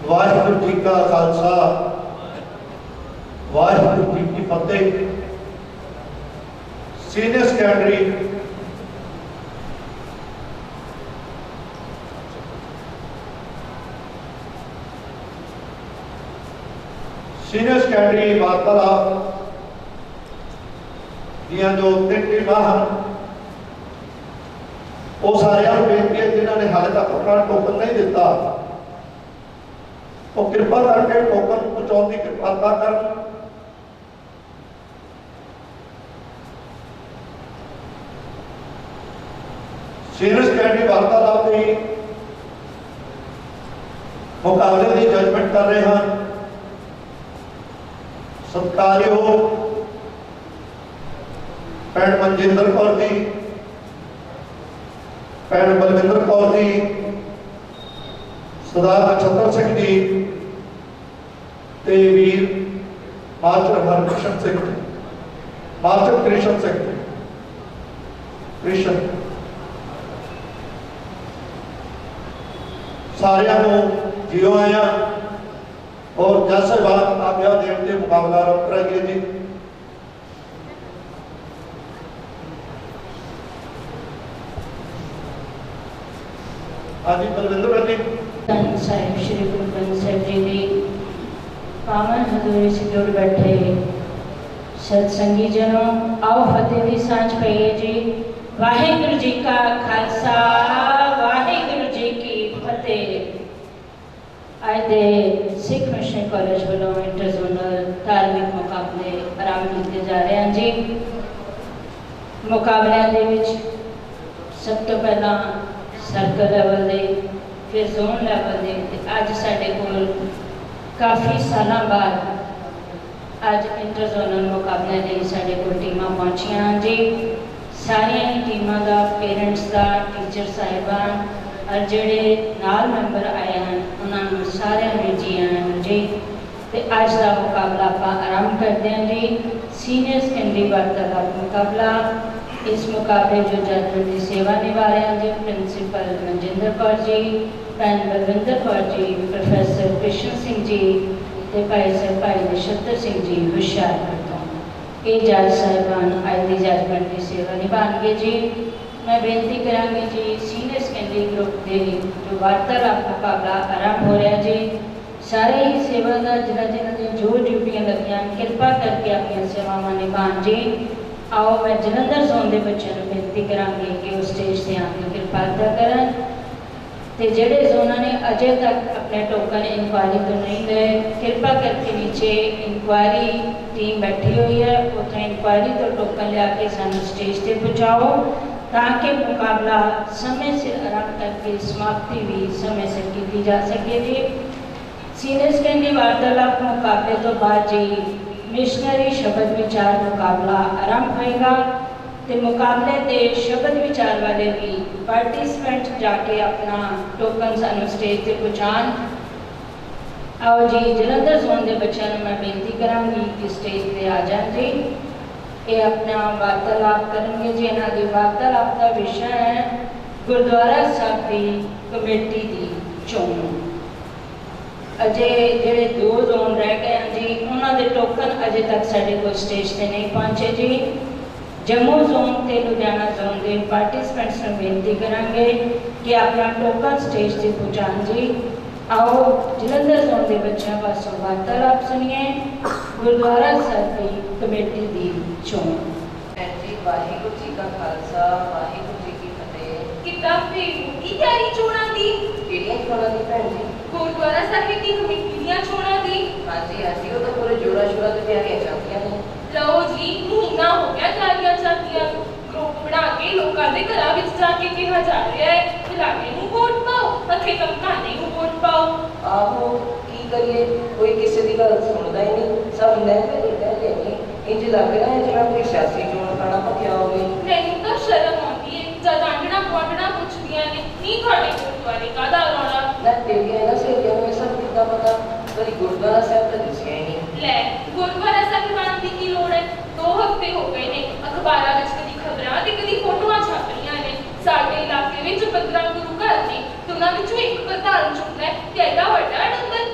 वाहिगुरू जी का खालसा वाहिगुरू जी की फतेह। Senior secondary वार्तालाप दियां जो 3 टीमां हैं वो सारे बेनती है जिन्होंने हाले तक अपना टोकन नहीं दिता वो कृपा करके टोकन पहुंचाने की कृपालता कर। सीनियर सैकेंडरी वार्तालाप की मुकाबले की जजमेंट कर रहे हैं सत्कारयोग भैन मनजिंदर कौर जी, भैन बलविंदर कौर जी, सरदार नछत्र सिंह जी ते वीर मास्टर हरकृष्ण सिंह, मास्टर कृष्ण सिंह कृष्ण सारियां नूं जियो आया और जैसे बात आज्ञा देते मुकाबला आरंभ कराइए जी। आदि बलविंदर जी साहिब श्री गुरु ग्रंथ साहिब जी की पावन हजूरी से जुड़ बैठे सत्संगी जनों, आओ फतेह की सांझ पाइए जी। वाहिगुरू जी का खालसा वाहिगुरू जी की फतेह। आज दे सिख मिशन कॉलेज वालों इंटर जोनल धार्मिक मुकाबले आरंभ किए जा रहे हैं जी। मुकाबलियां दे विच सब तो पहला सर्कल लैवल दे फिर जोन लैवल दे अज साडे कोल काफ़ी सालों बाद अज इंटर जोनल मुकाबले लिए साडे कोल टीमां पहुंचियां हैं जी। सारिया ही टीमां दा पेरेंट्स दा टीचर साहिबान और जेडे नाल मैंबर आए हैं उन्होंने सारे जी आए हैं जी। तो अज का मुकाबला आप आरंभ करते हैं जी। सीनियर सैकेंडरी वार्तालाप मुकाबला। इस मुकाबले जो जजमेंट की सेवा निभा रहे हैं जी प्रिंसीपल मनजिंदर कौर जी, भैन बलविंदर कौर जी, प्रोफैसर कृष्ण सिंह जी ते भाई नछत्र सिंह जी हुशियारपुर तो ये जज साहिबान अज की जजमेंट की सेवा निभाएंगे जी। मैं बेनती करांगी जी सीनियर सैकेंडरी ग्रुप के जो वार्तालाप मुकाबला आरंभ हो रहा जी। सारे ही सेवादार जिन्होंने जो ड्यूटियां लगियां कृपा करके अपनी सेवावां निभान जी। आओ मैं जलंधर जोन के बच्चों को बेनती करांगी कि वो स्टेज से आके कृपालता करन ते जेडे जोना ने अजे तक अपने टोकन इंक्वायरी तो नहीं गए कृपा करके नीचे इंक्वायरी टीम बैठी हुई है उतना इंक्वायरी तो टोकन लिया के सानू स्टेज से पहुँचाओ ताकि मुकाबला समय से आरंभ करके समाप्ति भी समय से की जा सके जी। सीनियर सैकेंडरी वार्तालाप मुकाबले तो बाद जी मिशनरी शब्द विचार मुकाबला आरंभ होएगा। तो मुकाबले के शब्द विचार वाले भी पार्टिसिपेंट जाके अपना टोकन सानू स्टेज से पहुँचान। आओ जी जलंधर जोन के बच्चों को मैं बेनती करांगी कि स्टेज पे आ जाए जी। ये अपना वार्तालाप करेंगे जी। इन्हों की वार्तालाप का विषय है गुरुद्वारा साहब की कमेटी की चोन। अजे जेडे 2 जोन रह गए हैं जी उन्होंने टोकन अजे तक साढ़े को स्टेज से नहीं पहुँचे जी। जम्मू जोन ते लुधियाना जोन के पार्टिसिपेंट्स में बेनती करांगे कि अपना टोकन स्टेज से पहुँचान जी। आओ जलंधर जोन के बच्चों पासों वार्तालाप सुनिए गुरुद्वारा साहब की कमेटी की चोन। वाहिगुरू जी का खालसा वाहिगुरू जी की फतेह। किताब पे की तैयारी चोणा दी किहड़ियां चोणां दी भैन जी? गुरुद्वारा साहिब की कमेटी दियां चोणा दी। हाँ जी वो तो पूरे जोड़ा शोड़ा तो तैयारियां चलदियां ने। लो जी महीना हो गया तैयारियां चलदियां ग्रुप बना के लोगों के घरों में जाके कहा जा रहा है इलाके नूं वोट पाओ अखे कमकाने नूं वोट पाओ। आहो की करिए कोई किसी की गल सुनता ही नहीं सब लहले नहीं इंज लग रहा है जिवें कोई सियासी चोण खाना पक्या हो गई। मैनूं तां शर्म आउंदी है जद आंडणा गुआंढणा पुछदियां ने नी तुहाडे गुरुद्वारे काहदा रौला। ना तेरियां ना सहेलियां नूं सब किद्दां पता कदी गुरुद्वारा साहब तो दिसिया ही नहीं। लै गुरुद्वारा साहिब आउण दी की लोड़ है 2 हफ्ते हो गए ने अखबारां विच कदी खबरां ते कदी फोटोआं छप रहीआं ने। साडे इलाके विच 15 गुरु घर ने ते उन्हां विचों एक प्रधान चुनना है ते एडा वड्डा डंगर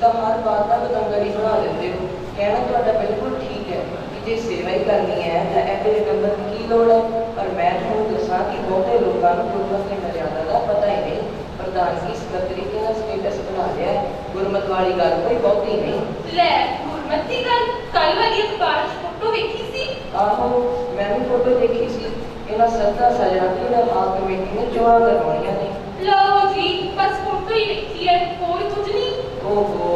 ਤਾਂ ਹਰ ਬਾਤ ਦਾ ਬਤੰਗੜੀ ਬਣਾ ਦਿੰਦੇ ਹੋ। ਕਹਿਣਾ ਤੁਹਾਡਾ ਬਿਲਕੁਲ ਠੀਕ ਹੈ ਕਿ ਜੇ ਸੇਵਾ ਹੀ ਕਰਨੀ ਹੈ ਤਾਂ ਇਹੋ ਜਿਹੇ ਨੰਬਰ ਦੀ ਕੀ ਲੋੜ ਹੈ। ਪਰ ਮੈਂ ਤੁਹਾਨੂੰ ਦੱਸਾਂ ਕਿ ਬਹੁਤੇ ਲੋਕਾਂ ਨੂੰ ਗੁਰਮਤਿ ਦੀ ਮਰਿਆਦਾ ਦਾ ਪਤਾ ਹੀ ਨਹੀਂ। ਪ੍ਰਧਾਨਗੀ ਸਕੱਤਰੀ ਕੇ ਨਾਲ ਸਟੇਟਸ ਬਣਾ ਲਿਆ ਹੈ, ਗੁਰਮਤਿ ਵਾਲੀ ਗੱਲ ਕੋਈ ਬਹੁਤੀ ਨਹੀਂ। ਲੈ ਗੁਰਮਤਿ ਦੀ ਗੱਲ, ਕੱਲ ਵਾਲੀ ਅਖਬਾਰ 'ਚ ਫੋਟੋ ਵੇਖੀ ਸੀ। ਆਹੋ, ਮੈਂ ਵੀ ਫੋਟੋ ਦੇਖੀ ਸੀ। ਇਹਨਾਂ ਸੱਦਾ ਸਜਾ ਕੇ ਨਾ ਆ ਕਮੇਟੀ ਨੇ ਚੋਣਾਂ ਕਰਵਾਉਣੀਆਂ ਨੇ। ਲਓ ਜੀ, ਬਸ ਫੋਟੋ ਹੀ ਵੇਖੀ ਹੈ, ਹੋਰ ਕੁਝ ਨਹੀਂ। ਓਹੋ,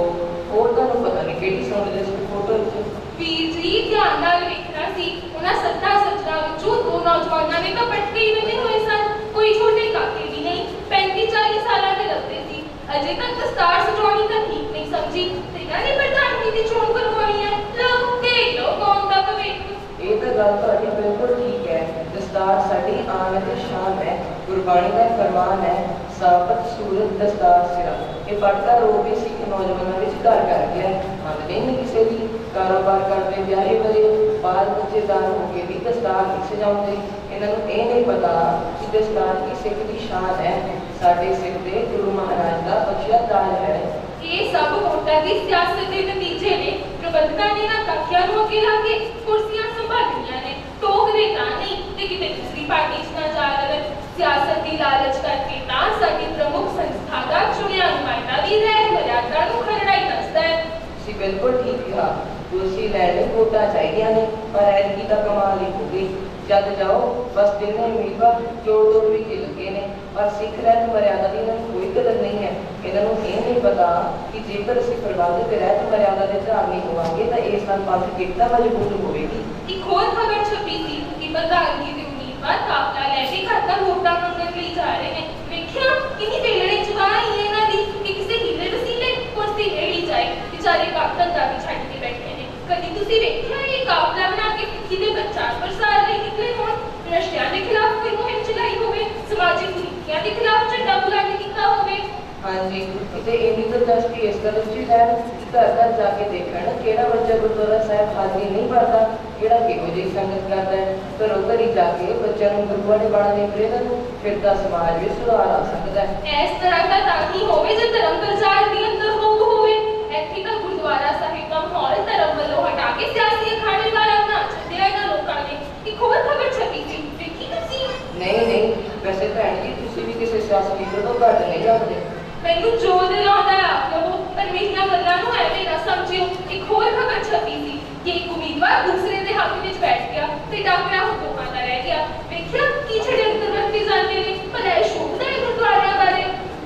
ਹੋਰ ਤੁਹਾਨੂੰ ਪਤਾ ਨਹੀਂ ਕਿਹੜੀ ਸੁਣਦੇ ਸੀ ਫੋਟੋ ਵਿੱਚ। ਵੀਰ ਜੀ ਧਿਆਨ ਨਾਲ ਵੇਖਣਾ ਸੀ। ਉਹਨਾਂ ਸੱਤਾ ਸੱਜਣਾ ਵਿੱਚੋਂ ਦੋ ਨੌਜਵਾਨਾਂ ਨੇ ਤਾਂ ਪਟਕੇ ਹੀ ਬੰਨੇ ਹੋਏ ਸਨ। ਕੋਈ ਛੋਟੇ ਕਾਕੇ ਵੀ ਨਹੀਂ, 35-40 ਸਾਲਾਂ ਦੇ ਲੱਗਦੇ ਸੀ। ਅਜੇ ਤੱਕ ਦਸਤਾਰ ਸਜਾਉਣੀ ਤਾਂ ਠੀਕ ਨਹੀਂ ਸਮਝੀ ਤੇ ਇਹਨਾਂ ਨੇ ਪ੍ਰਧਾਨਗੀ ਦੀ ਚੋਣ ਕਰਵਾਉਣੀ ਹੈ। ਲਓ ਦੇਖ ਲਓ ਕੌਣ ਦਾ ਭਵਿੱਖ। ਇਹ ਤਾਂ ਗੱਲ ਤੁਹਾਡੀ ਬਿਲਕੁਲ ਠੀਕ ਹੈ। ਦਸਤਾਰ ਸਾਡੀ ਆਨ ਅਤੇ ਸ਼ਾਨ ਹੈ। ਗੁਰਬਾਣੀ ਦਾ ਫਰਮਾਨ ਹੈ, ਸਾਬਤ ਸੂਰਤ ਦਸਤਾਰ ਸਿਰਾ। ਇਹ ਪੜ੍ਹਦਾ ਰੋਗ ਵੀ ਸਿੱਖ ਨੌਜਵਾਨਾਂ ਵਿੱਚ ਘਰ ਕਰ ਗਿਆ। ਮੰਨਦੇ ਨਹੀਂ ਕਿਸੇ ਦੀ। ਕਾਰੋਬਾਰ ਕਰਦੇ ਵਿਆਹੇ ਵਰੇ ਬਾਲ ਬੱਚੇਦਾਰ ਹੋ ਕੇ ਵੀ ਦਸਤਾਰ ਨਹੀਂ ਸਜਾਉਂਦੇ। ਇਹਨਾਂ ਨੂੰ ਇਹ ਨਹੀਂ ਪਤਾ ਕਿ ਦਸਤਾਰ ਕੀ ਸਿੱਖ ਦੀ ਸ਼ਾਨ ਹੈ। ਸਾਡੇ ਸਿੱਖ ਦੇ ਗੁਰੂ ਮਹਾਰਾਜ ਦਾ ਬਖਸ਼ਿਆ ਦਾਨ ਹੈ। ਇਹ ਸਭ ਵੋਟਾਂ ਦੀ ਸਿਆਸਤ ਦੇ ਨਤੀਜੇ ਨੇ। ਪ੍ਰਬੰਧਕਾਂ ਨੇ ਨਾ ਕਾਕਿਆਂ ਨੂੰ ਅੱਗੇ ਲਾ ਕੇ ਕੁਰਸੀਆਂ ਸੰਭਾਲੀਆਂ ਨੇ। ਟੋਕਦੇ ਤਾਂ ਨਹੀਂ ਤੇ ਕਿਤੇ ਦੂਸਰੀ ਪਾਰਟੀ 'ਚ ਨਾ ਜਾ ਲੜਨ। ਸਿਆਸਤ ਦੀ ਲਾਲਚ ਕਰਕੇ ਤਾਂ ਸਾਡੀ ਪ੍ਰਮੁੱਖ ਸੰਸਥਾ ਦਾ ਚੁਣਿਆ ਨੁਮਾਇੰਦਾ ਵੀ ਰਹਿ ਮਰਿਆਦਾ ਨੂੰ ਖਰੜਾ ਹੀ ਦੱਸਦਾ ਹੈ। ਤੁਸੀਂ ਬਿਲਕੁਲ ਠੀਕ ਕਿਹਾ। ਕੁਰਸੀ ਲੈਣ ਲਈ ਵੋਟਾਂ ਚਾਹੀਦੀਆਂ ਨੇ, ਪਰ ਐਤਕੀ ਤਾਂ ਕਮਾਲ ਹੀ ਹੋ ਗਈ। ਜਦ ਜਾਓ ਬਸ ਦਿਨੇ ਉਮੀਦਵਾਰ ਜੋੜ ਤੋੜ ਵੀ ਕੇ ਲੱਗੇ ਨੇ, ਪਰ ਸਿੱਖ ਰਹਿਤ ਮਰਿਆਦਾ ਦੀ ਇਹਨਾਂ ਨੂੰ ਕੋਈ ਕਦਰ ਨਹੀਂ ਹੈ। ਇਹਨਾਂ ਨੂੰ ਇਹ ਨਹੀਂ ਪਤਾ ਕਿ ਜੇਕਰ ਅਸੀਂ ਪ੍ਰਬੰਧਕ ਰਹਿਤ ਮਰਿਆਦਾ ਦੇ ਧਾਰਨੀ ਹੋਵਾਂਗੇ ਤਾਂ ਇਸ ਨਾਲ ਪੰਥ ਕਿੱਦਾਂ ਮਜ਼ਬੂਤ ਹੋਵੇਗੀ। ਇੱਕ ਹੋਰ ਖਬਰ ਛਪੀ ਸੀ ਕਿ ਪ੍ਰਧਾਨਗੀ ਦੇ ਉਮੀਦਵਾਰ ਕਾਫਲਾ ਲੈ ਕੇ ਘਰ ਘਰ ਵੋਟਾਂ ਮੰਗਣ ਲਈ ਜਾ ਰਹੇ ਨੇ। ਵੇਖਿਆ ਕਿੰਨੀ ਵੇਲਣੇ ਜਵਾਈ ਇਹਨਾਂ ਦੀ ਕਿ ਕਿਸੇ ਹੀਲੇ ਵਸੀਲੇ ਕੁਰਸੀ ਰੇੜੀ ਜਾਏ। ਵਿਚਾਰੇ ਕਾਕਨ ਦਾ ਵੀ ਛੱਡ ਕੇ ਬੈਠੇ ਨੇ। ਕਦੀ ਤੁਸੀਂ ਵੇਖਿਆ ਇਹ ਕਾਫਲਾ ਬਣਾ ਕੇ ਕਿਤੇ ਪ੍ਰਚਾਰ ਪ੍ਰਸਾਰ ਲਈ ਨਿਕਲੇ ਹੋਣ, ਨਸ਼ਿਆਂ ਦੇ ਖਿਲਾਫ ਕੋਈ ਮੁਹਿੰਮ ਚਲਾਈ ਹੋਵੇ, ਸਮਾਜਿਕ ਕੁਰੀਤੀਆਂ ਦੇ ਖਿਲਾਫ ਝੰਡਾ ਬੁਲੰਦ ਕੀਤਾ ਹੋਵੇ। ਹਾਂਜੀ, ਕਿਤੇ ਇੰਨੀ ਦਿਲਚਸਪੀ ਇਸ ਗੱਲ ਵਿੱਚ ਹੈ ਕਿ ਘਰ ਘਰ ਜਾ ਕੇ ਦੇਖਣ ਕਿਹੜਾ ਬੱਚਾ ਗੁਰਦੁਆਰਾ ਸਾਹਿਬ ਹਾਜ਼ਰੀ ਨਹੀਂ ਭਰਦਾ, ਕਿਹੜਾ ਕਿਹੋ ਜਿਹੀ ਸੰਗਤ ਕਰਦਾ ਹੈ। ਘਰੋਂ ਘਰੀ ਜਾ ਕੇ ਬੱਚਿਆਂ ਨੂੰ ਗੁਰੂ ਵਾਲੇ ਬਣਨ ਦੀ ਪ੍ਰੇਰਨਾ, ਫਿਰ ਤਾਂ ਸਮਾਜ ਵਿੱਚ ਸੁਧਾਰ ਆ ਸਕਦਾ ਹੈ। ਇਸ ਤਰ੍ਹਾਂ ਦਾ ਤਾਂ ਹੀ ਹੋਵੇ ਜੇ ਧਰਮ ਪ੍ਰਚਾਰ ਦੀ ਅੰਦਰ ਹੋਵੇ। ਇੱਥੇ ਤਾਂ ਗੁਰਦੁਆਰਾ ਸਾਹਿਬ ਦਾ ਮਾਹੌਲ ਧਰਮ ਵੱਲੋਂ ਹਟਾ ਕੇ ਸਿਆਸੀ ਅਖਾੜੇ ਵਾਲਾ ਬਣਾ ਛੱਡਿਆ ਇਹਨਾਂ ਲੋਕਾਂ ਨੇ। ਇੱਕ ਹੋਰ ਖਬਰ ਛਪੀ ਸੀ, ਵੇਖੀ ਤੁਸੀਂ? ਨਹੀਂ, ਵੈਸੇ ਭੈਣ ਜੀ ਤੁਸੀਂ ਵੀ ਕਿਸੇ ਸਿਆਸੀ ਲੀਡਰ ਤੋਂ ਘੱਟ ਨਹੀਂ ਜਾਣਦੇ। ਮੈਨੂੰ ਜੋ ਦਿਲ ਆਉਂਦਾ ਹੈ ਆਪ ਲਵੋ, ਪਰ ਮੇਰੀਆਂ ਗੱਲਾਂ ਨੂੰ ਐਵੇਂ ਨਾ ਸਮਝਿਓ। ਇੱਕ ਹੋਰ ਖਬਰ ਛਪੀ ਸੀ ਕਿ ਇੱਕ ਉਮੀਦਵਾਰ ਦੂਸਰੇ ਦੇ ਹੱਕ ਵਿੱਚ ਬੈਠ ਗਿਆ ਤੇ ਟਾਕਰਾ ਉਹ ਦੋਹਾਂ ਦਾ ਰਹਿ ਗਿਆ। ਵੇਖਿਆ ਕੀ ਛੜਿਅੰਤਰ ਵਰਤੇ ਜਾਂਦੇ ਨੇ। ਭਲਾ ਇਹ ਸ਼ੋਭਦਾ ਹੈ ਗੁਰਦੁਆਰਿਆਂ ਬਾਰੇ?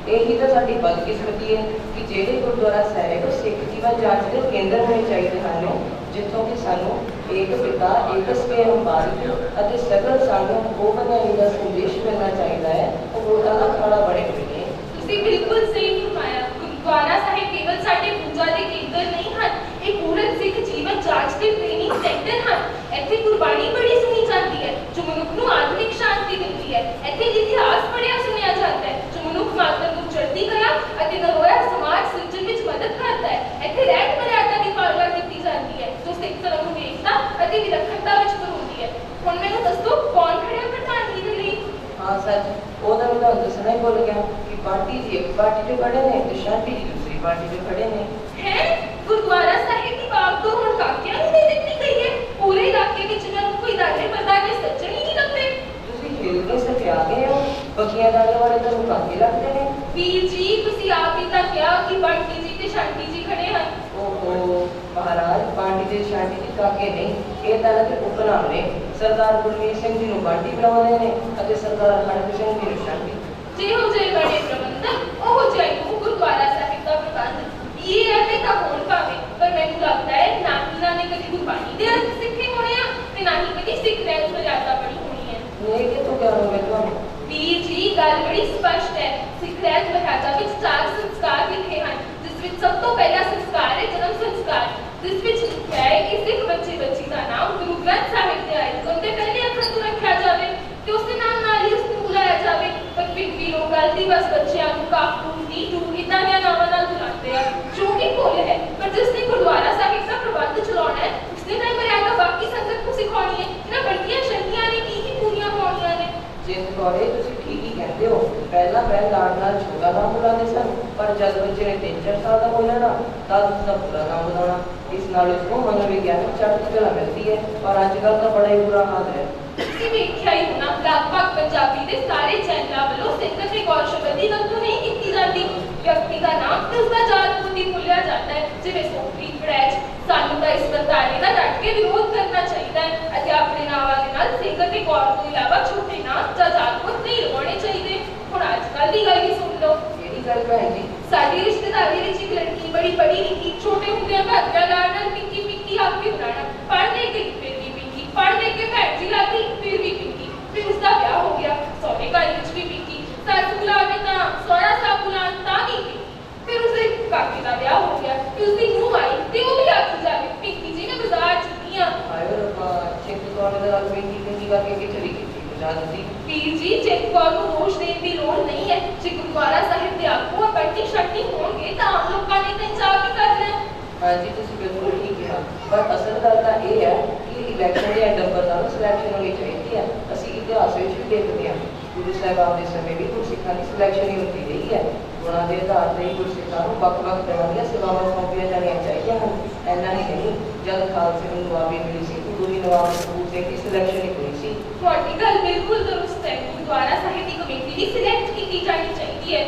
ਇਹੀ ਤਾਂ ਸਾਡੀ ਬਦਕਿਸਮਤੀ ਹੈ ਕਿ ਜਿਹੜੇ ਗੁਰਦੁਆਰਾ ਸਾਹਿਬ ਸਿੱਖ ਜੀਵਨ ਜਾਂਚ ਦੇ ਕੇਂਦਰ ਹੋਣੇ ਚਾਹੀਦੇ ਹਨ, ਜਿੱਥੋਂ ਕਿ ਸਾਨੂੰ ਏਕ ਪਿਤਾ ਏਕ ਸਵੇ ਬਾਰਿਕ ਅਤੇ ਸਗਲ ਸੰਗਤ ਉਹ ਬਣਾਈ ਦਾ ਸੰਦੇਸ਼ ਮਿਲਣਾ ਚਾਹੀਦਾ ਹੈ, ਉਹ ਵੋਟਾਂ ਦਾ ਖਾੜਾ ਬਣੇ ਹੋਏ ਨੇ। ਤੁਸੀਂ ਬਿਲਕੁਲ ਸਹੀ ਫਰਮਾਇਆ। ਗੁਰਦੁਆਰਾ ਸਾਹਿਬ ਕੇਵਲ ਸਾਡੇ ਪੂਜਾ ਦੇ ਕੇਂਦਰ ਨਹੀਂ ਹਨ, ਇਹ ਪੂਰਨ ਸਿੱਖ ਜੀਵਨ ਜਾਂਚ ਦੇ ਟ੍ਰੇਨਿੰਗ ਸੈਂਟਰ ਹਨ। ਇੱਥੇ ਗੁਰਬਾਣੀ ਬੜੀ ਸੁਣੀ ਜਾਂਦੀ ਹੈ ਜੋ ਮਨੁੱਖ ਨੂੰ ਆਤਮਿਕ ਸ਼ਾਂਤੀ ਦਿੰਦੀ ਹੈ। ਇੱਥੇ ਇਤਿਹਾਸ ਪੜ੍ਹਿਆ ਸੁਣਿਆ ਜਾਂਦਾ ਹੈ ਜੋ ਮਨੁੱਖ ਮਾਤਰ ਨੂੰ ਚੜ੍ਹਦੀ ਕਲਾ ਅਤੇ ਨਰੋਇਆ ਸਮਾਜ ਸਿਰਜਣ ਵਿੱਚ ਮਦਦ ਕਰਦਾ ਹੈ। ਇੱਥੇ ਰਹਿਤ ਮਰਿਆਦਾ ਦੀ ਪਾਲਣਾ ਕੀਤੀ ਜਾਂਦੀ ਹੈ ਜੋ ਸਿੱਖ ਧਰਮ ਨੂੰ ਏਕਤਾ ਅਤੇ ਵਿਲੱਖਣਤਾ ਵਿੱਚ ਪਰੋਂਦੀ ਹੈ। ਹੁਣ ਮੈਨੂੰ ਦੱਸੋ ਕੌਣ ਖੜਿਆ ਪ੍ਰਧਾਨਗੀ ਦੇ ਲਈ? ਹਾਂ ਸੱਚ, ਉਹਦਾ ਮੈਂ ਤੁਹਾਨੂੰ ਦੱਸਣਾ ਹੀ ਭੁੱਲ ਗਿਆ ਕਿ ਪਾਰਟੀ ਜੀ ਇੱਕ ਪਾਰਟੀ 'ਚ ਖੜੇ ਨੇ ਤੇ ਸ਼ਾਂਤੀ ਜੀ ਦੂਸਰੀ ਪਾਰਟੀ 'ਚ ਖੜੇ ਨੇ। ਹੈ ਗੁਰਦੁਆਰਾ ਸਾਹਿਬ ਦੀ ਬਾਗ ਤੋਂ ਹੁਣ ਕਾਕਿਆਂ ਨੂੰ ਦੇ ਦਿੱਤੀ ਗਈ ਹੈ। ਪੂਰੇ ਇਲਾਕੇ ਵਿੱਚ ਇਹਨਾਂ ਨੂੰ ਕੋਈ ਦਾਣੇ ਪਤਾ ਦੇ ਸੱਜਣ ਹੀ ਨਹੀਂ ਲੱਭਦੇ। ਤੁਸੀਂ ਹਿਲ ਕੇ ਸਕਿਆ ਗਏ ਹੋ, ਬਕੀਆਂ ਦਾਣੇ ਵਾਲੇ ਤੁਹਾਨੂੰ ਕਾਕੇ ਲੱਗਦੇ ਨੇ। ਵੀਰ ਜੀ ਤੁਸੀਂ ਆਪ ਹੀ ਤਾਂ ਕਿਹਾ ਕਿ ਬੰਟੀ ਜੀ ਤੇ ਸ਼ਾਂਤੀ ਜੀ ਖੜੇ ਹਨ। ਓਹੋ ਮਹਾਰਾਜ, ਬਾਂਟੀ ਦੇ ਸ਼ਾਂਤੀ ਜੀ ਕਾਕੇ ਨਹੀਂ, ਇਹ ਤਾਂ ਇਹਨਾਂ ਦੇ ਉਪਨਾਮ ਨੇ। ਸਰਦਾਰ ਗੁਰਮੀਤ ਸਿੰਘ ਜੀ ਨੂੰ ਬਾਂਟੀ ਬਣਾਉਂਦੇ ਨੇ ਅਤੇ ਸਰਦਾਰ ਹਰਪ੍ਰੀਤ ਸਿੰਘ ਜੀ ਨੂੰ ਸ਼ਾਂਤੀ। ਜਿਹੋ ਜਿਹੇ ਬੜੇ ਪ੍ਰਬੰਧਕ ਉਹੋ ਜਿਹਾ ਹੀ ਉਹ ਗੁਰਦੁਆਰਾ ਸਾਹਿਬ ਦਾ ਪ੍ਰਬੰਧ। ਇਹ ਐਵੇਂ ਤਾਂ ਹੋਣ ਭਾਵੇਂ, ਪਰ ਮੈਨੂੰ ਲੱਗਦਾ ਹੈ ਨਾ ਇਹਨਾਂ ਨੇ ਕਦੀ ਗੁਰਬਾਣੀ ਦੇ ਅਰਥ ਸਿੱਖੇ ਹੋਣੇ ਆ ਤੇ ਨਾ ਹੀ ਕਦੀ ਸਿੱਖ ਰਹਿਤ ਮਰਿਆਦਾ ਪੜ੍ਹੀ ਹੋਣੀ ਹੈ। ਇਹ ਕਿੱਥੋਂ ਗਿਆਨ ਹੋ ਗਿਆ ਤੁਹਾਨੂੰ? ਵੀਰ ਜੀ ਗੱਲ ਬੜੀ ਸਪਸ਼ਟ ਹੈ। ਸਿੱਖ ਰਹਿਤ ਮਰਿਆਦਾ ਵਿੱਚ 4 ਸੰਸਕਾਰ ਲਿਖੇ ਹਨ, ਜਿਸ ਵਿੱਚ ਸਭ ਤੋਂ ਪਹਿਲਾ ਸੰਸਕਾਰ ਹੈ ਜਨਮ ਸੰਸਕਾਰ, ਜਿਸ ਵਿੱਚ ਲਿਖਿਆ ਹੈ ਕਿ ਸਿੱਖ ਬੱਚੀ ਦਾ ਨਾਮ ਗੁਰੂ ਗ੍ਰੰਥ ਸਾਹਿਬ ਦੇ ਆਏ ਦੇ ਪਹਿਲੇ ਅੱਖਰ ਤੋਂ ਰੱਖਿਆ ਜਾਵੇ ਤੇ ਉਸ ਦੇ ਨਾਲ ਹੀ ਉਸ ਨੂੰ ਬੁਲਾਇਆ ਜਾਵੇ। ਪਰ ਫਿਰ ਵੀ ਲੋਕ ਗਲਤੀ ਬਸ ਬੱਚਿਆਂ ਨੂੰ ਕਾਕੂ ਨੀਟੂ ਇੱਦਾਂ ਦੀਆਂ ਨਾਵਾਂ ਨਾਲ ਬੁਲਾਉਂਦੇ ਆ, ਜੋ ਕਿ ਭੁੱਲ ਹੈ। ਪਰ ਜਿਸ ਨੇ ਗੁਰਦੁਆਰਾ ਸਾਹਿਬ ਦਾ ਪ੍ਰਬੰਧ ਚਲਾਉਣਾ ਹੈ ਉਸਨੇ ਤਾਂ ਮਰਿਆਦਾ ਬਾਕੀ ਸੰਗਤ ਨੂੰ ਸਿਖਾਉਣੀ ਹੈ। ਇਹਨਾਂ ਵੱਡੀਆਂ ਸ਼ਕਤੀਆਂ ਨੇ ਕੀ ਪੂਰੀਆਂ ਹੋਣੀਆਂ ਨੇ। ਜਿੰਦ ਕੌਰੇ ਤੁਸੀਂ ਠੀਕ ਹੀ ਕਹਿੰਦੇ ਹੋ। ਪਹਿਲਾਂ ਲਾੜ ਨਾਲ ਛੋਟਾ ਨਾਮ ਬੁਲਾਉਂਦੇ ਸਨ, ਪਰ ਜਦ ਬੱਚੇ ਨੇ 3-4 ਸਾਲ ਦਾ ਹੋ ਜਾਣਾ ਤਦ ਉਸਦਾ ਪੂਰਾ ਨਾਮ ਬੁਲਾਉਣਾ। ਇਸ ਨਾਲ ਉਸਨੂੰ ਮਨੋਵਿਗਿਆਨਕ ਚੜ੍ਹਦੀ ਕਲਾ ਮਿਲਦੀ ਹੈ, ਪਰ ਅੱਜ ਕੱਲ੍ਹ ਤਾਂ ਬੜਾ ਹੀ ਬੁਰਾ ਹਾਲ ਹੈ। ਤੁਸੀਂ ਵੇਖਿਆ ਹੀ ਹੋਣਾ, ਲਗਭਗ ਪੰਜਾਬੀ ਦੇ ਸਾਰੇ ਚੈਨਲਾਂ ਵੱਲੋਂ ਸਿੰਗਰ ਤੇ ਕੌਰ ਸ਼ਬਦ ਦੀ ਵਰਤੋਂ ਨਹੀਂ ਕੀਤੀ ਜਾਂਦੀ। ਵਿਅਕਤੀ ਦਾ ਨਾਮ ਤੇ ਉਸਦਾ ਜਾਤ ਪੂਤੀ ਭੁੱਲਿਆ ਜਾਂਦਾ ਹੈ, ਜਿਵੇਂ ਸੋਫੀ ਫਰੈਚ। ਸਾਨੂੰ ਤਾਂ ਇਸ ਵਰਤਾਰੇ ਦਾ ਡਟ ਕੇ ਵਿਰੋਧ ਕਰਨਾ ਚਾਹੀਦਾ ਹੈ ਅਤੇ ਆਪਣੇ ਨਾਵਾਂ ਦੇ ਨਾਲ ਸਿੰਗਰ ਤੇ ਕੌਰ ਤੋਂ ਇਲਾਵਾ ਛੋਟੇ ਨਾਮ ਜਾਂ ਜਾਤ ਪੁੱਤ ਨਹੀਂ ਲਗਾਉਣੇ ਚਾਹੀਦੇ। ਹੁਣ ਅੱਜ ਕੱਲ੍ਹ ਦੀ ਗੱਲ ਵੀ ਸੁਣ ਲਓ। ਕਿਹੜੀ ਗੱਲ ਭੈਣ ਜੀ? ਸਾਡੀ ਰਿਸ਼ਤੇਦਾਰੀ ਵਿੱਚ ਇੱਕ ਲੜਕੀ ਬੜੀ ਪੜ੍ਹੀ ਲਿਖੀ, ਛੋਟੇ ਹੁੰਦਿਆਂ ਘਰਦਿਆਂ ਨਾਲ ਪਿੰਕੀ ਪਿੰਕੀ ਆਪ ਵੀ ਬੁਲਾਣਾ, ਪੜ੍ਹਨੇ ਗਈ ਫਿਰ ਵੀ ਪਿੰਕੀ, ਪੜ੍ਹਨੇ ਕੇ ਭੈਣ ਜੀ ਲੱਗੀ ਫਿਰ ਵੀ ਪਿੰਕੀ। ਫਿਰ ਉਸਦਾ ਵਿਆਹ ਹੋ ਗਿਆ, ਸਹੁਰੇ ਘਰ ਵਿੱਚ ਵੀ ਪਿੰਕੀ, ਸੱਸ ਬੁਲਾਵੇ ਤਾਂ ਸਹੁਰਾ ਸਾਹਿਬ ਬੁਲਾਉਣ ਤਾਂ ਵੀ ਪਿੰਕੀ। ਫਿਰ ਉਸਦੇ ਕਾਕੇ ਦਾ ਵਿਆਹ ਹੋ ਗਿਆ ਤੇ ਉਸਦੀ ਨੂੰਹ ਆਈ ਤੇ ਉਹ ਵੀ ਆਖੀ ਜਾਵੇ ਪਿੰਕੀ ਜੀ ਮੈਂ ਬਾਜ਼ਾਰ ਚੱਲੀ ਹਾਂ। ਹਾਏ ਰੱਬਾ, ਚਿੰਤ ਕੌਰ ਦੇ ਨਾਲ ਪਿੰਕੀ ਕਰਕੇ ਕਿ ਚਲੀ ਗਈ ਬੁਝਾ ਦਿੱਤੀ। ਵੀਰ ਜੀ, ਚਿੰਤ ਕੌਰ ਨੂੰ ਦੋਸ਼ ਦੇਣ ਦੀ ਲੋੜ ਨਹੀਂ ਹੈ। ਜੇ ਗੁਰਦੁਆਰਾ ਸਾਹਿਬ ਦੇ ਆਗੂ ਬੈਠੀ ਛੱਟੀ ਹੋਣਗੇ ਤਾਂ ਆਮ ਲੋਕਾਂ ਨੇ ਤਾਂ ਇੰਤਜ਼ਾਰ ਵੀ ਕਰਨਾ ਹੈ। ਹਾਂਜੀ, ਤੁਸੀਂ ਬਿਲਕੁਲ ਠੀਕ ਕਿਹਾ, ਪਰ ਅਸਲ ਗੱਲ ਤਾਂ ਇਹ ਹੈ ਕਿ ਇਲੈਕਸ਼ਨ ਦੇ ਨੰਬਰ ਨਾਲ ਸਿਲੈਕਸ਼ਨ ਹੋਣੀ ਚਾਹੀਦੀ ਹੈ। ਅਸੀਂ ਇਤਿਹਾਸ ਵਿੱਚ ਵੀ ਦੇਖਦੇ ਹਾਂ, ਗੁਰੂ ਸਾਹਿਬਾਨ ਦੇ ਸਮੇਂ ਵੀ ਗੁਰਸਿੱਖਾਂ ਦੀ ਸਿਲੈਕਸ਼ਨ ਹੀ ਹੁੰਦੀ ਰਹੀ ਹੈ। ਗੁਣਾਂ ਦੇ ਆਧਾਰ ਤੇ ਹੀ ਗੁਰਸਿੱਖਾਂ ਨੂੰ ਵੱਖ-ਵੱਖ ਤਰ੍ਹਾਂ ਦੀਆਂ ਸੇਵਾਵਾਂ ਸੌਂਪੀਆਂ ਜਾਣੀਆਂ ਚਾਹੀਦੀਆਂ ਹਨ। ਇੰਨਾ ਹੀ ਨਹੀਂ, ਜਦ ਖਾਲਸੇ ਨੂੰ ਨਵਾਬੀ ਮਿਲੀ ਸੀ, ਗੁਰੂ ਨਵਾਬ ਕਪੂਰ ਸਿੰਘ ਦੀ ਸਿਲੈਕਸ਼ਨ ਹੀ ਹੋਈ ਸੀ। ਤੁਹਾਡੀ ਗੱਲ ਬਿਲਕੁਲ ਦਰੁਸਤ ਹੈ। ਗੁਰਦੁਆਰਾ ਸਾਹਿਬ ਦੀ ਕਮੇਟੀ ਵੀ ਸਿਲੈਕਟ ਕੀਤੀ ਜਾਣੀ ਚਾਹੀਦੀ ਹੈ।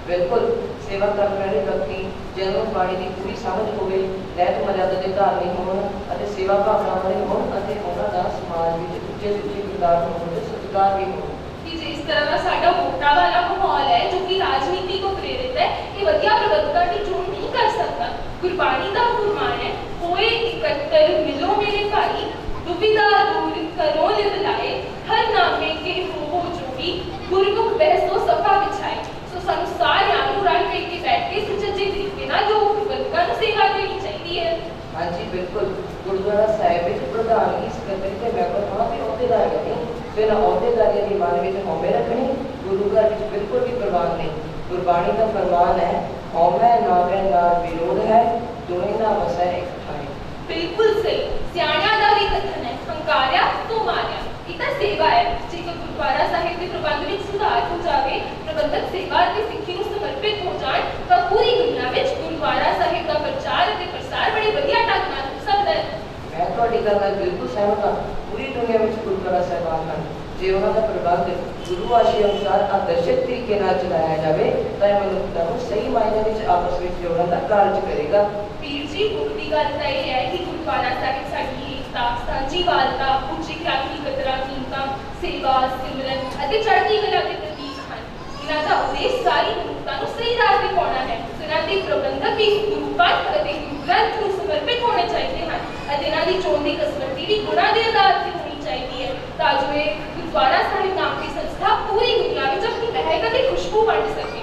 ਬਿਲਕੁਲ, ਸੇਵਾ ਕਰਨ ਵਾਲੇ ਵਿਅਕਤੀ ਜਿਹਨੂੰ ਬਾਣੀ ਦੀ ਪੂਰੀ ਸਮਝ ਹੋਵੇ, ਰਹਿਤ ਮਰਿਆਦਾ ਦੇ ਧਾਰਨੀ ਹੋਣ ਅਤੇ ਸੇਵਾ ਭਾਵਨਾ ਵਾਲੇ ਹੋਣ ਅਤੇ ਉਹਨਾਂ ਦਾ ਸਮਾਜ ਵਿੱਚ ਉੱਚੇ ਕਿਰਦਾਰ ਹੋਣ ਦੇ ਸਤਿਕਾਰ ਵੀ ਹੋਣ। ਕਿ ਜਿਸ ਤਰ੍ਹਾਂ ਦਾ ਸਾਡਾ ਵੋਟਾਂ ਵਾਲਾ ਮਾਹੌਲ ਹੈ ਜੋ ਕਿ ਰਾਜਨੀਤੀ ਤੋਂ ਪ੍ਰੇਰਿਤ ਹੈ, ਇਹ ਵਧੀਆ ਪ੍ਰਬੰਧਕਾਂ ਦੀ ਚੋਣ ਨਹੀਂ ਕਰ ਸਕਦਾ। ਗੁਰਬਾਣੀ ਦਾ ਫੁਰਮਾਨ ਹੈ, ਹੋਏ ਇਕੱਤਰ ਮਿਲੋ ਮੇਰੇ ਭਾਈ, ਦੁਬਿਧਾ ਦੂਰ ਕਰੋ ਲਿਵ ਲਾਏ, ਹਰ ਨਾਮੇ ਕੇ ਹੋ ਜੋੜੀ, ਗੁਰਮੁਖ ਬਹਿਸੋ ਸਫਾ ਵਿਛਾਏ। ਸੋ ਸਾਨੂੰ ਸਾਰਿਆਂ ਨੂੰ ਰਲ ਮਿਲ ਕੇ ਬੈਠ ਕੇ ਸੁਚੱਜੇ ਤਰੀਕੇ ਨਾਲ ਜੋ ਪ੍ਰਬੰਧਕਾਂ ਨੂੰ ਸੇਵਾ ਦੇਣੀ ਚਾਹੀਦੀ ਹੈ। ਹਾਂਜੀ ਬਿਲਕੁਲ, ਗੁਰਦੁਆਰਾ ਸਾਹਿਬ ਵਿੱਚ ਪ੍ਰਧਾਨਗੀ ਸਕੱਤਰ ਤੇ ਮੈਂਬਰ ਹੋਣਾ ਤੇ ਅਹੁਦੇਦਾਰ ਨਹੀਂ। ਬਿਨਾਂ ਅਹੁਦੇਦਾਰੀਆਂ ਦੀ ਮਨ ਵਿੱਚ ਹਉਮੈ ਰੱਖਣੀ ਗੁਰੂ ਘਰ ਵਿੱਚ ਬਿਲਕੁਲ ਵੀ ਪ੍ਰਵਾਨ ਨਹੀਂ। ਗੁਰਬਾਣੀ ਦਾ ਫਰਮਾਨ ਹੈ, ਹਉਮੈ ਨਾਵੈ ਨਾਰ ਵਿਰੋਧ ਹੈ, ਦੋਵੇਂ ਨਾ ਵਸੈ ਇੱਕ ਠਾਈ। ਬਿਲਕੁਲ ਸਹੀ, ਸਿਆਣਿਆਂ ਦਾ ਵੀ ਕਥਨ ਹੈ, ਹੰਕਾਰਿਆ ਤੋਂ ਮਾਰਿਆ। ਇਹ ਤਾਂ ਸੇਵਾ ਹੈ। ਜੇਕਰ ਗੁਰਦੁਆਰਾ ਸਾਹਿਬ ਦੇ ਪ੍ਰਬੰਧ ਵਿੱਚ ਸੁਧਾਰ ਹੋ ਜਾਵੇ, ਪ੍ਰਬੰਧਕ ਸੇਵਾ ਅਤੇ ਸਿੱਖੀ ਨੂੰ ਸਮਰਪਿਤ ਹੋ ਜਾਣ ਤਾਂ ਪੂਰੀ ਦੁਨੀਆ ਵਿੱਚ ਗੁਰਦੁਆਰਾ ਸਾਹਿਬ ਦਾ ਪ੍ਰਚਾਰ ਅਤੇ ਪ੍ਰਸਾਰ ਬੜੇ ਵਧੀਆ ਢੰਗ ਨਾਲ ਹੋ ਸਕਦਾ ਹੈ। ਮੈਂ ਤੁਹਾਡੀ ਗੱਲ ਨਾਲ ਬਿਲਕੁਲ ਸਹਿਮਤ ਹਾਂ। ਪੂਰੀ ਦੁਨੀਆ ਵਿੱਚ ਗੁਰਦੁਆਰਾ ਸਾਹਿਬਾਨ ਹਨ। ਜੇ ਉਹਨਾਂ ਦਾ ਪ੍ਰਬੰਧ ਗੁਰੂ ਆਸ਼ੇ ਅਨੁਸਾਰ ਆਦਰਸ਼ਕ ਤਰੀਕੇ ਨਾਲ ਚਲਾਇਆ ਜਾਵੇ ਤਾਂ ਇਹ ਮਨੁੱਖਤਾ ਨੂੰ ਸਹੀ ਮਾਇਨੇ ਵਿੱਚ ਆਪਸ ਵਿੱਚ ਜੋੜਨ ਦਾ ਕਾਰਜ ਕਰੇਗਾ। ਵੀਰ ਜੀ, ਮੁੱਖ ਦੀ ਗੱਲ ਤਾਂ ਇਹ ਹੈ ਕਿ ਗੁਰਦੁਆਰਾ ਸਾਹਿਬ ਸਾਡੀ ਏਕਤਾ, ਸਾਂਝੀਵਾਲਤਾ, ਉੱਚੀ ਖਿਆਤੀ ਕਦਰਾਂ ਕੀਮਤਾਂ, ਸੇਵਾ, ਸਿਮਰਨ ਅਤੇ ਚੜ੍ਹਦੀ ਕਲਾ ਦੇ ਪ੍ਰਤੀਕ ਹਨ। ਇਹਨਾਂ ਦਾ ਉਦੇਸ਼ ਸਾਰੀ ਮਨੁੱਖਤਾ ਨੂੰ ਸਹੀ ਰਾਹ ਤੇ ਪਾਉਣਾ ਹੈ। ਇਹਨਾਂ ਦੇ ਪ੍ਰਬੰਧਕ ਵੀ ਗੁਰੂ ਪੰਥ ਅਤੇ ਗੁਰੂ ਗ੍ਰੰਥ ਨੂੰ ਸਮਰਪਿਤ ਹੋਣੇ ਚਾਹੀਦੇ ਹਨ ਅਤੇ ਇਹਨਾਂ ਦੀ ਚੋਣ ਦੀ ਕਸਵੱਟੀ ਵੀ ਗੁਣਾਂ ਦੇ ਆਧਾਰ ਤੇ ਹੋਣੀ ਚਾਹੀਦੀ ਹੈ ਤਾਂ ਜੋ ਇਹ ਗੁਰਦੁਆਰਾ ਸਾਹਿਬ ਨਾਮ ਦੀ ਸੰਸਥਾ ਪੂਰੀ ਦੁਨੀਆ ਵਿੱਚ ਆਪਣੀ ਮਹਿਕ ਅਤੇ ਖੁਸ਼ਬੂ ਵੰਡ ਸਕੇ।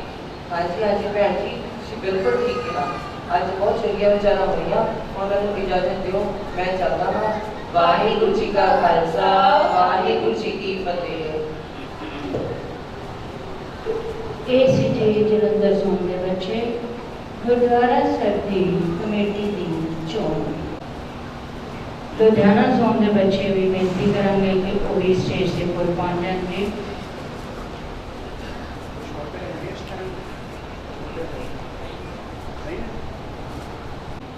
ਹਾਂਜੀ ਭੈਣ ਜੀ, ਤੁਸੀਂ ਬਿਲਕੁਲ ਠੀਕ ਕਿਹਾ। ਅੱਜ ਬਹੁਤ ਚੰਗੀਆਂ ਵਿਚਾਰਾਂ ਹੋਈਆਂ। ਹੁਣ ਮੈਨੂੰ ਇਜਾਜ਼ਤ ਦਿਓ, ਮੈਂ ਚੱਲਦਾ ਹਾਂ। ਵਾਹਿਗੁਰੂ ਜੀ ਕਾ ਖਾਲਸਾ, ਵਾਹਿਗੁਰੂ ਜੀ ਕੀ ਫਤਿਹ। ਇਹ ਸੀ ਜੀ ਜਲੰਧਰ ਜ਼ੋਨ ਦੇ ਬੱਚੇ ਗੁਰਦੁਆਰਾ ਸਾਹਿਬ ਦੀ ਕਮੇਟੀ ਦੀ ਚੋਣ। ਲੁਧਿਆਣਾ ਜ਼ੋਨ ਦੇ ਬੱਚੇ ਵੀ ਬੇਨਤੀ ਕਰਾਂਗੇ ਕਿ ਉਹ ਵੀ ਸਟੇਜ ਦੇ ਕੋਲ ਪਹੁੰਚ ਜਾਣਗੇ।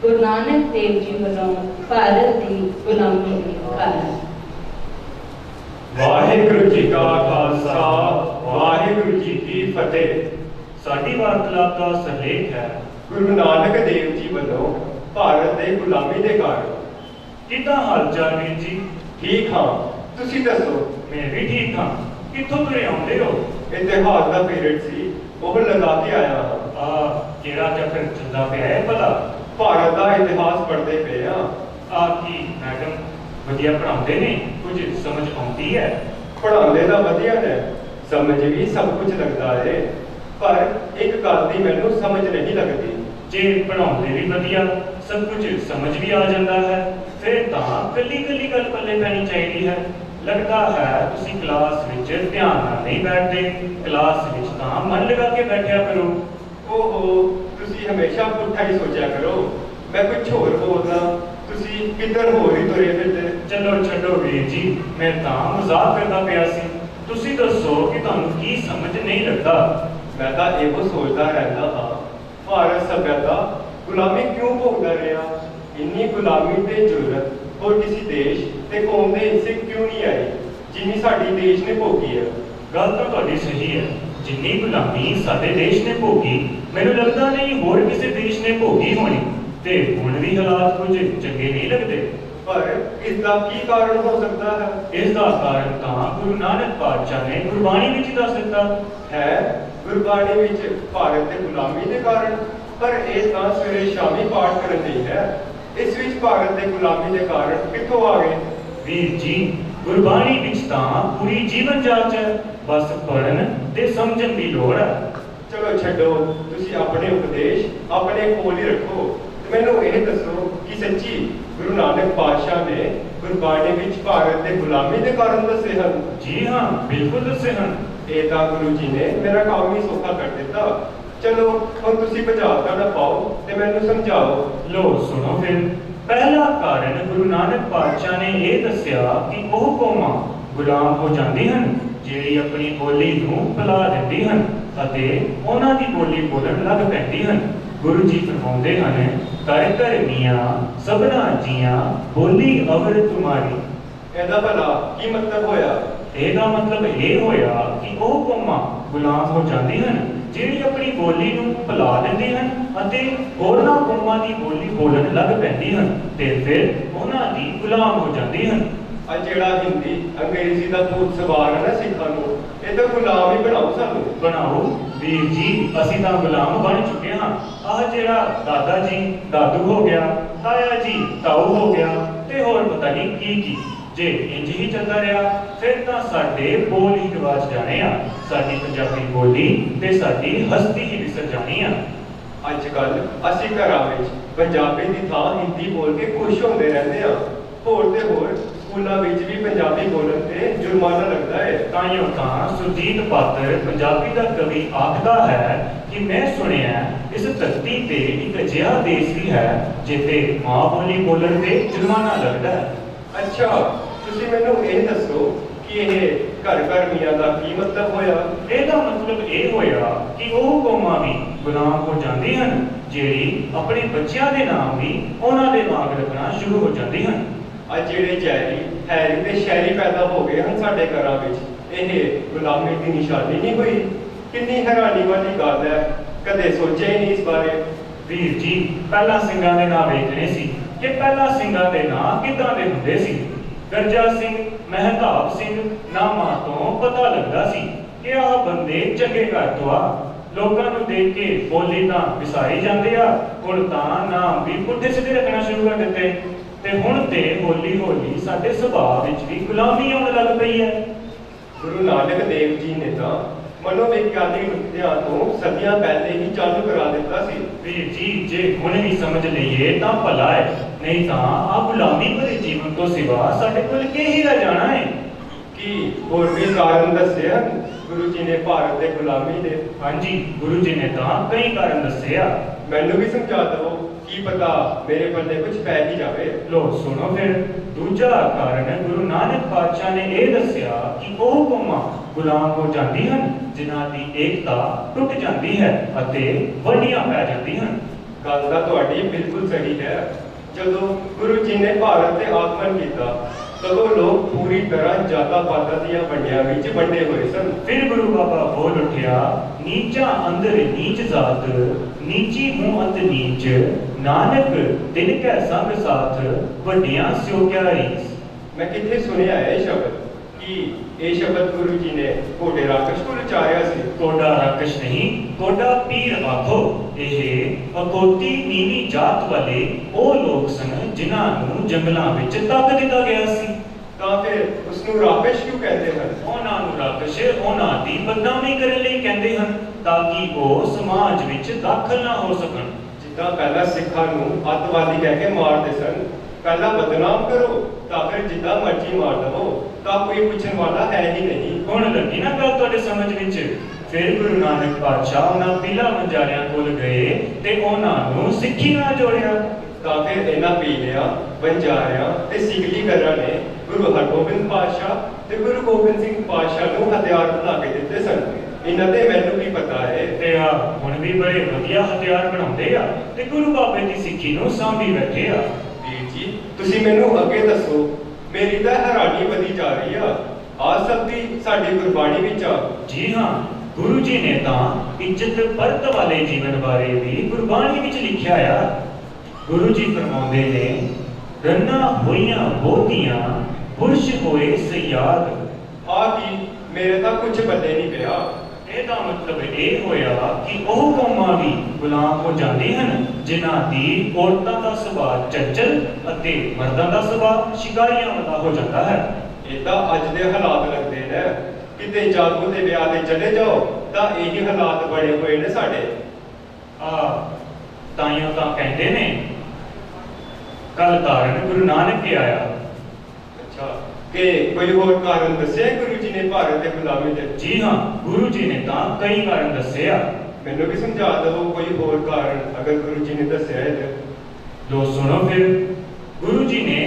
ਗੁਰੂ ਨਾਨਕ ਦੇਵ ਜੀ ਵੱਲੋਂ ਭਾਰਤ ਦੀ ਗੁਲਾਮੀ ਦੀ ਕਾਰਨ। ਵਾਹਿਗੁਰੂ ਜੀ ਕਾ ਖਾਲਸਾ, ਵਾਹਿਗੁਰੂ ਜੀ ਕੀ ਫਤਿਹ। ਸਾਡੀ ਵਾਰਤਾਲਾਪ ਦਾ ਸਿਰਲੇਖ ਹੈ ਗੁਰੂ ਨਾਨਕ ਦੇਵ ਜੀ ਵੱਲੋਂ ਭਾਰਤ ਦੇ ਗੁਲਾਮੀ ਦੇ ਕਾਰਨ। ਕਿੱਦਾਂ ਹਾਲ ਚਾਲ ਵੀਰ ਜੀ? ਠੀਕ ਹਾਂ, ਤੁਸੀਂ ਦੱਸੋ? ਮੈਂ ਵੀ ਠੀਕ ਹਾਂ। ਕਿੱਥੋਂ ਤੁਰੇ ਆਉਂਦੇ ਹੋ? ਇਤਿਹਾਸ ਦਾ ਪੀਰੀਅਡ ਸੀ, ਉਹ ਲਗਾ ਕੇ ਆਇਆ ਹਾਂ। ਕਿਹੜਾ ਚੱਕਰ ਚੱਲਦਾ ਪਿਆ ਹੈ ਭਲਾ? ਭਾਰਤ ਦਾ ਇਤਿਹਾਸ ਪੜ੍ਹਦੇ ਪਏ ਹਾਂ। ਕੀ ਮੈਡਮ ਵਧੀਆ ਪੜ੍ਹਾਉਂਦੇ ਨੇ? ਕੁਝ ਸਮਝ ਆਉਂਦੀ ਹੈ? ਪੜ੍ਹਾਉਂਦੇ ਤਾਂ ਵਧੀਆ ਨੇ, ਸਮਝ ਵੀ ਸਭ ਕੁਝ ਲੱਗਦਾ ਹੈ, ਪਰ ਇੱਕ ਗੱਲ ਦੀ ਮੈਨੂੰ ਸਮਝ ਨਹੀਂ ਲੱਗਦੀ। ਜੇ ਪੜ੍ਹਾਉਂਦੇ ਵੀ ਵਧੀਆ, ਸਭ ਕੁਝ ਸਮਝ ਵੀ ਆ ਜਾਂਦਾ ਹੈ, ਫਿਰ ਤਾਂ ਕੱਲੀ ਗੱਲ ਪੱਲੇ ਪੈਣੀ ਚਾਹੀਦੀ ਹੈ। ਲੱਗਦਾ ਹੈ ਤੁਸੀਂ ਕਲਾਸ ਵਿੱਚ ਧਿਆਨ ਨਾਲ ਨਹੀਂ ਬੈਠਦੇ। ਕਲਾਸ ਵਿੱਚ ਤਾਂ ਮਨ ਲਗਾ ਕੇ ਬੈਠਿਆ ਕਰੋ। ਓਹੋ, ਤੁਸੀਂ ਹਮੇਸ਼ਾ ਪੁੱਠਾ ਹੀ ਸੋਚਿਆ ਕਰੋ। ਮੈਂ ਕੁਝ ਹੋਰ ਬੋਲਦਾ, ਤੁਸੀਂ ਕਿੱਧਰ ਹੋਰ ਹੀ ਤੁਰੇ ਫਿਰਦੇ। ਚਲੋ ਛੱਡੋ ਵੀਰ ਜੀ, ਮੈਂ ਤਾਂ ਮਜ਼ਾਕ ਕਰਦਾ ਪਿਆ ਸੀ। ਤੁਸੀਂ ਦੱਸੋ ਕਿ ਤੁਹਾਨੂੰ ਕੀ ਸਮਝ ਨਹੀਂ ਲੱਗਦਾ। ਮੈਂ ਤਾਂ ਇਹੋ ਸੋਚਦਾ ਰਹਿੰਦਾ ਹਾਂ, ਭਾਰਤ ਸਭਿਅਤਾ ਗੁਲਾਮੀ ਕਿਉਂ ਭੋਗਦਾ ਰਿਹਾ? ਇੰਨੀ ਗੁਲਾਮੀ ਤੇ ਜ਼ਰੂਰਤ ਹੋਰ ਕਿਸੇ ਦੇਸ਼ ਤੇ ਕੌਮ ਦੇ ਹਿੱਸੇ ਕਿਉਂ ਨਹੀਂ ਆਈ ਜਿੰਨੀ ਸਾਡੀ ਦੇਸ਼ ਨੇ ਭੋਗੀ ਹੈ? ਗੱਲ ਤਾਂ ਤੁਹਾਡੀ ਸਹੀ ਹੈ। ਜਿੰਨੀ ਗੁਲਾਮੀ ਸਾਡੇ ਦੇਸ਼ ਨੇ ਭੋਗੀ, ਮੈਨੂੰ ਲੱਗਦਾ ਨਹੀਂ ਹੋਰ ਕਿਸੇ ਦੇਸ਼ ਨੇ ਭੋਗੀ ਹੋਣੀ। ਤੇ ਹੁਣ ਵੀ ਹਾਲਾਤ ਕੁਝ ਚੰਗੇ ਨਹੀਂ ਲੱਗਦੇ। ਪਰ ਇਸ ਦਾ ਕੀ ਕਾਰਨ ਹੋ ਸਕਦਾ ਹੈ? ਇਸ ਦਾ ਕਾਰਨ ਤਾਂ ਗੁਰੂ ਨਾਨਕ ਪਾਤਸ਼ਾਹ ਨੇ ਗੁਰਬਾਣੀ ਵਿੱਚ ਦੱਸ ਦਿੱਤਾ ਹੈ। ਗੁਰਬਾਣੀ ਵਿੱਚ ਭਾਰਤ ਦੇ ਗੁਲਾਮੀ ਦੇ ਕਾਰਨ, ਪਰ ਇਹ ਤਾਂ ਸਵੇਰੇ ਸ਼ਾਮੀ ਪਾਠ ਕਰਨ ਲਈ ਹੈ। ਇਸ ਵਿੱਚ ਭਾਰਤ ਦੇ ਗੁਲਾਮੀ ਦੇ ਕਾਰਨ ਕਿੱਥੋਂ ਆ ਗਏ? ਵੀਰ ਜੀ, ਗੁਰਬਾਣੀ ਵਿੱਚ ਤਾਂ ਪੂਰੀ ਜੀਵਨ ਜਾਂਚ ਹੈ। ਬਸ ਪੜ੍ਹਨ ਤੇ ਸਮਝਣ ਦੀ ਲੋੜ ਹੈ। ਚਲੋ ਛੱਡੋ, ਤੁਸੀਂ ਆਪਣੇ ਉਪਦੇਸ਼ ਆਪਣੇ ਕੋਲ ਹੀ ਰੱਖੋ ਤੇ ਮੈਨੂੰ ਇਹ ਦੱਸੋ ਕਿ ਸੱਚੀ ਗੁਰੂ ਨਾਨਕ ਪਾਤਸ਼ਾਹ ਨੇ ਗੁਰਬਾਣੀ ਵਿੱਚ ਭਾਰਤ ਦੇ ਗੁਲਾਮੀ ਦੇ ਕਾਰਨ ਦੱਸੇ ਹਨ? ਜੀ ਹਾਂ, ਬਿਲਕੁਲ ਦੱਸੇ ਹਨ। ਇਹ ਤਾਂ ਗੁਰੂ ਜੀ ਨੇ ਮੇਰਾ ਕੰਮ ਹੀ ਸੌਖਾ ਕਰ ਦਿੱਤਾ। ਚਲੋ ਹੁਣ ਤੁਸੀਂ ਬੁਝਾਰਤਾਂ ਨਾ ਪਾਓ ਤੇ ਮੈਨੂੰ ਸਮਝਾਓ। ਲੋ ਸੁਣੋ ਫਿਰ। ਪਹਿਲਾ ਕਾਰਨ ਗੁਰੂ ਨਾਨਕ ਪਾਤਸ਼ਾਹ ਨੇ ਇਹ ਦੱਸਿਆ ਕਿ ਉਹ ਕੌਮਾਂ ਗੁਲਾਮ ਹੋ ਜਾਂਦੀ ਹਨ ਜਿਹੜੀ ਆਪਣੀ ਬੋਲੀ ਨੂੰ ਭੁਲਾ ਦਿੰਦੀ ਹਨ ਅਤੇ ਉਹਨਾਂ ਦੀ ਬੋਲੀ ਬੋਲਣ ਲੱਗ ਪੈਂਦੀ ਹਨ। ਗੁਰੂ ਜੀ ਫਰਮਾਉਂਦੇ ਹਨ, ਕਰ ਕਰ ਮੀਆਂ ਸਭਨਾ ਜੀਆਂ ਬੋਲੀ ਅਵਰ ਤੁਮਾਰੀ। ਇਹਦਾ ਭਲਾ ਕੀ ਮਤਲਬ ਹੋਇਆ? ਇਹਦਾ ਮਤਲਬ ਇਹ ਹੋਇਆ ਕਿ ਉਹ ਕੌਮਾਂ ਗੁਲਾਮ ਹੋ ਜਾਂਦੀ ਹਨ ਜਿਹੜੀ ਆਪਣੀ ਬੋਲੀ ਨੂੰ ਭੁਲਾ ਦਿੰਦੇ ਹਨ ਅਤੇ ਹੋਰਨਾਂ ਕੌਮਾਂ ਦੀ ਬੋਲੀ ਬੋਲਣ ਲੱਗ ਪੈਂਦੀ ਹਨ ਤੇ ਫਿਰ ਉਹਨਾਂ ਦੀ ਗੁਲਾਮ ਹੋ ਜਾਂਦੀ ਹਨ। ਆ ਜਿਹੜਾ ਹਿੰਦੀ ਅੰਗਰੇਜ਼ੀ ਦਾ ਭੂਤ ਸਵਾਰ ਹੈ ਨਾ ਸਿੱਖਾਂ ਨੂੰ, ਇਹ ਤਾਂ ਗੁਲਾਮ ਹੀ ਬਣਾਓ ਸਾਨੂੰ। ਬਣਾਓ ਵੀਰ ਜੀ, ਅਸੀਂ ਤਾਂ ਗੁਲਾਮ ਬਣ ਚੁੱਕੇ ਹਾਂ। ਆਹ ਜਿਹੜਾ ਦਾਦਾ ਜੀ ਦਾਦੂ ਹੋ ਗਿਆ, ਤਾਇਆ ਜੀ ਤਾਊ ਹੋ ਗਿਆ ਤੇ ਹੋਰ ਪਤਾ ਨਹੀਂ ਕੀ। ਜੇ ਇੰਜ ਹੀ ਚੱਲਦਾ ਰਿਹਾ ਫਿਰ ਤਾਂ ਸਾਡੇ ਬੋਲ ਹੀ ਗਵਾਚ ਜਾਣੇ ਆ। ਸਾਡੀ ਪੰਜਾਬੀ ਬੋਲੀ ਤੇ ਸਾਡੀ ਹਸਤੀ ਹੀ ਵਿਸਰ ਜਾਣੀ ਆ। ਅੱਜ ਕੱਲ ਅਸੀਂ ਘਰਾਂ ਵਿੱਚ ਪੰਜਾਬੀ ਦੀ ਥਾਂ ਹਿੰਦੀ ਬੋਲ ਕੇ ਖੁਸ਼ ਹੁੰਦੇ ਰਹਿੰਦੇ ਆ। ਹੋਰ ਤੇ ਹੋਰ ਸਕੂਲਾਂ ਵਿੱਚ ਵੀ ਪੰਜਾਬੀ ਬੋਲਣ ਤੇ ਜੁਰਮਾਨਾ ਲੱਗਦਾ ਹੈ। ਤਾਂਯੋ ਤਾਂ ਸੁਰਜੀਤ ਪਾਤਰ ਪੰਜਾਬੀ ਦਾ ਕਵੀ ਆਖਦਾ ਹੈ ਕਿ ਮੈਂ ਸੁਣਿਆ ਇਸ ਧਰਤੀ ਤੇ ਇੱਕ ਅਜਿਹਾ ਦੇਸ਼ ਵੀ ਹੈ ਜਿੱਥੇ ਮਾਂ ਬੋਲੀ ਬੋਲਣ ਤੇ ਜੁਰਮਾਨਾ ਲੱਗਦਾ ਹੈ। ਅੱਛਾ, ਤੁਸੀਂ ਮੈਨੂੰ ਇਹ ਦੱਸੋ ਕਿ ਇਹ ਘਰ ਘਰ ਮੀਆਂ ਦਾ ਕੀ ਮਤਲਬ ਹੋਇਆ? ਇਹਦਾ ਮਤਲਬ ਇਹ ਹੋਇਆ ਕਿ ਉਹ ਕੌਮਾਂ ਵੀ ਗੁਲਾਮ ਹੋ ਜਾਂਦੀ ਹਨ ਜਿਹੜੀ ਆਪਣੇ ਬੱਚਿਆਂ ਦੇ ਨਾਮ ਵੀ ਉਹਨਾਂ ਦੇ ਵਾਂਗ ਰੱਖਣਾ ਸ਼ੁਰੂ ਹੋ ਜਾਂਦੀ ਹਨ। ਅੱਜ ਜਿਹੜੇ ਜੈਰੀ ਹੈਰੀ ਤੇ ਸ਼ਹਿਰੀ ਪੈਦਾ ਹੋ ਗਏ ਹਨ ਸਾਡੇ ਘਰਾਂ ਵਿੱਚ, ਇਹ ਗੁਲਾਮੀ ਦੀ ਨਿਸ਼ਾਨੀ ਨਹੀਂ ਹੋਈ? ਕਿੰਨੀ ਹੈਰਾਨੀ ਵਾਲੀ ਗੱਲ ਹੈ, ਕਦੇ ਸੋਚਿਆ ਹੀ ਨਹੀਂ ਇਸ ਬਾਰੇ। ਵੀਰ ਜੀ, ਪਹਿਲਾਂ ਸਿੰਘਾਂ ਦੇ ਨਾਂ ਵੇਖਣੇ ਸੀ ਕਿ ਪਹਿਲਾਂ ਸਿੰਘਾਂ ਦੇ ਨਾਂ ਕਿੱਦਾਂ ਦੇ ਹੁੰਦੇ ਸੀ। ਗਰਜਾ ਸਿੰਘ, ਮਹਿਤਾਬ ਸਿੰਘ ਨਾਮਾਂ ਤੋਂ ਪਤਾ ਲੱਗਦਾ ਸੀ ਕਿ ਆਹ ਬੰਦੇ ਚੰਗੇ ਘਰ ਤੋਂ ਆ। ਲੋਕਾਂ ਨੂੰ ਦੇਖ ਕੇ ਬੋਲੀ ਤਾਂ ਵਿਸਾਰੀ ਜਾਂਦੇ ਆ। ਹੁਣ ਤਾਂ ਨਾਮ ਵੀ ਪੁੱਠੇ ਸਿੱਧੇ ਰੱਖਣਾ ਸ਼ੁਰੂ ਕਰ ਦਿੱਤੇ ਤੇ ਹੁਣ ਤੇ ਹੌਲੀ ਹੌਲੀ ਸਾਡੇ ਸੁਭਾਅ ਵਿੱਚ ਵੀ ਗੁਲਾਮੀ ਆਉਣ ਲੱਗ ਪਈ ਹੈ। ਗੁਰੂ ਨਾਨਕ ਦੇਵ ਜੀ ਨੇ ਤਾਂ ਮਨੋਵਿਗਿਆਨਿਕ ਨੁਕਤਿਆਂ ਤੋਂ ਸਦੀਆਂ ਪਹਿਲੇ ਹੀ ਚਾਲੂ ਕਰਾ ਦਿੱਤਾ ਸੀ। ਵੀਰ ਜੀ, ਜੇ ਹੁਣ ਵੀ ਸਮਝ ਲਈਏ ਤਾਂ ਭਲਾ ਹੈ, ਨਹੀਂ ਤਾਂ ਆ ਗੁਲਾਮੀ ਭਰੇ ਜੀਵਨ ਤੋਂ ਸਿਵਾ ਸਾਡੇ ਕੋਲ ਕੀ ਹੀ ਰਹਿ ਜਾਣਾ ਹੈ। ਕੀ ਹੋਰ ਵੀ ਕਾਰਨ ਦੱਸੇ ਹਨ ਗੁਰੂ ਜੀ ਨੇ ਭਾਰਤ ਦੇ ਗੁਲਾਮੀ ਦੇ? ਹਾਂਜੀ, ਗੁਰੂ ਜੀ ਨੇ ਤਾਂ ਕਈ ਕਾਰਨ ਦੱਸੇ ਆ। ਮੈਨੂੰ ਵੀ ਸਮਝਾ ਦਿਓ, ਕੀ ਪਤਾ ਮੇਰੇ ਪੱਲੇ ਕੁਝ ਪੈ ਹੀ ਜਾਵੇ। ਲੋ ਸੁਣੋ ਫਿਰ। ਦੂਜਾ ਕਾਰਨ ਗੁਰੂ ਨਾਨਕ ਪਾਤਸ਼ਾਹ ਨੇ ਇਹ ਦੱਸਿਆ ਕਿ ਉਹ ਕੌਮਾਂ ਗੁਲਾਮ ਹੋ ਜਾਂਦੀ ਹਨ ਜਿਨ੍ਹਾਂ ਦੀ ਏਕਤਾ ਟੁੱਟ ਜਾਂਦੀ ਹੈ ਅਤੇ ਵੰਡੀਆਂ ਪੈ ਜਾਂਦੀਆਂ ਹਨ। ਗੱਲ ਤਾਂ ਤੁਹਾਡੀ ਬਿਲਕੁਲ ਸਹੀ ਹੈ। ਜਦੋਂ ਗੁਰੂ ਜੀ ਨੇ ਭਾਰਤ ਤੇ ਆਗਮਨ ਕੀਤਾ ਤਦੋਂ ਲੋਕ ਪੂਰੀ ਤਰ੍ਹਾਂ ਜਾਤਾਂ ਪਾਤਾਂ ਦੀਆਂ ਵੰਡੀਆਂ ਵਿੱਚ ਵੰਡੇ ਹੋਏ ਸਨ। ਫਿਰ ਗੁਰੂ ਬਾਬਾ ਬੋਲ ਉੱਠਿਆ, ਨੀਚਾ ਅੰਦਰ ਨੀਚ ਜਾਤ, ਨੀਚੀ ਮੂੰਹ ਅੰਤ ਨੀਚ, ਨਾਨਕ ਤਿਨ ਕੈ ਸੰਗ ਸਾਥ, ਵੱਡੀਆਂ ਸਿਓ ਕਿਆ ਰੀਸ। ਮੈਂ ਕਿੱਥੇ ਸੁਣਿਆ ਹੈ ਇਹ ਸ਼ਬਦ? ਕਿ ਇਹ ਸ਼ਬਦ ਗੁਰੂ ਜੀ ਨੇ ਕੋਡੇ ਰਾਕਸ਼ ਕੋਲ ਉਚਾਰਿਆ ਸੀ? ਕੋਡਾ ਰਾਕਸ਼ ਨਹੀਂ, ਕੋਡਾ ਪੀਰ ਆਖੋ। ਇਹ ਅਕੋਤੀ ਨੀਵੀਂ ਜਾਤ ਵਾਲੇ ਉਹ ਲੋਕ ਸਨ ਜਿਨ੍ਹਾਂ ਨੂੰ ਜੰਗਲਾਂ ਵਿੱਚ ਦੱਬ ਦਿੱਤਾ ਗਿਆ ਸੀ। ਤਾਂ ਫਿਰ ਉਸ ਨੂੰ ਰਾਕਸ਼ ਕਿਉਂ ਕਹਿੰਦੇ ਹਨ? ਉਹਨਾਂ ਨੂੰ ਰਾਕਸ਼ ਉਹਨਾਂ ਦੀ ਬਦਨਾਮੀ ਕਰਨ ਲਈ ਕਹਿੰਦੇ ਹਨ ਤਾਂ ਕਿ ਉਹ ਸਮਾਜ ਵਿੱਚ ਦਾਖਲ ਨਾ ਹੋ ਸਕਣ। ਜਿੱਦਾਂ ਪਹਿਲਾਂ ਸਿੱਖਾਂ ਨੂੰ ਅੱਤਵਾਦੀ ਕਹਿ ਕੇ ਮਾਰਦੇ ਸਨ, ਪਹਿਲਾਂ ਬਦਨਾਮ ਕਰੋ ਤਾਂ ਫਿਰ ਜਿੱਦਾਂ ਮਰਜ਼ੀ ਮਾਰ ਦਵੋ, ਤਾਂ ਕੋਈ ਪੁੱਛਣ ਵਾਲਾ ਹੈ ਹੀ ਨਹੀਂ। ਹੁਣ ਲੱਗੀ ਨਾ ਗੱਲ ਤੁਹਾਡੇ ਸਮਝ ਵਿੱਚ। ਫਿਰ ਗੁਰੂ ਨਾਨਕ ਪਾਤਸ਼ਾਹ ਉਹਨਾਂ ਪੀਲਾ ਵੰਜਾਰਿਆਂ ਕੋਲ ਗਏ ਤੇ ਉਹਨਾਂ ਨੂੰ ਸਿੱਖੀ ਨਾਲ ਜੋੜਿਆ। ਤਾਂ ਫਿਰ ਇਹਨਾਂ ਪੀਲਿਆਂ ਵੰਜਾਰਿਆਂ ਤੇ ਸਿਗਲੀਗਰਾਂ ਨੇ ਗੁਰੂ ਹਰਗੋਬਿੰਦ ਪਾਤਸ਼ਾਹ ਤੇ ਗੁਰੂ ਗੋਬਿੰਦ ਸਿੰਘ ਪਾਤਸ਼ਾਹ ਨੂੰ ਹਥਿਆਰ ਬਣਾ ਕੇ ਦਿੱਤੇ ਸਨ। ਇਹਨਾਂ ਤੇ ਮੈਨੂੰ ਕੀ ਪਤਾ ਹੈ। ਤੇ ਆ ਹੁਣ ਵੀ ਬੜੇ ਵਧੀਆ ਹਥਿਆਰ ਬਣਾਉਂਦੇ ਆ ਤੇ ਗੁਰੂ ਬਾਬੇ ਦੀ ਸਿੱਖੀ ਨੂੰ ਸਾਂਭੀ ਬੈਠੇ ਆ। ਵੀਰ ਜੀ ਤੁਸੀਂ ਮੈਨੂੰ ਅੱਗੇ ਦੱਸੋ, ਮੇਰੀ ਤਾਂ ਹੈਰਾਨੀ ਵਧੀ ਜਾ ਰਹੀ ਆ। ਆ ਸਭ ਦੀ ਸਾਡੀ ਗੁਰਬਾਣੀ ਵਿੱਚ ਆ। ਜੀ ਹਾਂ, ਗੁਰੂ ਜੀ ਨੇ ਤਾਂ ਇੱਜ਼ਤ ਪਰਤ ਵਾਲੇ ਜੀਵਨ ਬਾਰੇ ਵੀ ਗੁਰਬਾਣੀ ਵਿੱਚ ਲਿਖਿਆ ਆ। ਗੁਰੂ ਜੀ ਫਰਮਾਉਂਦੇ ਨੇ, ਰੰਨਾਂ ਹੋਈਆਂ ਬਹੁਤੀਆਂ ਪੁਰਸ਼ ਹੋਏ ਸਯਾਦ। ਆ ਕੀ ਮੇਰੇ ਤਾਂ ਕੁਝ ਪੱਲੇ ਨਹੀਂ ਪਿਆ। ਇਹਦਾ ਮਤਲਬ ਇਹ ਹੋਇਆ ਕਿ ਉਹ ਕੌਮਾਂ ਵੀ ਗੁਲਾਮ ਹੋ ਜਾਂਦੇ ਹਨ ਜਿਨ੍ਹਾਂ ਦੀ ਔਰਤਾਂ ਦਾ ਸੁਭਾਅ ਚੰਚਲ ਅਤੇ ਮਰਦਾਂ ਦਾ ਸੁਭਾਅ ਸ਼ਿਕਾਰੀਆਂ ਵਾਲਾ ਹੋ ਜਾਂਦਾ ਹੈ। ਇਹ ਤਾਂ ਅੱਜ ਦੇ ਹਾਲਾਤ ਲੱਗਦੇ ਨੇ। ਕਿਤੇ ਜਾਗੋ ਤੇ ਵਿਆਹ ਤੇ ਚਲੇ ਜਾਓ ਤਾਂ ਇਹੀ ਹਾਲਾਤ ਬਣੇ ਹੋਏ ਨੇ ਸਾਡੇ। ਤਾਈਓ ਤਾਂ ਕਹਿੰਦੇ ਨੇ ਕੱਲ ਤਾਰਨ ਗੁਰੂ ਨਾਨਕ ਹੀ ਆਇਆ। ਅੱਛਾ, ਕਿ ਕੋਈ ਹੋਰ ਕਾਰਨ ਦੱਸਿਆ ਗੁਰੂ ਜੀ ਨੇ ਭਾਰਤ ਦੇ ਗੁਲਾਮੀ ਦੇ? ਜੀ ਹਾਂ, ਗੁਰੂ ਜੀ ਨੇ ਤਾਂ ਕਈ ਕਾਰਨ ਦੱਸੇ ਆ। ਮੈਨੂੰ ਵੀ ਸਮਝਾ ਦਿਓ ਕੋਈ ਹੋਰ ਕਾਰਨ ਅਗਰ ਗੁਰੂ ਜੀ ਨੇ ਦੱਸਿਆ ਹੈ ਤੇ। ਲੋ ਸੁਣੋ ਫਿਰ। ਗੁਰੂ ਜੀ ਨੇ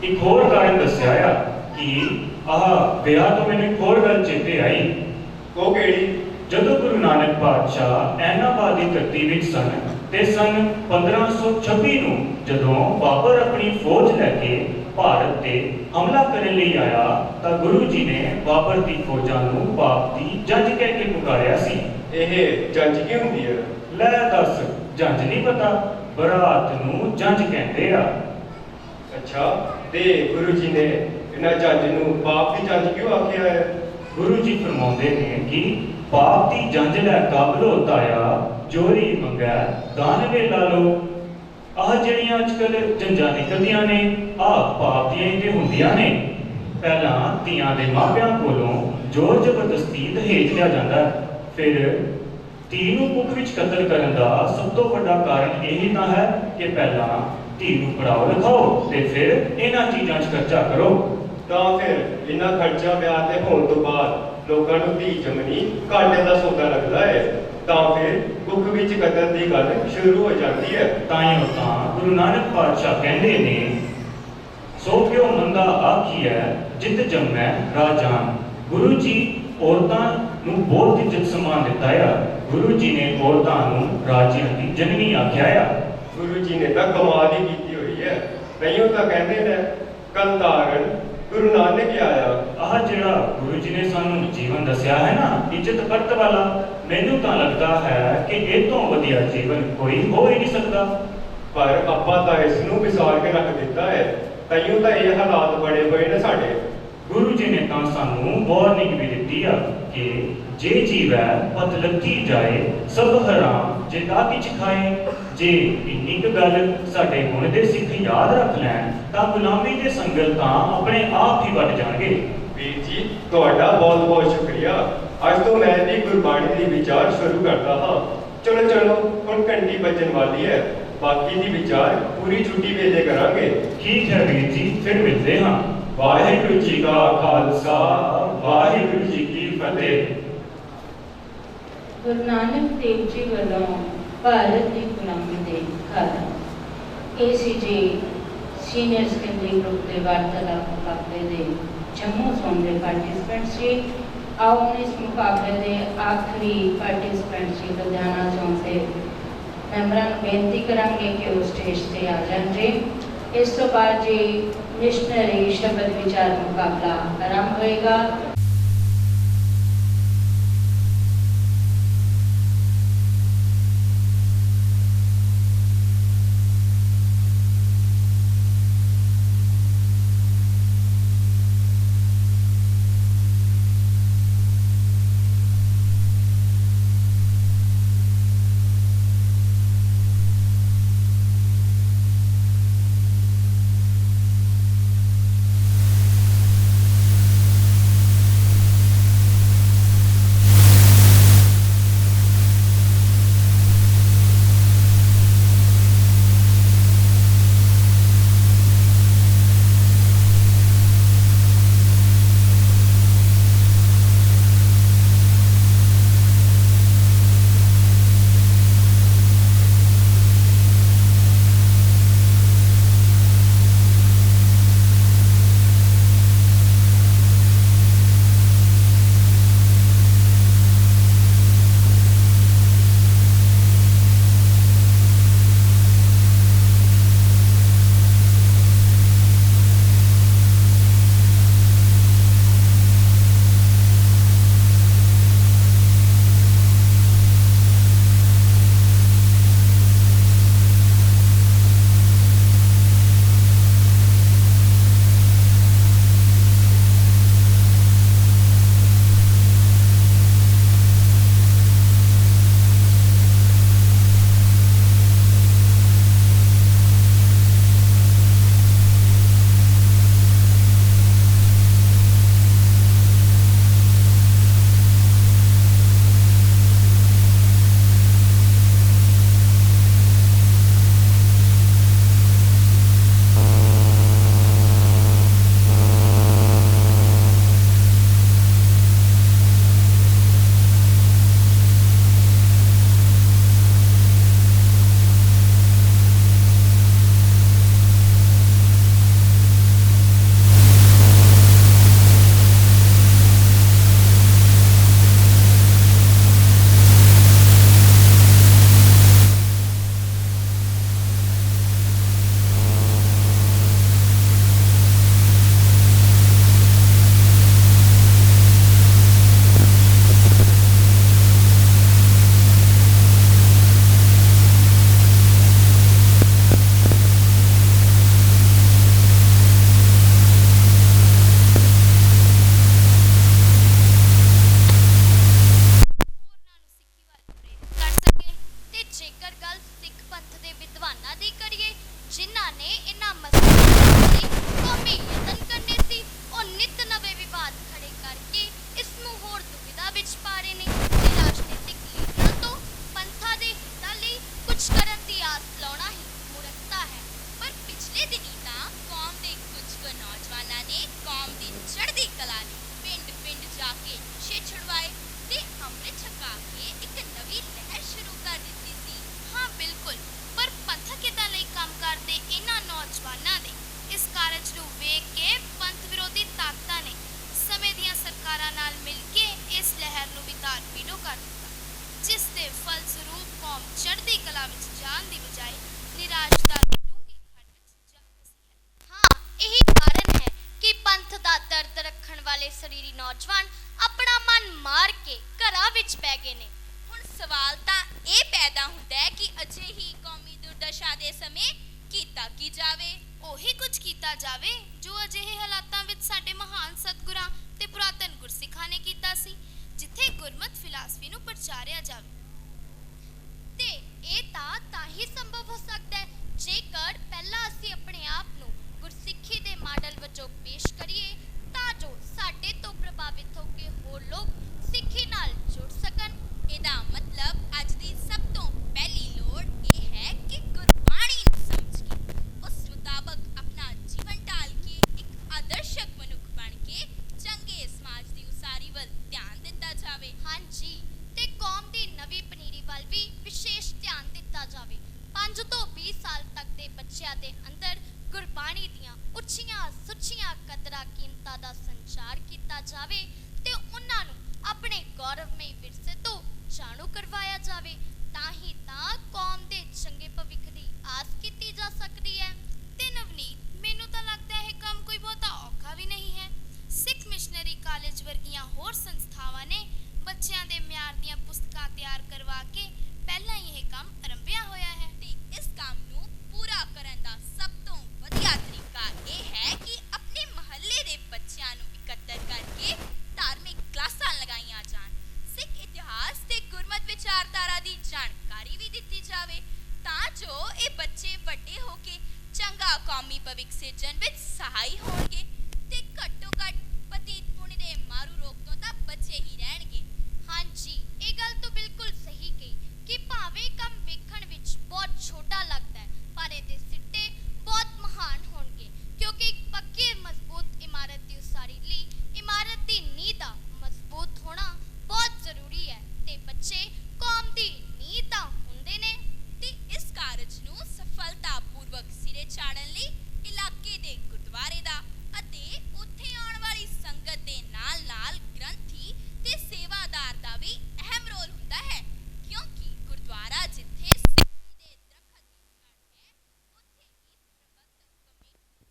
ਇੱਕ ਹੋਰ ਕਾਰਨ ਦੱਸਿਆ ਆ ਕਿ ਵਿਆਹ ਤੋਂ ਮੈਨੂੰ ਇੱਕ ਹੋਰ ਗੱਲ ਚੇਤੇ ਆਈ। ਉਹ ਕਿਹੜੀ? ਜਦੋਂ ਗੁਰੂ ਨਾਨਕ ਪਾਤਸ਼ਾਹ ਐਨਾਬਾਦ ਦੀ ਧਰਤੀ ਵਿੱਚ ਸਨ ਤੇ ਸਨ 1526 ਨੂੰ ਜਦੋਂ ਬਾਬਰ ਆਪਣੀ ਫੌਜ ਲੈ ਕੇ ਭਾਰਤ ਤੇ ਹਮਲਾ ਕਰਨ ਲਈ ਆਇਆ ਤਾਂ ਗੁਰੂ ਜੀ ਨੇ ਬਾਬਰ ਦੀ ਫੌਜਾਂ ਨੂੰ ਪਾਪ ਦੀ ਜੰਜ ਕਹਿ ਕੇ ਪੁਕਾਰਿਆ ਸੀ। ਇਹ ਜੰਜ ਕੀ ਹੁੰਦੀ ਹੈ? ਲੈ ਦੱਸ, ਜੰਜ ਨਹੀਂ ਪਤਾ? ਬਰਾਤ ਨੂੰ ਜੰਜ ਕਹਿੰਦੇ ਆ। ਅੱਛਾ, ਤੇ ਗੁਰੂ ਜੀ ਨੇ ਇਹਨਾਂ ਜੰਜ ਨੂੰ ਪਾਪ ਦੀ ਜੰਜ ਕਿਉਂ ਆਖਿਆ ਹੈ? ਗੁਰੂ ਜੀ ਫਰਮਾਉਂਦੇ ਨੇ ਕਿ ਪਾਪ ਦੀ ਜੰਜ ਲੈ ਕਾਬਲ ਹੋਤਾ ਆ, ਜੋਰੀ ਮੰਗੈ ਦਾਨਵੇ ਲਾ ਲੋ। ਜਿਹੜੀਆਂ ਅੱਜਕੱਲ ਜੰਜਾਂ ਨਿਕਲਦੀਆਂ ਨੇ ਪਾਪ ਦੀਆਂ ਹੀ ਤੇ ਹੁੰਦੀਆਂ ਨੇ। ਪਹਿਲਾਂ ਧੀਆਂ ਦੇ ਮਾਪਿਆਂ ਕੋਲੋਂ ਜ਼ੋਰ ਜ਼ਬਰਦਸਤੀ ਦਹੇਜ ਲਿਆ ਜਾਂਦਾ, ਫਿਰ ਧੀ ਨੂੰ ਕੁੱਖ ਵਿੱਚ ਕਤਲ ਕਰਨ ਦਾ ਸਭ ਤੋਂ ਵੱਡਾ ਕਾਰਨ ਇਹੀ ਤਾਂ ਹੈ ਕਿ ਪਹਿਲਾਂ ਧੀ ਨੂੰ ਪੜਾਓ ਲਿਖਾਓ ਤੇ ਫਿਰ ਇਹਨਾਂ ਚੀਜ਼ਾਂ 'ਚ ਖਰਚਾ ਕਰੋ। ਤਾਂ ਫਿਰ ਇਹਨਾਂ ਖਰਚਾ ਵਿਆਹ ਤੇ ਹੋਣ ਤੋਂ ਬਾਅਦ ਲੋਕਾਂ ਨੂੰ ਧੀ ਜੰਮਣੀ ਘਾਟੇ ਦਾ ਸੌਦਾ ਲੱਗਦਾ ਹੈ, ਤਾਂ ਫਿਰ ਕੁੱਖ ਵਿੱਚ ਕਤਲ ਦੀ ਗੱਲ ਸ਼ੁਰੂ ਹੋ ਜਾਂਦੀ ਹੈ। ਤਾਈਓ ਤਾਂ ਗੁਰੂ ਨਾਨਕ ਪਾਤਸ਼ਾਹ ਕਹਿੰਦੇ ਨੇ, ਸੋ ਕਿਉ ਮੰਦਾ ਆਖੀਐ ਜਿਤ ਜੰਮੈ ਰਾਜਾਨ। ਗੁਰੂ ਜੀ ਔਰਤਾਂ ਨੂੰ ਬਹੁਤ ਇੱਜ਼ਤ ਸਨਮਾਨ ਦਿੱਤਾ ਆ। ਗੁਰੂ ਜੀ ਨੇ ਔਰਤਾਂ ਨੂੰ ਰਾਜਿਆਂ ਦੀ ਜਨਨੀ ਆਖਿਆ ਆ। ਗੁਰੂ ਜੀ ਨੇ ਤਾਂ ਕਮਾਲ ਹੀ ਕੀਤੀ ਹੋਈ ਹੈ। ਨਹੀਂ ਤਾਂ ਕਹਿੰਦੇ ਨੇ ਕੱਲ ਤਾਰਨ ਗੁਰੂ ਨਾਨਕ ਹੀ ਆਇਆ। ਜਿਹੜਾ ਗੁਰੂ ਜੀ ਨੇ ਸਾਨੂੰ ਜੀਵਨ ਦੱਸਿਆ ਹੈ ਨਾ, ਇੱਜ਼ਤ ਪਰਤ ਵਾਲਾ, ਮੈਨੂੰ ਤਾਂ ਲੱਗਦਾ ਹੈ ਕਿ ਇਹ ਤੋਂ ਵਧੀਆ ਜੀਵਨ ਕੋਈ ਹੋ ਹੀ ਨਹੀਂ ਸਕਦਾ। ਪਰ ਆਪਾਂ ਤਾਂ ਇਸ ਨੂੰ ਵਿਸਾਰ ਕੇ ਰੱਖ ਦਿੱਤਾ ਹੈ, ਤਾਈਓ ਤਾਂ ਇਹ ਹਾਲਾਤ ਬੜੇ ਹੋਏ ਨੇ ਸਾਡੇ। ਗੁਰੂ ਜੀ ਨੇ ਤਾਂ ਸਾਨੂੰ ਵਾਰਨਿੰਗ ਵੀ ਦਿੱਤੀ ਆ ਕਿ ਜੇ ਜੀਵੈ ਪਤ ਲੱਗੀ ਜਾਏ ਸਭ ਹਰਾਮ ਜੇ ਤਾਂ ਕਿਛ ਖਾਏ। ਜੇ ਇੰਨੀ ਕੁ ਗੱਲ ਸਾਡੇ ਹੁਣ ਦੇ ਸਿੱਖ ਯਾਦ ਰੱਖ ਲੈਣ ਤਾਂ ਗੁਲਾਮੀ ਦੇ ਸੰਗਲ ਤਾਂ ਆਪਣੇ ਆਪ ਹੀ ਵੱਟ ਜਾਣਗੇ। ਵੀਰ ਜੀ ਤੁਹਾਡਾ ਬਹੁਤ ਬਹੁਤ ਸ਼ੁਕਰੀਆ। ਅੱਜ ਤੋਂ ਮੈਂ ਵੀ ਗੁਰਬਾਣੀ ਦੀ ਵਿਚਾਰ ਸ਼ੁਰੂ ਕਰਦਾ ਹਾਂ। ਚਲੋ ਚਲੋ ਹੁਣ ਘੰਟੀ ਵੱਜਣ ਵਾਲੀ ਹੈ, ਬਾਕੀ ਦੀ ਵਿਚਾਰ ਪੂਰੀ ਛੁੱਟੀ ਵੇਲੇ ਕਰਾਂਗੇ। ਠੀਕ ਹੈ ਵੀਰ ਜੀ, ਫਿਰ ਮਿਲਦੇ ਹਾਂ। ਵਾਹਿਗੁਰੂ ਜੀ ਕਾ ਖਾਲਸਾ, ਵਾਹਿਗੁਰੂ ਜੀ ਕੀ ਫਤਿਹ। ਗੁਰੂ ਨਾਨਕ ਦੇਵ ਜੀ ਵੱਲੋਂ ਭਾਰਤ ਦੀ ਗੁਲਾਮੀ ਦੇ ਕਾਰਨ ਇਹ ਸੀ ਜੀ ਸੀਨੀਅਰ ਸੈਕੰਡਰੀ ਗਰੁੱਪ ਦੇ ਵਾਰਤਾਲਾਪ ਮੁਕਾਬਲੇ ਦੇ ਜੰਮੂ ਜ਼ੋਨ ਦੇ ਪਾਰਟਿਸਪੈਂਟ ਸੀ। ਆਓ ਹੁਣ ਇਸ ਮੁਕਾਬਲੇ ਦੇ ਆਖਰੀ ਪਾਰਟਿਸਪੈਂਟ ਸੀ ਲੁਧਿਆਣਾ ਜ਼ੋਨ ਦੇ ਮੈਂਬਰਾਂ ਨੂੰ ਬੇਨਤੀ ਕਰਾਂਗੇ ਕਿ ਉਹ ਸਟੇਜ ਤੇ ਆ ਜਾਣ ਜੀ। ਇਸ ਤੋਂ ਬਾਅਦ ਜੀ ਮਿਸ਼ਨਰੀ ਸ਼ਬਦ ਵਿਚਾਰ ਮੁਕਾਬਲਾ ਆਰੰਭ ਹੋਏਗਾ। ਰਾਹ ਵਿੱਚ ਜਾਣ ਦੀ ਬਜਾਏ ਨਿਰਾਸ਼ਤਾ ਦੀ ਡੂੰਘੀ ਖੱਡ ਵਿੱਚ ਜਾ ਫਸੀ ਹੈ। ਹਾਂ, ਇਹੀ ਕਾਰਨ ਹੈ ਕਿ ਪੰਥ ਦਾ ਦਰਦ ਰੱਖਣ ਵਾਲੇ ਸਰੀਰੀ ਨੌਜਵਾਨ ਆਪਣਾ ਮਨ ਮਾਰ ਕੇ ਘਰਾਂ ਵਿੱਚ ਪੈ ਗਏ ਨੇ। ਹੁਣ ਸਵਾਲ ਤਾਂ ਇਹ ਪੈਦਾ ਹੁੰਦਾ ਹੈ ਕਿ ਅਜਿਹੀ ਕੌਮੀ ਦੁਰਦਸ਼ਾ ਦੇ ਸਮੇਂ ਕੀਤਾ ਕੀ ਜਾਵੇ। ਉਹੀ ਕੁਝ ਕੀਤਾ ਜਾਵੇ ਜੋ ਅਜਿਹੇ ਹਾਲਾਤਾਂ ਵਿੱਚ ਸਾਡੇ ਮਹਾਨ ਸਤਿਗੁਰਾਂ ਤੇ ਪੁਰਾਤਨ ਗੁਰਸਿੱਖਾਂ ਨੇ ਕੀਤਾ ਸੀ, ਜਿੱਥੇ ਗੁਰਮਤ ਫਿਲਾਸਫੀ ਨੂੰ ਪ੍ਰਚਾਰਿਆ ਜਾਵੇ। ਤੇ ਇਹ ਤਾਂ ਹੀ ਸੰਭਵ ਹੋ ਸਕਦਾ ਹੈ ਜੇਕਰ ਪਹਿਲਾਂ ਅਸੀਂ ਆਪਣੇ ਆਪ ਨੂੰ ਗੁਰਸਿੱਖੀ ਦੇ ਮਾਡਲ ਵਜੋਂ ਪੇਸ਼ ਕਰੀਏ, ਤਾਂ ਜੋ ਸਾਡੇ ਤੋਂ ਪ੍ਰਭਾਵਿਤ ਹੋ ਕੇ ਹੋਰ ਲੋਕ ਸਿੱਖੀ ਨਾਲ ਜੁੜ ਸਕਣ। ਇਹਦਾ ਮਤਲਬ ਅੱਜ ਦੀ ਸਭ ਤੋਂ ਪਹਿਲੀ ਲੋੜ ਇਹ ਹੈ ਕਿ ਗੁਰਬਾਣੀ ਨੂੰ ਸਮਝ ਕੇ ਉਸ ਮੁਤਾਬਕ ਆਪਣਾ ਜੀਵਨ ਢਾਲ ਕੇ ਇੱਕ ਆਦਰਸ਼ਕ ਮਨੁੱਖ ਬਣ ਕੇ ਚੰਗੇ ਸਮਾਜ ਦੀ ਉਸਾਰੀ ਵੱਲ ਧਿਆਨ ਦਿੱਤਾ ਜਾਵੇ। ਹਾਂਜੀ, ਤੇ ਕੌਮ ਦੀ ਨਵੀਂ ਪਨੀਰੀ ਵੱਲ ਵੀ ਵਿਸ਼ੇਸ਼ ਧਿਆਨ ਦਿੱਤਾ ਜਾਵੇ। 5 ਤੋਂ 20 ਸਾਲ ਤੱਕ ਦੇ ਬੱਚਿਆਂ ਦੇ ਅੰਦਰ ਗੁਰਬਾਣੀ ਦੀਆਂ ਉੱਚੀਆਂ ਸੁੱਚੀਆਂ ਕਦਰਾਂ ਕੀਮਤਾਂ ਦਾ ਸੰਚਾਰ ਕੀਤਾ ਜਾਵੇ ਤੇ ਉਹਨਾਂ ਨੂੰ ਆਪਣੇ ਗੌਰਵਮਈ ਵਿਰਸੇ ਤੋਂ ਜਾਣੂ ਕਰਵਾਇਆ ਜਾਵੇ। ਤਾਂ ਹੀ ਤਾਂ ਕੌਮ ਦੇ ਚੰਗੇ ਭਵਿੱਖ ਦੀ ਆਸ ਕੀਤੀ ਜਾ ਸਕਦੀ ਹੈ। ਤੇ ਨਵਨੀਤ, ਮੈਨੂੰ ਤਾਂ ਲੱਗਦਾ ਇਹ ਕੰਮ ਕੋਈ ਬਹੁਤਾ ਔਖਾ ਵੀ ਨਹੀਂ ਹੈ। ਸਿੱਖ ਮਿਸ਼ਨਰੀ ਕਾਲਜ ਵਰਗੀਆਂ ਹੋਰ ਸੰਸਥਾਵਾਂ ਨੇ ਬੱਚਿਆਂ ਦੇ ਮਿਆਰ ਦੀਆਂ ਪੁਸਤਕਾਂ ਤਿਆਰ ਕਰਵਾ ਕੇ ਪਹਿਲਾਂ ਹੀ ਇਹ ਕੰਮ ਆਰੰਭਿਆ ਹੋਇਆ ਹੈ। ਤੇ ਇਸ ਕੰਮ ਨੂੰ ਪੂਰਾ ਕਰਨ ਦਾ ਸਭ ਤੋਂ ਵਧੀਆ ਤਰੀਕਾ ਇਹ ਹੈ ਕਿ ਆਪਣੇ ਮਹੱਲੇ ਦੇ ਬੱਚਿਆਂ ਨੂੰ ਇਕੱਤਰ ਕਰਕੇ ਧਾਰਮਿਕ ਕਲਾਸਾਂ ਲਗਾਈਆਂ ਜਾਣ। ਸਿੱਖ ਇਤਿਹਾਸ ਤੇ ਗੁਰਮਤ ਵਿਚਾਰਧਾਰਾ ਦੀ ਜਾਣਕਾਰੀ ਵੀ ਦਿੱਤੀ ਜਾਵੇ ਤਾਂ ਜੋ ਇਹ ਬੱਚੇ ਵੱਡੇ ਹੋ ਕੇ ਚੰਗਾ ਕੌਮੀ ਭਵਿੱਖ ਸਿਰਜਣ ਵਿੱਚ ਸਹਾਈ ਹੋਣਗੇ ਤੇ ਘੱਟੋ ਘੱਟ ਪਤੀਤ ਪੁਣ ਦੇ ਮਾਰੂ ਰੋਗ ਤੋਂ ਤਾਂ ਬਚੇ ਹੀ ਰਹਿਣਗੇ। ਹਾਂਜੀ, ਇਹ ਗੱਲ ਤਾਂ ਬਿਲਕੁਲ ਸਹੀ ਕਹੀ ਕਿ ਭਾਵੇਂ ਕੰਮ ਵੇਖਣ ਵਿੱਚ ਬਹੁਤ ਛੋਟਾ ਲੱਗਦਾ ਹੈ, ਪਰ ਇਹਦੇ ਸਿੱਟੇ ਬਹੁਤ ਮਹਾਨ ਹੋਣਗੇ, ਕਿਉਂਕਿ ਇੱਕ ਪੱਕੀ ਮਜ਼ਬੂਤ ਇਮਾਰਤ ਦੀ ਉਸਾਰੀ ਲਈ ਇਮਾਰਤ ਦੀ ਨੀਂਹ ਦਾ ਮਜ਼ਬੂਤ ਹੋਣਾ ਬਹੁਤ ਜ਼ਰੂਰੀ ਹੈ ਤੇ ਬੱਚੇ ਕੌਮ ਦੀ ਨੀਂਹ ਤਾਂ ਹੁੰਦੇ ਨੇ। ਤੇ ਇਸ ਕਾਰਜ ਨੂੰ ਸਫਲਤਾਪੂਰਵਕ ਸਿਰੇ ਚਾੜਨ ਲਈ ਇਲਾਕੇ ਦੇ ਗੁਰਦੁਆਰੇ ਦਾ ਅਤੇ ਉੱਥੇ ਆਉਣ ਵਾਲੀ ਸੰਗਤ ਦੇ ਨਾਲ-ਨਾਲ ਗ੍ਰੰਥੀ ਤੇ ਸੇਵਾਦਾਰ ਦਾ ਵੀ ਅਹਿਮ ਰੋਲ ਹੁੰਦਾ ਹੈ, ਕਿਉਂਕਿ ਗੁਰਦੁਆਰਾ ਜਿੱਥੇ ਸਿੱਖੀ ਦੇ ਦਰਖਤ ਦੀ ਜੜ ਹੈ, ਉੱਥੇ ਹੀ ਪ੍ਰਬੰਧਕ ਕਮੇਟੀ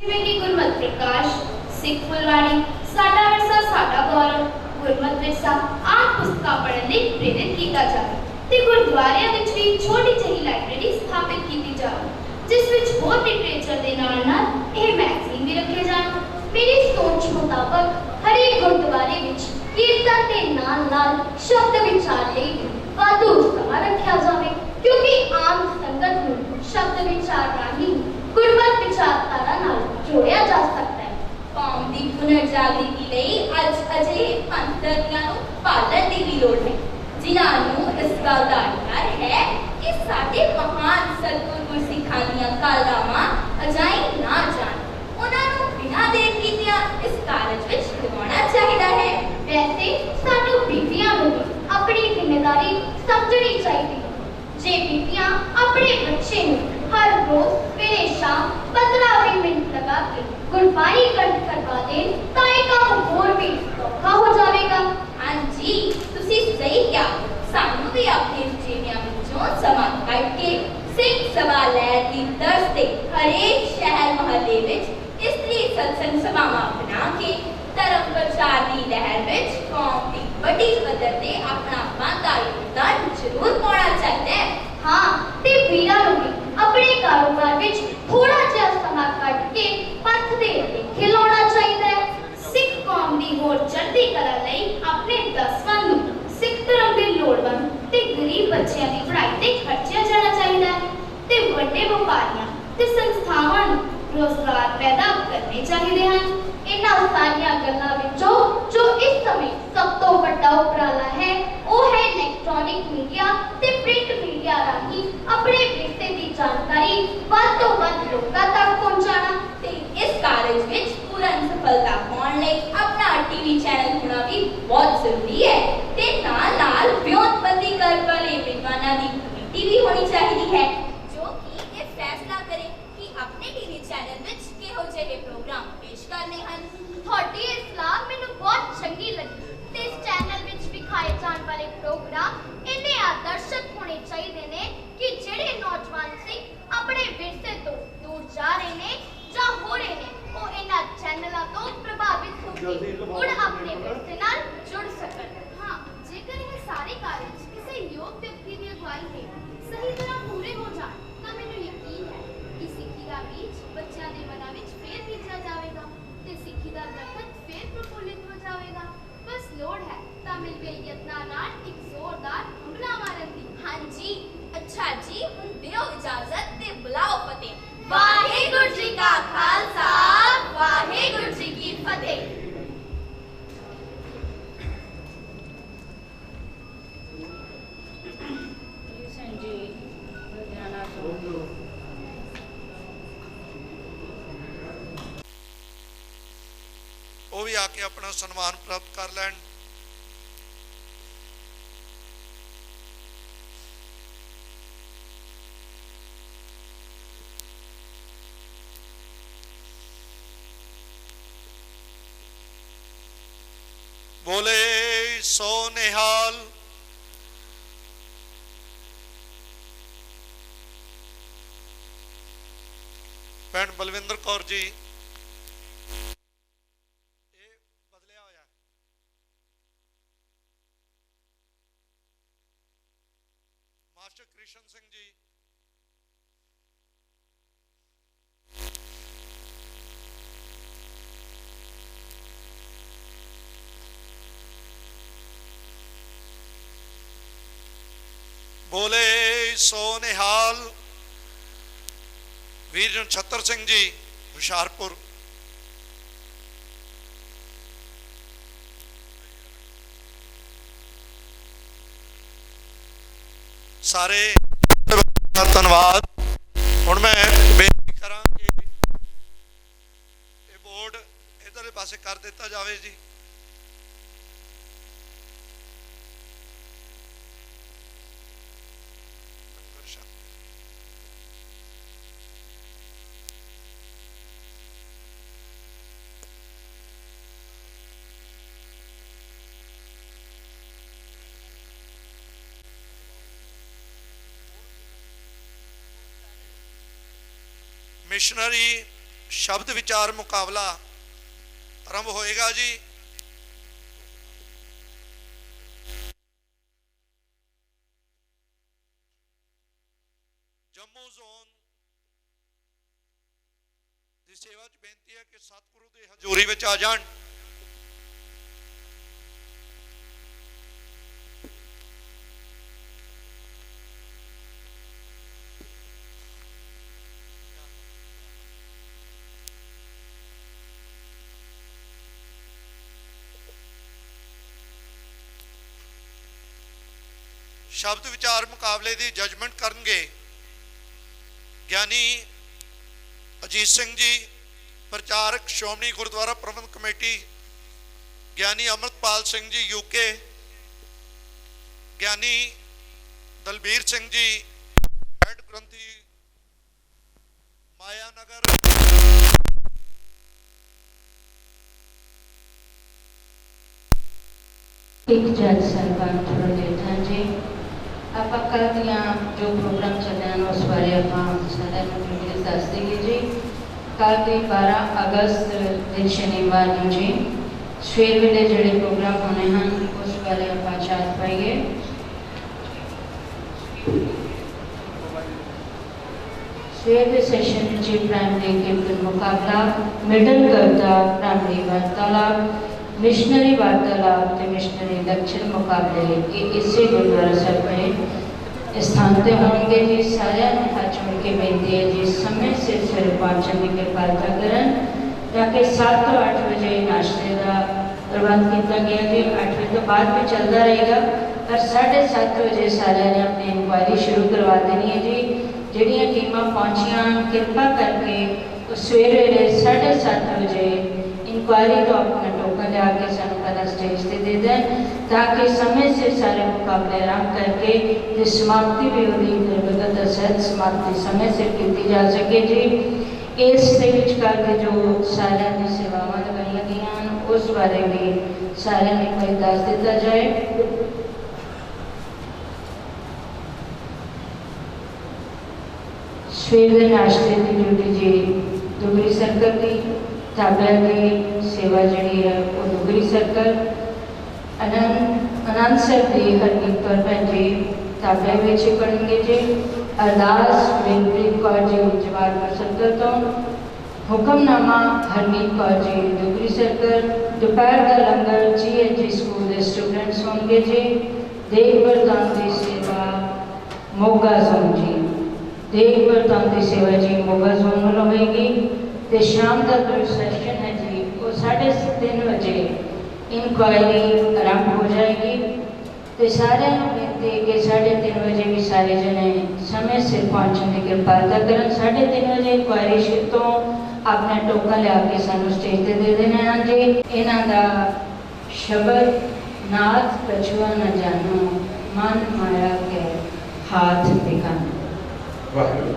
ਜਿਵੇਂ ਕਿ ਗੁਰਮਤਿ ਪ੍ਰਕਾਸ਼, ਸਿੱਖ ਫੁਲਵਾੜੀ, ਸਾਡਾ ਵਿਰਸਾ ਸਾਡਾ ਗੌਰਵ, ਗੁਰਮਤਿ ਵਿਰਸਾ ਆਦਿ ਪੁਸਤਕਾਂ ਪੜ੍ਹਨ ਲਈ ਪ੍ਰੇਰਿਤ ਕੀਤਾ ਜਾਵੇ ਤੇ ਗੁਰਦੁਆਰਿਆਂ ਵਿੱਚ ਵੀ ਛੋਟੀ ਜਿਹੀ ਲਾਇਬ੍ਰੇਰੀ ਸਥਾਪਿਤ ਕੀਤੀ ਜਾਵੇ, ਜਿਸ ਵਿੱਚ ਹੋਰ ਲਿਟਰੇਚਰ ਦੇ ਨਾਲ-ਨਾਲ ਇਹ ਮੈਗਜ਼ੀਨ ਵੀ ਰੱਖੇ ਜਾਣ। ਮੇਰੀ ਸੋਚ ਮੁਤਾਬਕ ਹਰੇਕ ਗੁਰਦੁਆਰੇ ਵਿੱਚ ਕੀਰਤਨ ਦੇ ਨਾਲ-ਨਾਲ ਸ਼ਬਦ ਵਿਚਾਰ ਲਈ ਵਾਧੂ ਸਮਾਂ ਰੱਖਿਆ ਜਾਵੇ, ਕਿਉਂਕਿ ਆਮ ਸੰਗਤ ਨੂੰ ਸ਼ਬਦ ਵਿਚਾਰ ਰਾਹੀਂ ਗੁਰਮਤਿ ਵਿਚਾਰਧਾਰਾ ਨਾਲ ਜੋੜਿਆ ਜਾ ਸਕਦਾ ਹੈ। ਕੌਮ ਦੀ ਪੁਨਰ ਜਾਗ੍ਰਿਤੀ ਲਈ ਅੱਜ ਅਜਿਹੇ ਪੰਥ ਦਰਦੀਆਂ ਨੂੰ ਪਾਲਣ ਦੀ ਵੀ ਲੋੜ ਹੈ, ਜਿਨ੍ਹਾਂ ਨੂੰ ਇਸ ਗੱਲ ਦਾ ਡਰ ਹੈ ਕਿ ਸਾਡੇ ਮਹਾਨ ਸਤਿਗੁਰ ਗੁਰਸਿੱਖਾਂ ਦੀਆਂ ਕਾਲਾਵਾਂ ਅਜਾਈ ਨਾ ਜਾਣ। ਉਹਨਾਂ ਨੂੰ ਬਿਨਾਂ ਦੇਰ ਕੀਤਿਆਂ ਇਸ ਕਾਰਜ ਵਿੱਚ ਲਗਾਉਣਾ ਚਾਹੀਦਾ ਹੈ। ਵੈਸੇ ਸਾਨੂੰ ਬੀਬੀਆਂ ਨੂੰ ਵੀ ਆਪਣੀ ਜ਼ਿੰਮੇਵਾਰੀ ਸਮਝਣੀ ਚਾਹੀਦੀ ਹੈ। ਜੇ ਬੀਬੀਆਂ ਆਪਣੇ ਬੱਚੇ ਨੂੰ ਹਰ ਰੋਜ਼ ਸਵੇਰੇ ਸ਼ਾਮ 15-20 ਮਿੰਟ ਲਗਾ ਕੇ ਗੁਰਬਾਣੀ ਕੰਠ ਕਰਵਾ ਦੇਣ ਤਾਂ ਇਹ ਕੰਮ ਹੋਰ ਵੀ ਸੌਖਾ ਹੋ ਜਾਵੇਗਾ। ਹਾਂਜੀ, ਤੁਸੀਂ ਸਹੀ ਕਿਹਾ। ਸਾਨੂੰ ਵੀ ਆਪਣੇ ਰੁਝੇਵਿਆਂ ਵਿੱਚੋਂ ਸਮਾਂ ਕੱਢ ਕੇ ਸਿੰਘ ਸਭਾ ਲੈਣ ਦੀ ਤਰਜ਼ ਤੇ ਹਰੇਕ ਸ਼ਹਿਰ ਮੁਹੱਲੇ ਵਿੱਚ ਇਸਤਰੀ ਸਤਸੰਗ ਸਭਾਵਾਂ ਬਣਾ ਕੇ ਧਰਮ ਪ੍ਰਚਾਰ ਦੀ ਲਹਿਰ ਵਿੱਚ ਕੌਮ ਦੀ ਵੱਡੀ ਪੱਧਰ ਤੇ ਆਪਣਾ ਵਾਧਾ ਯੋਗਦਾਨ ਜ਼ਰੂਰ ਪਾਉਣਾ ਚਾਹੀਦਾ ਹੈ। ਹਾਂ, ਤੇ ਵੀਰਾਂ ਨੂੰ ਵੀ ਆਪਣੇ ਕਾਰੋਬਾਰ ਵਿੱਚ ਥੋੜਾ ਜਿਹਾ ਸਮਾਂ ਕੱਢ ਕੇ ਪੰਥ ਦੇ ਲੇਖੇ ਲਾਉਣਾ ਚਾਹੀਦਾ ਹੈ। ਸਿੱਖ ਕੌਮ ਦੀ ਹੋਰ ਚੜ੍ਹਦੀ ਕਲਾ ਲਈ ਆਪਣੇ ਦਸਵੰਧ ਨੂੰ ਸਿੱਖ ਧਰਮ ਦੇ ਲੋੜਵੰਦ ਤੇ ਗਰੀਬ ਬੱਚਿਆਂ ਦੀ ਪੜ੍ਹਾਈ ਤੇ ਖਰਚਿਆ ਜਾਣਾ ਚਾਹੀਦਾ ਹੈ ਤੇ ਵੱਡੇ ਵਪਾਰੀਆਂ ਤੇ ਸੰਸਥਾਵਾਂ ਨੂੰ ਰੋਜ਼ਗਾਰ ਪੈਦਾ ਕਰਨੇ ਚਾਹੀਦੇ ਹਨ। ਇਹਨਾਂ ਸਾਰੀਆਂ ਗੱਲਾਂ ਵਿੱਚੋਂ ਜੋ ਇਸ ਸਮੇਂ ਸਭ ਤੋਂ ਵੱਡਾ ਉਪਰਾਲਾ ਹੈ ਉਹ ਹੈ ਇਲੈਕਟ੍ਰੋਨਿਕ ਮੀਡੀਆ ਤੇ ਪ੍ਰਿੰਟ ਮੀਡੀਆ ਰਾਹੀਂ ਆਪਣੇ ਵਿਰਸੇ ਦੀ ਜਾਣਕਾਰੀ ਵੱਧ ਤੋਂ ਵੱਧ ਲੋਕਾਂ ਤੱਕ ਪਹੁੰਚਾਉਣਾ। ਤੇ ਇਸ ਕਾਰਜ ਵਿੱਚ ਪੂਰਨ ਸਫਲਤਾ ਪਾਉਣ ਲਈ ਆਪਣਾ ਟੀਵੀ ਚੈਨਲ ਹੋਣਾ ਵੀ ਬਹੁਤ ਜ਼ਰੂਰੀ ਹੈ ਤੇ ਨਾਲ-ਨਾਲ ਵਿਉਂਤਬੰਦੀ ਕਰਨ ਵਾਲੇ ਵਿਦਵਾਨਾਂ ਦੀ ਕਮੇਟੀ ਵੀ ਹੋਣੀ ਚਾਹੀਦੀ ਹੈ, ਜੋ ਕਿ ਇਹ ਫੈਸਲਾ ਕਰੇ ਕਿ ਆਪਣੇ ਟੀਵੀ ਇਹ ਚੈਨਲ ਵਿੱਚ ਕਿਹੋ ਜਿਹੇ ਪ੍ਰੋਗਰਾਮ ਪੇਸ਼ ਕਰਨੇ ਹਨ। ਤੁਹਾਡੀ ਇਹ ਸਲਾਹ ਮੈਨੂੰ ਬਹੁਤ ਚੰਗੀ ਲੱਗੀ ਤੇ ਇਸ ਚੈਨਲ ਵਿੱਚ ਵਿਖਾਏ ਜਾਣ ਵਾਲੇ ਪ੍ਰੋਗਰਾਮ ਇੰਨੇ ਆਦਰਸ਼ਕ ਹੋਣੇ ਚਾਹੀਦੇ ਨੇ ਕਿ ਜਿਹੜੇ ਨੌਜਵਾਨ ਸਿੰਘ ਆਪਣੇ ਵਿਰਸੇ ਤੋਂ ਦੂਰ ਜਾ ਰਹੇ ਨੇ ਜਾਂ ਹੋ ਰਹੇ ਨੇ ਉਹ ਇਹਨਾਂ ਚੈਨਲਾਂ ਤੋਂ ਪ੍ਰਭਾਵਿਤ ਹੋ ਕੇ ਹੁਣ ਆਪਣੇ ਵਿਰਸੇ ਨਾਲ ਜੁੜ ਸਕਣ। ਹਾਂ, ਜੇਕਰ ਇਹ ਸਾਰੇ ਕਾਰਜ ਕਿਸੇ ਯੋਗ ਵਿਅਕਤੀ ਦੀ ਅਗਵਾਈ ਹੇਠ ਸਹੀ ਤਰ੍ਹਾਂ ਪੂਰੇ ਹੋ ਜਾਣ ਤਾਂ ਮੈਨੂੰ ਯਕੀਨ ਹੈ ਕਿ ਸਿੱਖੀ ਦਾ ਬੀਜ ਬੱਚਿਆਂ ਦੇ ਮਨਾਂ ਵਿੱਚ ਫੇਰ ਬੀਜਿਆ ਜਾਵੇਗਾ ਤੇ ਸਿੱਖੀ ਦਾ ਦਰਖਤ ਫੇਰ ਪ੍ਰਫੁੱਲਿਤ ਹੋ ਜਾਵੇਗਾ। ਬਸ ਲੋੜ ਹੈ ਤਾਂ ਮਿਲ ਕੇ ਯਤਨਾਂ ਨਾਲ ਇੱਕ ਜ਼ੋਰਦਾਰ ਹਮਲਾ ਮਾਰਨ ਦੀ। ਹਾਂਜੀ, ਅੱਛਾ ਜੀ, ਹੁਣ ਦਿਓ ਇਜਾਜ਼ਤ ਤੇ ਬੁਲਾਓ ਫਤਿਹ। ਵਾਹਿਗੁਰੂ ਜੀ ਕਾ ਖਾਲਸਾ, ਵਾਹਿਗੁਰੂ ਜੀ ਕੀ ਫਤਿਹ। ਜੀ ਲੁਧਿਆਣਾ ਤੋਂ ਉਹ ਵੀ ਆ ਕੇ ਆਪਣਾ ਸਨਮਾਨ ਪ੍ਰਾਪਤ ਕਰ ਲੈਣ। बोले सो निहाल। भैन बलविंदर कौर जी बदलिया होया। मास्टर कृष्ण सिंह जी, बोले सो निहाल। वीर छत्तर सिंह जी हुशियारपुर, सारे धन्यवाद। हुण मैं बेनती करा कि बोर्ड इधरले पासे कर दिता जाए जी। मिशनरी शब्द विचार मुकाबला आरंभ होएगा जी। जम्मू जोन की सेवा च बेनती है कि सतगुरु की हजूरी विच आ जान। शब्द विचार मुकाबले की जजमेंट करनगे ज्ञानी अजीत सिंह जी, प्रचारक श्रोमणी गुरुद्वारा प्रबंध कमेटी, ज्ञानी अमृतपाल सिंह जी यूके, ज्ञानी दलबीर सिंह जी हेड ग्रंथी मायानगर, एक जज साहबान थोड़ा लेता जी। आप कल दियाँ जो प्रोग्राम चले हैं उस बारे आप सारे प्लीज दस देंगे जी। कल के 12 अगस्त दिन शनिवार ਨੂੰ जी सवेर वेले ਜਿਹੜੇ प्रोग्राम होने हैं उस बारे आप चाहत पाइए। सवेर के सैशन में जी प्राइमरी कीर्तन मुकाबला, मिडल कविता, प्राइमरी वार्तालाप, मिशनरी वार्तालाप ते मिशनरी लैक्चर मुकाबले ये इसे गुरुद्वारा साहब में स्थान ते होंगे जी। सारे हाथ जोड़ के बेनती है जी समय से सवेरे पहुंचने की कृपालता करन ताकि 7 तो 8 बजे नाश्ते का प्रबंध किया गया जी। 8 बजे तो बाद भी चलता रहेगा पर 7:30 बजे सारे ने अपनी इंक्वायरी शुरू करवा देनी है जी। जिहड़ियां टीमां पहुंचियां कृपा करके सवेरे 7:30 बजे इंक्वायरी तो अपना टोकन लिया के सानू पहला स्टेज से दे दें ताकि समय से सारे मुकाबले आरंभ करके समाप्ति भी होगी निर्विघ्न सहित समाप्ति समय से की जा सके जी। ਇਸ ਦੇ ਵਿਚਕਾਰ ਦੇ ਜੋ ਸਾਰਿਆਂ ਦੀ ਸੇਵਾਵਾਂ ਲਗਾਈਆਂ ਗਈਆਂ ਹਨ ਉਸ ਬਾਰੇ ਵੀ ਸਾਰਿਆਂ ਨੂੰ ਇੱਕ ਵਾਰੀ ਦੱਸ ਦਿੱਤਾ ਜਾਏ। ਸਵੇਰ ਦੇ ਨਾਸ਼ਤੇ ਦੀ ਡਿਊਟੀ ਜੀ ਦੁਗਰੀ ਸਰਕਲ ਦੀ, ਢਾਬਿਆਂ ਦੀ ਸੇਵਾ ਜਿਹੜੀ ਹੈ ਉਹ ਦੁਗਰੀ ਸਰਕਲ, ਆਨੰਦ ਸਾਹਿਬ ਦੀ ਹਰਮੀਤ ਕੌਰ ਭੈਣ ਜੀ ਢਾਬੇ ਵਿੱਚ ਕਰਨਗੇ ਜੀ। ਅਰਦਾਸ ਵਿੰਪ੍ਰੀਤ ਕੌਰ ਜੀ ਜਵਾਹਰ ਸਰਕਲ ਤੋਂ, ਹੁਕਮਨਾਮਾ ਹਰਮੀਤ ਕੌਰ ਜੀ ਦੁਗਰੀ ਸਰਕਲ। ਦੁਪਹਿਰ ਦਾ ਲੰਗਰ GNG ਸਕੂਲ ਦੇ ਸਟੂਡੈਂਟਸ ਹੋਣਗੇ ਜੀ। ਦੇਗ ਵਰਦਾਨ ਦੀ ਸੇਵਾ ਮੋਗਾ ਜ਼ੋਨ ਜੀ, ਦੇਗ ਵਰਦਾਨ ਦੀ ਸੇਵਾ ਜੀ ਮੋਗਾ ਜ਼ੋਨ ਵੱਲੋਂ ਹੋਏਗੀ। ਤੇ ਸ਼ਾਮ ਦਾ ਜੋ ਸੈਸ਼ਨ ਹੈ ਜੀ ਉਹ 3:30 ਵਜੇ ਇਨਕੁਆਇਰੀ ਆਰੰਭ ਹੋ ਜਾਏਗੀ। ਤੇ ਸਾਰਿਆਂ ਨੂੰ ਬੇਨਤੀ ਹੈ ਕਿ 3:30 ਵਜੇ ਵੀ ਸਾਰੇ ਜਣੇ ਸਮੇਂ ਸਿਰ ਪਹੁੰਚਣ ਦੀ ਕਿਰਪਾਲਤਾ ਕਰਨ। 3:30 ਵਜੇ ਇਨਕੁਆਇਰੀ ਸ਼ੀਟ ਤੋਂ ਆਪਣਾ ਟੋਕਨ ਲਿਆ ਕੇ ਸਾਨੂੰ ਸਟੇਜ ਤੇ ਦੇ ਦੇਣੇ ਹਨ ਜੀ। ਇਹਨਾਂ ਦਾ ਸ਼ਬਦ ਨਾਥ ਕਛੁਆ ਨ ਜਾਨੋ ਮਨ ਮਾਇਆ ਕੇ ਹਾਥ ਦਿਖਾਣਾ। ਵਾਹਿਗੁਰੂ।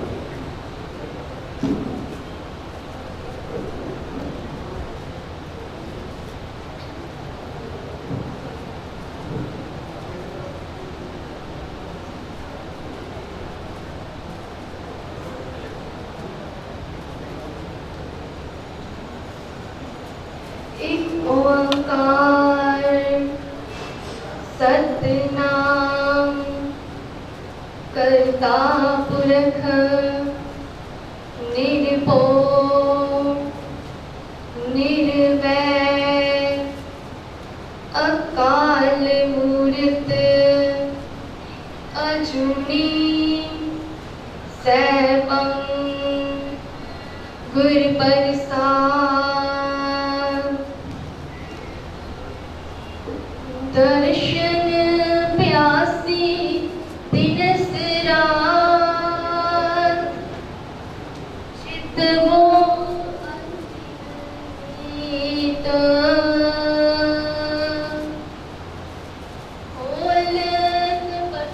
एक ओंकार सतनाम करता पुरख निर्भय निर्वैर अकाल मूर्त अजूनी सैभं गुर प्रसाद। दर्शन प्यासी दिनस रात चित वो अतीत ओलक पट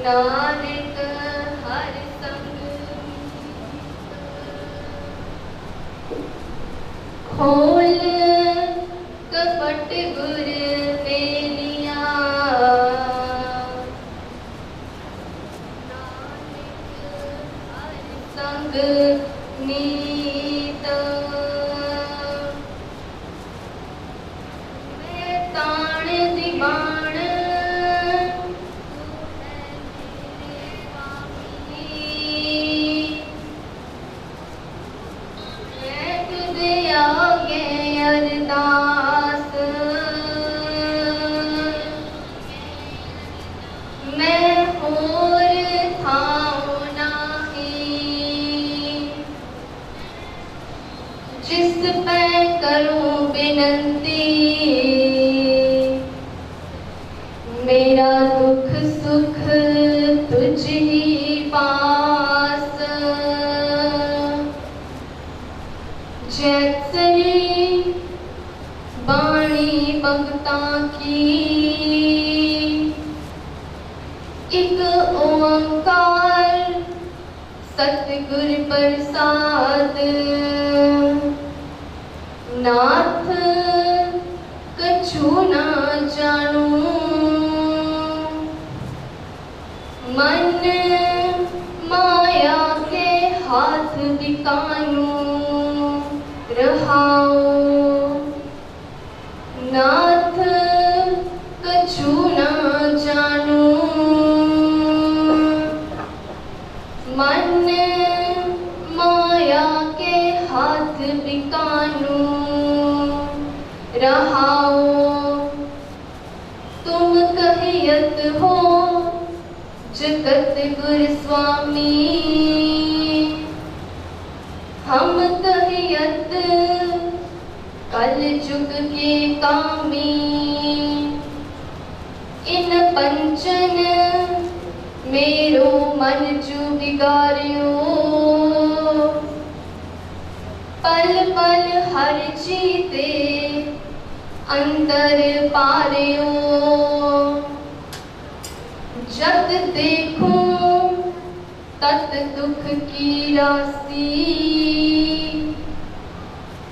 नानक हर संग खोल कपट गुर मेलिया नानक हर संग नीत। मैं ताण दीवान अरदास मैं होर थाऊं नहीं जिस पे करूं बिनती मेरा दुख सुख तुझ ही पास। जैसरी बाणी भगतां की एक ओंकार सतगुर प्रसाद। नाथ कछु ना जानू मन माया के हाथ बिकानू रहाओ। नाथ कछु ना जानू मन माया के हाथ बिकानू रहाओ। तुम कहियत हो जगत गुर स्वामी हम कहियत कल जुग के कामी। इन पंचन मेरो मन जू बिगारियो पल पल हर जीते अंतर पारियो। जब देखूं तत दुख की राशि,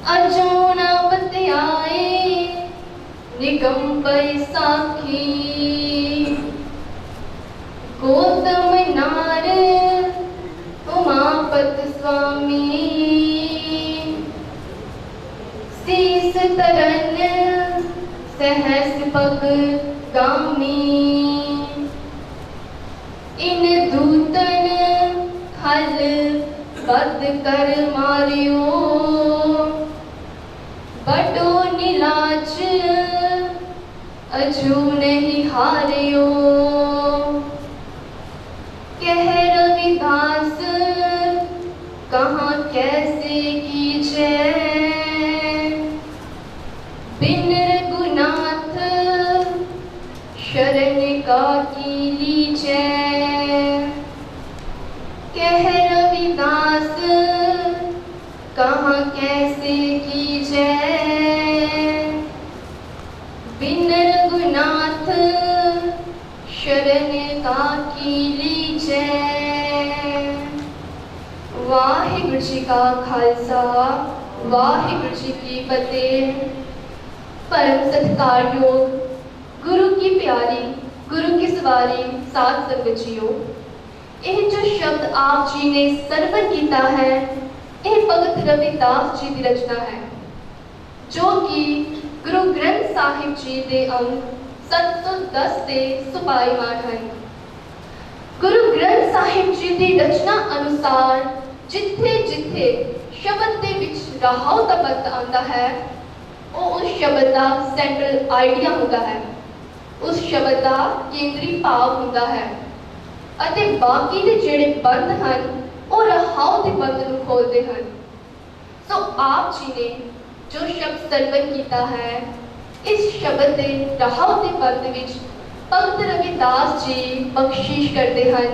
अजो न बतियाए निगम बैसाखी। गौतम नार उमापत स्वामी, शीस तरन सहस पग गामी। इन दूतन हल बद कर मारियो, बड़ो नीलाज अजू नहीं हारियो। कह रविदास कहाँ कैसे कीजे, बिन रघुनाथ शरण का की लीजे। कह रविदास कहाँ कैसे कीजे, बिन रघुनाथ शरण का की लीजे। वाहिगुरु जी का खालसा, वाहिगुरु जी की फतेह। परम सत्कारयोग गुरु की प्यारी, गुरु की सवारी साथ संगत जीओ। यह जो शब्द आप जी ने सरवन किया है, यह भगत रविदास जी की रचना है, जो कि गुरु ग्रंथ साहिब जी के अंग 710 से सुपाईमान हैं। गुरु ग्रंथ साहिब जी की रचना अनुसार जिथे जिथे शब्द के विच राहव का पद आता है, वो उस शब्द का सेंट्रल आइडिया होता है, उस शब्द का केंद्री भाव होता है, अते बाकी के जेड़े बंद हैं वो राहव के बंद को खोलते हैं। सो आप जी ने जो शब्द सरवन किया है, इस शब्द के राहव के बंद विच भगत रविदास जी बख्शिश करते हैं।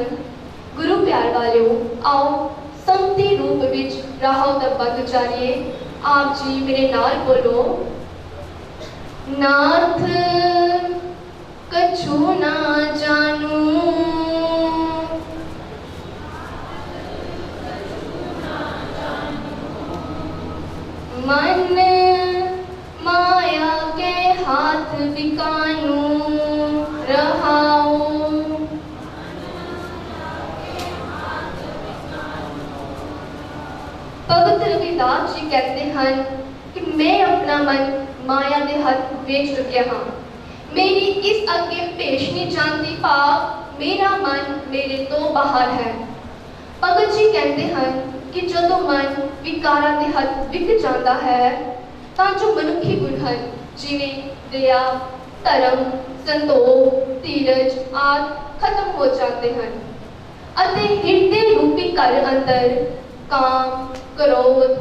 गुरु प्यार वालों, आओ संगति रूप विच राहव का बंद उचारिए। आप जी मेरे नाल बोलो, नाथ कछु ना जानू, मन माया के हाथ बिकानू रहाओ। भगत रविदास जी कहते हैं कि मैं अपना मन माया के हाथ बेच चुकिया हाँ, मेरी इस अगे पेश नहीं जानती भाव मेरा मन मेरे तो बाहर है। भगत जी कहते हैं कि जो मन विकारा के हाथ विक जाता है, तो जो मनुखी गुण हैं जिवें दया, धर्म, संतोख, धीरज आदि खत्म हो जाते हैं, अते हृदय रूपी घर अंदर काम, क्रोध,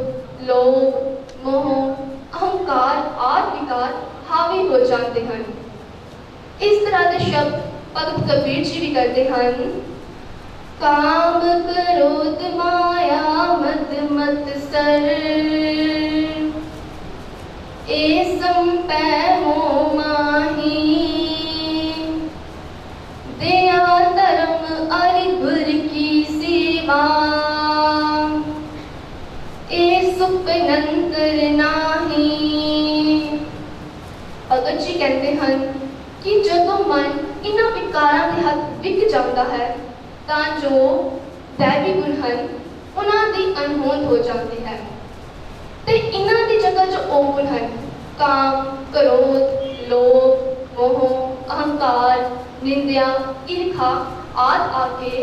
लोभ, मोह, अहंकार आदि विकार हावी हो जाते हैं। इस तरह के शब्द भगत कबीर जी भी करते हैं। काम क्रोध माया मद मत सर, ए संपै मोह माही, दया धर्म अरि गुर की सेवा, ए सुख नंतर नाही। भगत जी कहते हैं कि जो मन इन्हां विकारां के हाथ विक जाता है, तां जो दैवी गुण हैं उन्हां दी अनहोंद हो जाती है, ते इन्हां दी जगह जो ओ गुण हैं काम, क्रोध, लोभ, मोह, अहंकार, निंदा, ईर्खा आदि आके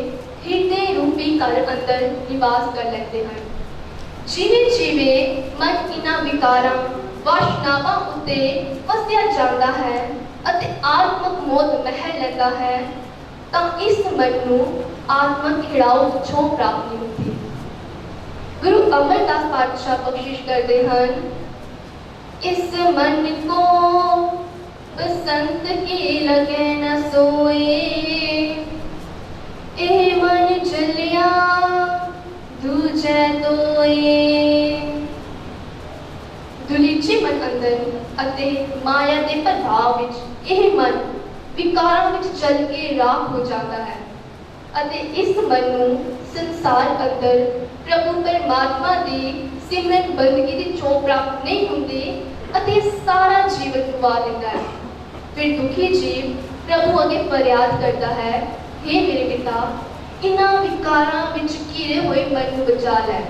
हृदय रूपी घर अंदर निवास कर लेते हैं। जिवें जिवें मन इन्हां विकारां वासनावां उत्ते वसिया जाता है अते आत्मक मोद महल लेता है, तो इस मन को आत्मक खिड़ाऊ छो प्राप्त नहीं होती। गुरु अमरदास पातशाह बख्शिश करते हैं, इस मन को बसंत की लगे न सोए, ए मन चलिया दूजे तोए। दुलीचे मन अंदर अते माया के प्रभाव विच यह मन ਵਿਕਾਰਾਂ ਵਿੱਚ ਜਲ ਕੇ ਰਾਖ ਹੋ ਜਾਂਦਾ ਹੈ ਅਤੇ ਇਸ ਮਨ ਨੂੰ ਸੰਸਾਰ ਅੰਦਰ ਪ੍ਰਭੂ ਪਰਮਾਤਮਾ ਦੀ ਸਿਮਰਨ ਬੰਦਗੀ ਦੀ ਚੋਂ ਪ੍ਰਾਪਤ ਨਹੀਂ ਹੁੰਦੀ ਅਤੇ ਸਾਰਾ ਜੀਵਨ ਗਵਾ ਦਿੰਦਾ ਹੈ। ਫਿਰ ਦੁਖੀ ਜੀਵ ਪ੍ਰਭੂ ਅੱਗੇ ਫਰਿਆਦ ਕਰਦਾ ਹੈ, हे ਮੇਰੇ ਪਿਤਾ, ਇਹਨਾਂ ਵਿਕਾਰਾਂ ਵਿੱਚ ਘਿਰੇ ਹੋਏ ਮਨ ਨੂੰ ਬਚਾ ਲੈ।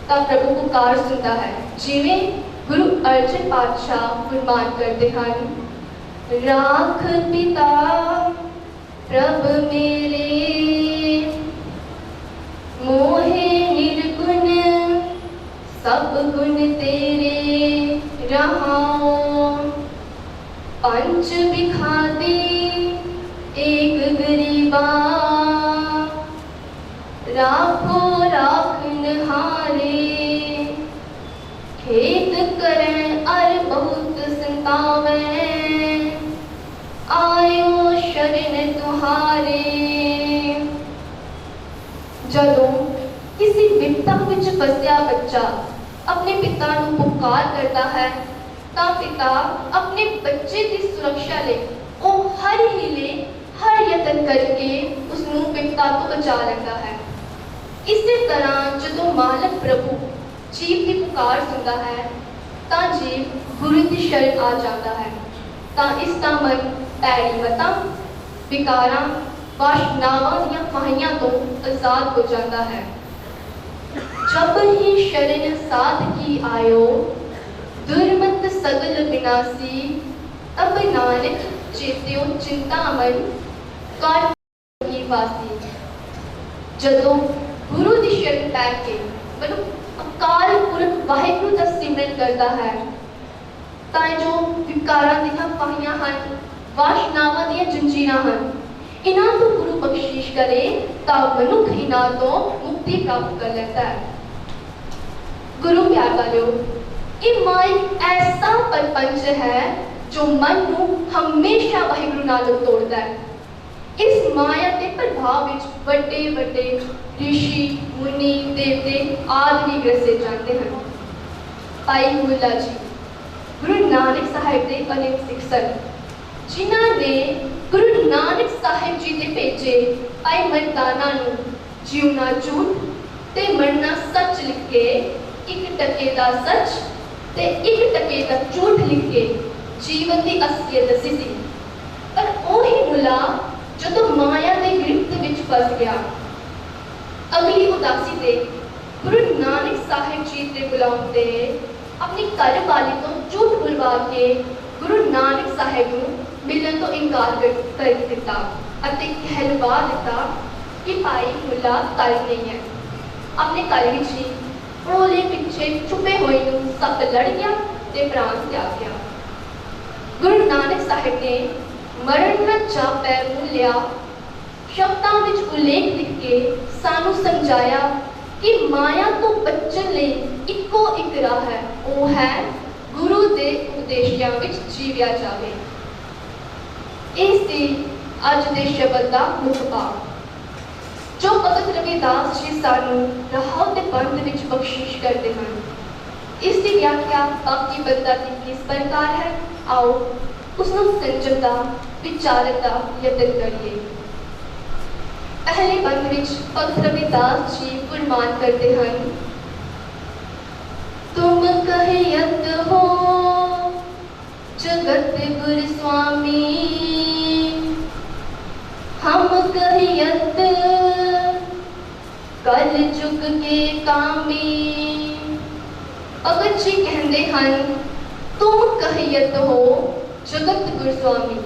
ਤਾਂ ਪ੍ਰਭੂ ਪੁਕਾਰ ਸੁਣਦਾ ਹੈ, ਜਿਵੇਂ ਗੁਰੂ ਅਰਜਨ ਪਾਤਸ਼ਾਹ ਫਰਮਾਨ ਕਰਦੇ ਹਨ, ਰਾਖ ਪਿਤਾ ਪ੍ਰਭ ਮੇਰੇ, ਮੋਹੇ ਨਿਰਗੁਣ ਸਭ ਗੁਣ ਤੇਰੇ ਰਹਾਉ। ਪੰਚ ਬਿਖਾਦੀ ਏਕ ਗਰੀਬਾ, राखो राखनहारे। खेत करण अर बहुत संतावै, आयो शरण तुहारे। ਜਦੋਂ किसी विपता ਵਿੱਚ ਫਸਿਆ ਬੱਚਾ ਆਪਣੇ ਪਿਤਾ ਨੂੰ ਪੁਕਾਰ ਕਰਦਾ ਹੈ ਤਾਂ ਪਿਤਾ ਆਪਣੇ ਬੱਚੇ ਦੀ ਸੁਰੱਖਿਆ ਲਈ ਉਹ ਹਰ ਹੀਲੇ ਹਰ ਯਤਨ ਕਰਕੇ ਉਸ ਨੂੰ ਵਿਪਤਾ ਤੋਂ ਬਚਾ ਲੈਂਦਾ ਹੈ। ਇਸੇ ਤਰ੍ਹਾਂ ਜਦੋਂ ਮਾਲਕ ਪ੍ਰਭੂ ਜੀਵ ਦੀ ਪੁਕਾਰ ਸੁਣਦਾ ਹੈ ਤਾਂ ਜੀਵ ਗੁਰੂ ਦੀ ਸ਼ਰਨ ਆ ਜਾਂਦਾ ਹੈ ਤਾਂ ਇਸ ਦਾ ਮਨ ਪੈੜੀ ਮਤਾਂ, ਵਿਕਾਰਾਂ, ਵਾਸ਼ਨਾਵਾਂ ਦੀਆਂ ਫਾਹੀਆਂ ਤੋਂ ਆਜ਼ਾਦ ਹੋ ਜਾਂਦਾ ਹੈ। ਜਬ ਹੀ ਸ਼ਰਨ ਸਾਧ ਕੀ ਆਇਓ, ਦੁਰਮਤ ਸਗਲ ਵਿਨਾਸੀ। ਤਬ ਨਾਨਕ ਚੇਤਿਓ ਚਿੰਤਾ ਮਨ ਕਾਟ ਕੀ ਵਾਸੀ। ਜਦੋਂ ਗੁਰੂ ਦੀ ਸ਼ਰਨ ਪੈ ਕੇ ਮਨੁ ਅਕਾਲ ਪੁਰਖ ਵਾਹਿਗੁਰੂ ਦਾ ਸਿਮਰਨ ਕਰਦਾ ਹੈ ਤਾਂ ਜੋ ਵਿਕਾਰਾਂ ਦੀਆਂ ਫਾਹੀਆਂ ਹਨ, ਵਾਸ਼ਨਾਵਾਂ ਦੀਆਂ ਜੰਜੀਰਾਂ ਹਨ, ਇਹਨਾਂ ਤੋਂ ਗੁਰੂ ਬਖਸ਼ਿਸ਼ ਕਰੇ ਤਾਂ ਮਨੁੱਖ ਇਹਨਾਂ ਤੋਂ ਮੁਕਤੀ ਪ੍ਰਾਪਤ ਕਰ ਲੈਂਦਾ ਹੈ। ਗੁਰੂ ਪਿਆਰ ਵਾਲਿਓ, ਇਹ ਮਾਇਆ ਐਸਾ ਪਰਪੰਚ ਹੈ ਜੋ ਮਨ ਨੂੰ ਹਮੇਸ਼ਾ ਵਾਹਿਗੁਰੂ ਨਾਲ ਤੋੜਦਾ ਹੈ। ਇਸ ਮਾਇਆ ਦੇ ਪ੍ਰਭਾਵ ਵਿੱਚ ਵੱਡੇ ਵੱਡੇ ਰਿਸ਼ੀ, ਮੁਨੀ, ਦੇਵਤੇ ਆਦਿ ਵੀ ਗ੍ਰਸੇ ਜਾਂਦੇ ਹਨ। ਭਾਈ ਮੁੱਲਾ ਜੀ ਗੁਰੂ ਨਾਨਕ ਸਾਹਿਬ ਦੇ ਅਨੇਕ ਸਿੱਖ ਸਨ, ਜਿਨ੍ਹਾਂ ਨੇ ਗੁਰੂ ਨਾਨਕ ਸਾਹਿਬ ਜੀ ਦੇ ਭੇਜੇ ਭਾਈ ਮਰਦਾਨਾ ਨੂੰ ਜਿਉਣਾ ਝੂਠ ਤੇ ਮਰਨਾ ਸੱਚ ਲਿਖ ਕੇ 1 ਟਕੇ ਦਾ ਸੱਚ ਤੇ 1 ਟਕੇ ਦਾ ਝੂਠ ਲਿਖ ਕੇ ਜੀਵਨ ਦੀ ਅਸਲੀਅਤ ਦੱਸੀ ਸੀ। ਪਰ ਉਹੀ ਮੁੱਲਾ ਜਦੋਂ ਮਾਇਆ ਦੇ ਗ੍ਰਿਫਤ ਵਿੱਚ ਫਸ ਗਿਆ, ਅਗਲੀ ਉਦਾਸੀ ਤੇ ਗੁਰੂ ਨਾਨਕ ਸਾਹਿਬ ਜੀ ਦੇ ਬੁਲਾਉਣ ਤੇ ਆਪਣੀ ਘਰ ਵਾਲੀ ਤੋਂ ਝੂਠ ਬੁਲਵਾ ਕੇ ਗੁਰੂ ਨਾਨਕ ਸਾਹਿਬ ਨੂੰ ਮਿਲਣ ਤੋਂ ਇਨਕਾਰ ਕਰ ਦਿੱਤਾ ਅਤੇ ਕਹਿਲਵਾ ਦਿੱਤਾ ਕਿ ਭਾਈ ਮੁੱਲਾ ਘਰ ਨਹੀਂ ਹੈ। ਆਪਣੇ ਘਰ ਵਿੱਚ ਹੀ ਉਹਦੇ ਪਿੱਛੇ ਛੁਪੇ ਹੋਏ ਨੂੰ ਸੱਪ ਲੜ ਗਿਆ ਤੇ ਪ੍ਰਾਣ ਤਿਆਗ ਗਿਆ। ਗੁਰੂ ਨਾਨਕ ਸਾਹਿਬ ਨੇ ਮਰਨ ਨਾ ਚਾਪੈ ਮੁੱਲਿਆ ਸ਼ਬਦਾਂ ਵਿੱਚ ਉਲੇਖ ਲਿਖ ਕੇ ਸਾਨੂੰ ਸਮਝਾਇਆ ਕਿ ਮਾਇਆ ਤੋਂ ਬਚਣ ਲਈ ਇੱਕੋ ਇੱਕ ਰਾਹ ਹੈ, ਉਹ ਹੈ ਗੁਰੂ ਦੇ ਉਪਦੇਸ਼ਾਂ ਵਿੱਚ ਜੀਵਿਆ ਜਾਵੇ। ਇਸ ਸੀ ਅੱਜ ਦੇ ਸ਼ਬਦ ਦਾ ਮੁੱਖ ਭਾਵ ਜੋ ਭਗਤ ਰਵਿਦਾਸ ਜੀ ਸਾਨੂੰ ਰਹਾਉ ਦੇ ਬੰਦ ਵਿੱਚ ਬਖਸ਼ਿਸ਼ ਕਰਦੇ ਹਨ। ਇਸ ਦੀ ਵਿਆਖਿਆ ਬਾਕੀ ਬੰਦਾ ਦੀ ਕਿਸ ਪ੍ਰਕਾਰ ਹੈ, ਆਓ ਉਸ ਨੂੰ ਸੰਜਮ ਦਾ, ਵਿਚਾਰਨ ਦਾ ਯਤਨ ਕਰੀਏ। ਪਹਿਲੇ ਬੰਦ ਵਿੱਚ ਭਗਤ ਰਵਿਦਾਸ ਜੀ ਫਰਮਾਨ ਕਰਦੇ ਹਨ, ਤੁਮ ਕਹਿਤ ਹੋ जगत गुर स्वामी, हम कहियत कल जुग के कामी। भगत जी कहते हैं, तुम कहियत हो जगत गुर स्वामी।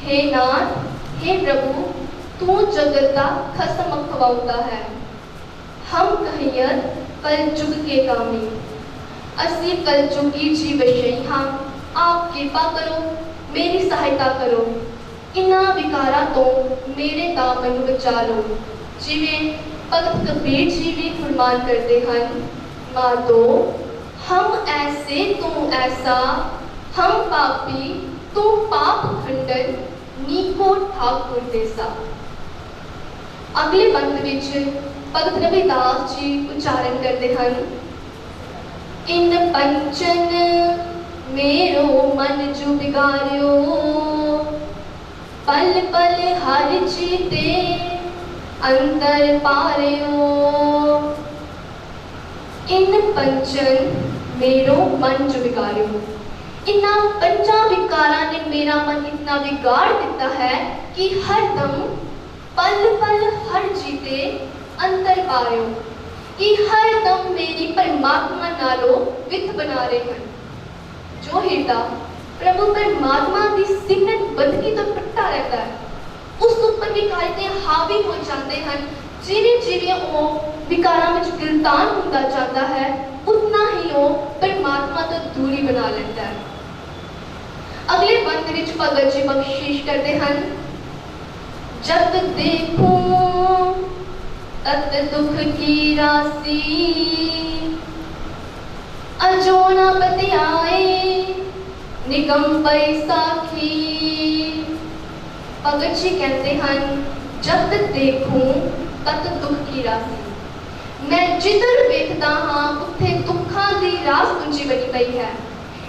हे नाथ, हे प्रभु, तू जगत का खसम खवाउंदा है। हम कहियत कल जुग के कामी। असी कल जुगी जी विषय हाँ, आप कृपा करो, मेरी सहायता करो, इन्हां विकारां तो मेरे दामन नूं बचा लो। जिवें भगत कबीर जी भी फरमान करते हैं, मातो हम ऐसे तू ऐसा, हम पापी तू पाप खंडन, नीको ठाकुर देसा। अगले बंद विच भगत रविदास जी उच्चारण करते हैं, इन पंचन मेरो मन जो बिगाड़ियो, पल पल हर जीते अंतर पारियो। इन पंचन मेरो मन जो बिगाड़ियो। इन्ना पंचा विकारा ने मेरा मन इतना बिगाड़ दिता है कि हर दम पल पल हर जीते अंतर पारियो, कि हर दम मेरी परमात्मा नालों विथ बना रहे हैं। जो हिरदा प्रभु परमात्मा की सिमरन बंदगी तो टुटा रहता है, उस उपर विकारितें हावी हो जाते हैं। जिवें जिवें वो विकारां विच गिरफ्तार होता जाता है, उतना ही वो परमात्मा तो दूरी बना लेता है। अगले बंद विच भगत जी बख्शीश करते हैं, जब देखूं तत दुख की राशि, अजो न बतियाए निगम बैसाखी। भगत जी कहते हैं, जब तक देखूं तत दुख की राशि। मैं जिधर वेखदा हाँ उत्थे दुखा की रास पूंजी बनी पई है।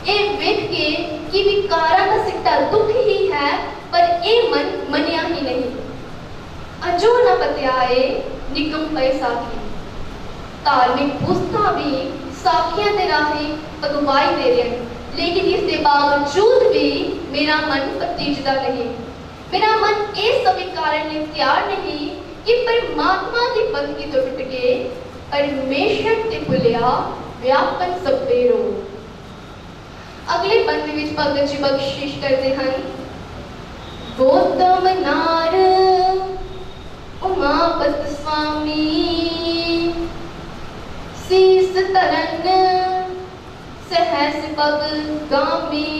ये वेख के कि विकारा का सिट्टा दुख ही है, पर ये मन मनिया ही नहीं। अजो न पत्याए निगम बैसाखी। धार्मिक पुस्तकां भी साखियां दे राही अगवाई दे रहे हैं, लेकिन इसके बावजूद भी मेरा मन पतीजदा नहीं। मेरा मन इस स्वीकार ने तैयार नहीं कि परमात्मा की बंदगी तो टुट के परमेश्वर ते भुलिया व्यापन सपेरो। अगले बंद विच भगत जी बख्शीश करते हैं, गौतम नार उमापत स्वामी, शीस तरन सहस पग गामी।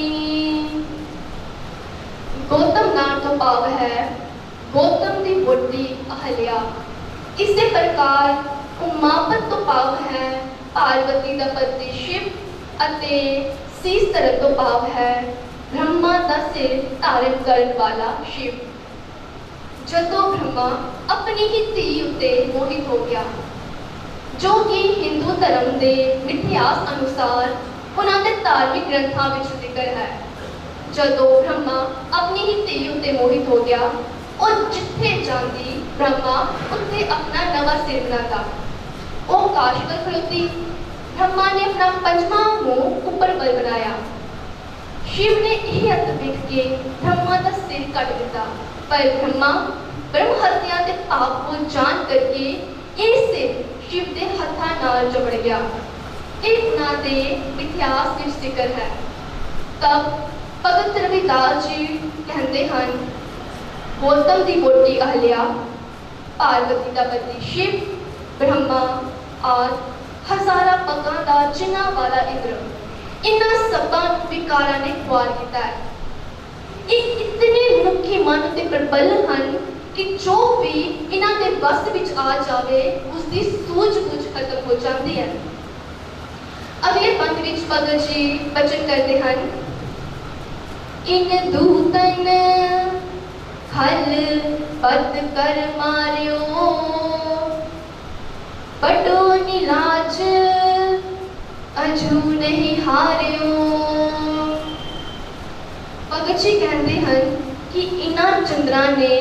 गौतम नाम तो भाव है गौतम की वोटी अहल्या। इसी प्रकार उमापत तो भाव है पार्वती का पति शिव, अते शीस तरन तो भाव है ब्रह्मा का सिर धारण करने वाला शिव। जदों ब्रह्मा अपनी ही धी उत्ते मोहित हो गया, जो कि हिंदू धर्म के इतिहास अनुसार उन्होंने धार्मिक ग्रंथों में जिक्र है। जदों ब्रह्मा अपनी ही धी उत्ते मोहित हो गया और जिथे जाती ब्रह्मा उत्थे अपना नवा सिर बनाता। वो काश पर खलोती, ब्रह्मा ने अपना पंचमा मुंह ऊपर बल बनाया। शिव ने यह अर्थ देख के ब्रह्मा का सिर कट दिता, पर ब्रह्मा ब्रह्म हत्या के पाप को जान करके ये सिर शिव के हथा नाल जोड़ गया। एक ना दे इतिहास में जिक्र है। तब भगत रविदास जी कहते हैं, गौतम की वोटी अहल्या, पार्वती का पति शिव, ब्रह्मा और हजारा पगां का चिन्ह वाला इंद्र, इन्हां सबा विकारा ने ख्वार किया है। ये इतने मनुखी मन ते प्रबल हैं कि जो भी इन्हां दे बस विच आ जावे उसकी सूझबूझ खत्म हो जाती है। अगले पंथ विच भगत जी वचन करते हैं, इन दूतन खल पद कर मारियो, बटो नीलाज अजू नहीं हारियो। भगत जी कहते हैं कि इन्हां चंद्रा ने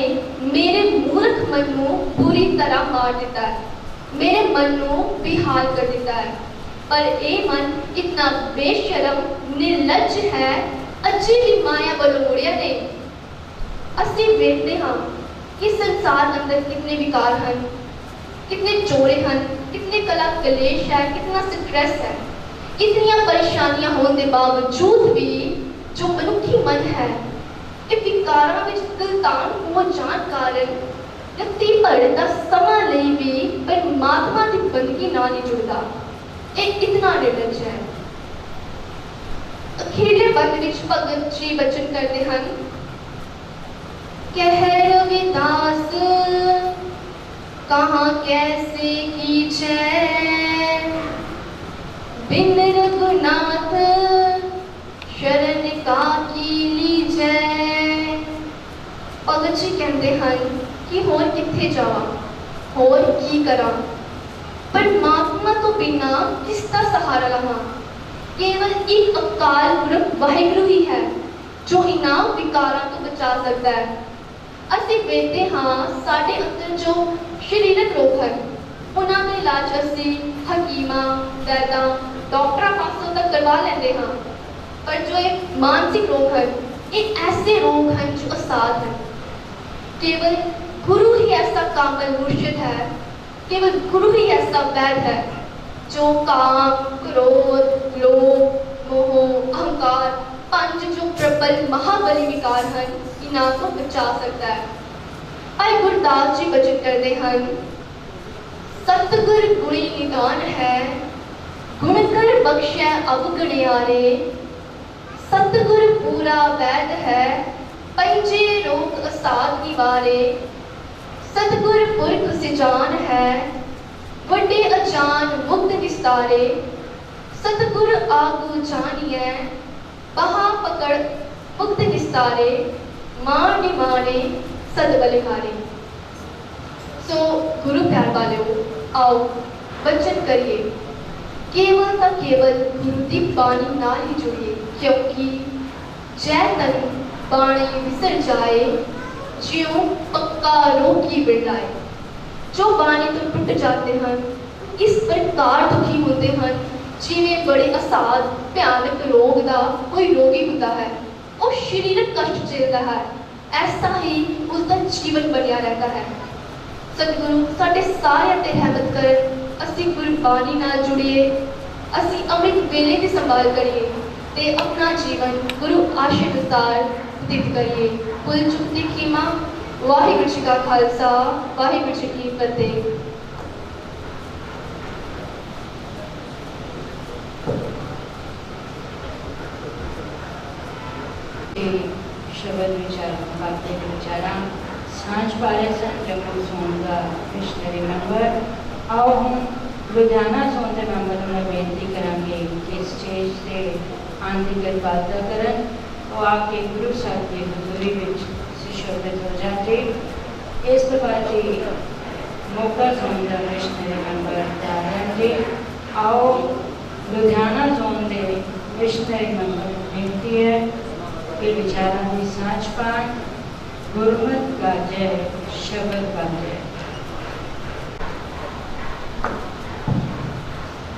मेरे मूर्ख मन को पूरी तरह मार दिता है, मेरे मन को बेहाल कर दिता है। पर ये मन इतना बेशरम निर्लज है, अजे भी माया वालों मुड़िया नहीं। असी वेखते हाँ कि संसार अंदर कितने विकार हैं, कितने चोरे हैं, कितने कला कलेश है, कितना स्ट्रेस है। इतनियां परेशानियां होने के बावजूद भी जो मनुखी मन है ये विकारां विच गलतान हो जाण कारण रत्ती भर दा समां लई भी परमात्मा की बंदगी नाल नहीं जुड़दा। ये इतना निर्लज है। अखीरले बंद विच भगत जी वचन करते हैं, कह रविदास कहाँ कैसे कीजै, बिन रघुनाथ शरण का की लीजै। भगत जी कहते हैं कि होर किथे जावा, होर की करा, परमात्मा तो बिना किसका सहारा लहा। केवल एक अकाल पुरख वाहिगुरु ही है जो इन्हां विकारां तो बचा सकता है। ਅਸੀਂ ਵੇਖਦੇ ਹਾਂ ਸਾਡੇ ਅੰਦਰ ਜੋ ਸਰੀਰਕ ਰੋਗ ਹਨ ਉਹਨਾਂ ਦਾ ਇਲਾਜ ਅਸੀਂ ਹਕੀਮਾਂ, ਵੈਦਾਂ, ਡਾਕਟਰਾਂ ਪਾਸੋਂ ਤਾਂ ਕਰਵਾ ਲੈਂਦੇ ਹਾਂ, ਪਰ ਜੋ ਇਹ ਮਾਨਸਿਕ ਰੋਗ ਹਨ ਇਹ ਐਸੇ ਰੋਗ ਹਨ ਜੋ ਅਸਾਧ ਹਨ। केवल गुरु ही ऐसा कामल मुर्शिद है, केवल गुरु ही ऐसा वैद है जो काम, क्रोध, लोभ, मोह, अहंकार पंज जो प्रबल महाबली विकार हैं इन्हां को बचा सकता है। भाई गुरदास जी बचन करते हैं, सतगुर गुणी निदान है, गुण कर बख्शै अवगणियारे, सतगुर पूरा वैद है, पंजे रोग असाध निवारे, सतगुर पुरख सिजान है, वड्डे अजान मुक्त निस्तारे, सतगुर आगू जानिए, बहा पकड़ मुक्त निस्तारे, मान निमाने सद बलिहारे। सो गुरु प्यार वालिओ आओ बचन करिए, केवल तो केवल गुरु की बाणी नाल ही जुड़िए, क्योंकि जै तन बाणी विसर जाए, ज्यों पक्का रोगी बिरलाए। जो बाणी तो टूट जाते हैं इस प्रकार दुखी होते हैं जिवें बड़े असाध भयानक रोग का कोई रोगी होता है, वो शरीरक कष्ट झेलता है, ऐसा ही उसका जीवन बनिया रहता है। सतगुरु साडे सारिਆਂ ते रहमत करन, असीं गुरबाणी नाल जुड़िए, असीं अमृत वेले की संभाल करिए ते अपना जीवन गुरु आशे अनुसार व्यतीत करिए। कुल चुक्ति खीमा। वाहिगुरू जी का खालसा, वाहिगुरू जी की फतेह। शब्द विचार बातें विचारा सांझ पारे सन जम्मू जोन का मिशनरी मैंबर। आओ हम लुधियाना जोन के मैंबर ਨੂੰ ਬੇਨਤੀ ਕਰਾਂਗੇ ਕਿ ਸਟੇਜ ਤੇ ਆਉਣ ਦੀ ਕਿਰਪਾਲਤਾ ਕਰਨ, ਉਹ ਆ ਕੇ ਗੁਰੂ ਸਾਹਿਬ ਦੀ ਹਜ਼ੂਰੀ ਵਿੱਚ ਸੁਸ਼ੋਭਿਤ ਹੋ ਜਾਣਗੇ। ਇਸ ਪ੍ਰਕਾਰ ਦੀ ਮੋਗਾ ਜ਼ੋਨ ਦਾ ਮਿਸ਼ਨਰੀ ਮੈਂਬਰ ਤਿਆਰ ਹਨ ਜੀ। ਆਓ ਲੁਧਿਆਣਾ ਜ਼ੋਨ ਦੇ ਮਿਸ਼ਨਰੀ ਮੈਂਬਰ ਨੂੰ ਬੇਨਤੀ ਹੈ ਕਿ ਵਿਚਾਰਾਂ ਦੀ ਸਾਂਝ ਪਾਣ, ਗੁਰਮਤਿ ਗਾਜੈ ਸ਼ਬਦ ਬਾਜੈ।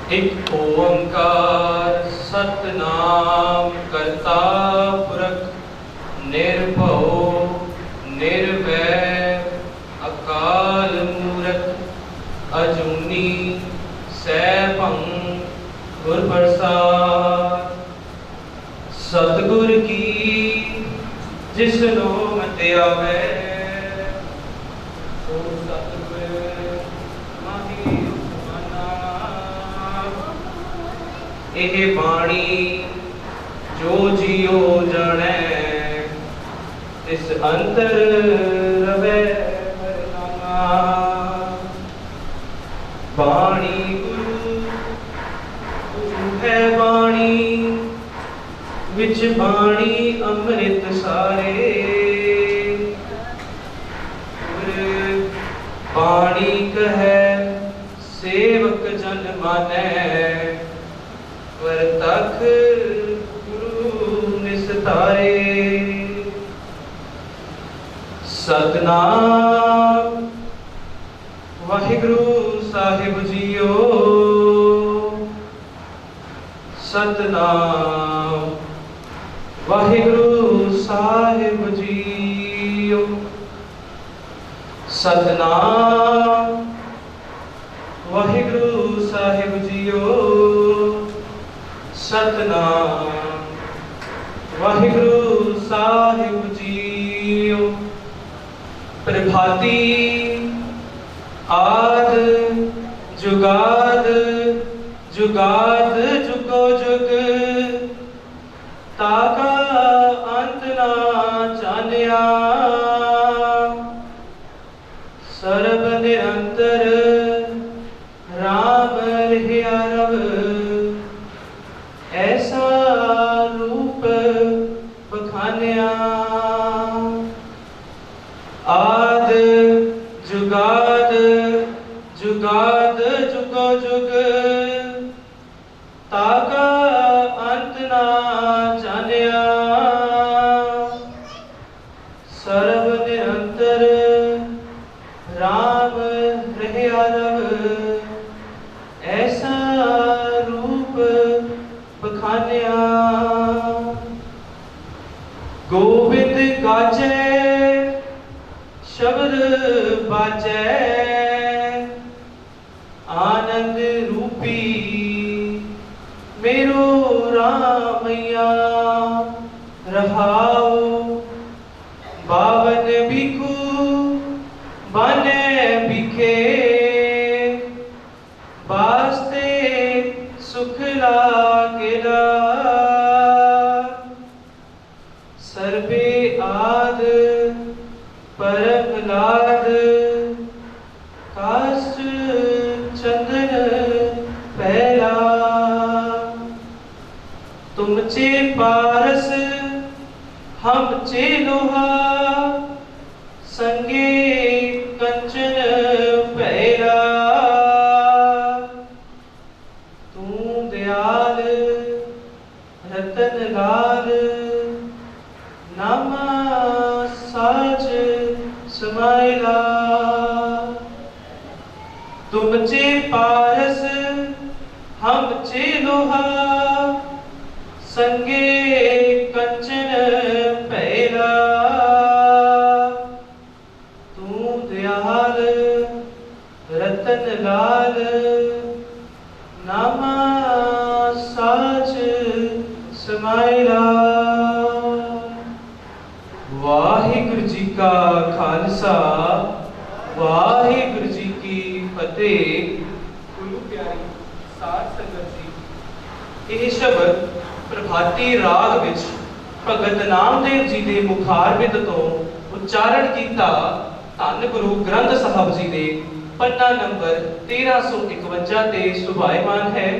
एक ओंकार सतनाम करता पुरख निर्भव निर्वैर अकाल मूरत अजूनी सैभं गुर प्रसाद। सतगुर की जिसनो मत आवे, ओ सतगुर माही एह बाणी जो जियो जणै, इस अंतर रवै नामा। बाणी गुरु गुरु है बाणी, विच बाणी अमृत सारे। बाणी कहे सेवक जन मानै, वर तक गुरु निस्तारे। सतनाम वाहिगुरु साहिब जीओ, सतनाम वाहिगुरु साहिब जीओ। सतनाम वाहिगुरु साहिब जीओ, सतनाम वाहिगुरु साहिब जीओ। प्रभाती आद जुगाद जुगाद जुगो जुग, ताका अंत ना जानिया। सर्ब निरंतर राम रहिया रव, ऐसा रूप बखानिया। आद जुगाद जुगाद जुगो जुग, ताका अंत ना जानिया। सर्व निरंतर ऐसा रूप बखानिया। गोविंद गाजै शब्द बाजै आनंद रूपी मेरो रामैया रहाओ। बावन बिखु बने बिखे वास्ते सुख लागेला। सर्वे आद परम लाद काष्ठ चंदन पहला। तुमचे पारस हमचे लोहा संगे कंचन पहला। तू दयाल रतन लाल नामा साज समायला। तुमचे पारस हमचे लोहा संगे कंचन पहला। तू दयाल रतन लाल नामा साज समायला। वाहिगुरु जी का खालसा वाहिगुरु जी की फतेह। गुरु प्यारी साध संगत जी, ਇਹ ਸ਼ਬਦ ਪ੍ਰਭਾਤੀ ਰਾਗ ਵਿੱਚ ਭਗਤ ਨਾਮਦੇਵ ਜੀ ਦੇ ਮੁਖਾਰਬਿੰਦ ਤੋਂ ਉਚਾਰਨ ਕੀਤਾ ਧੰਨ ਗੁਰੂ ਗ੍ਰੰਥ ਸਾਹਿਬ ਜੀ ਦੇ ਪੰਨਾ ਨੰਬਰ 1351 ਤੇ ਸੁਭਾਇਮਾਨ ਹੈ।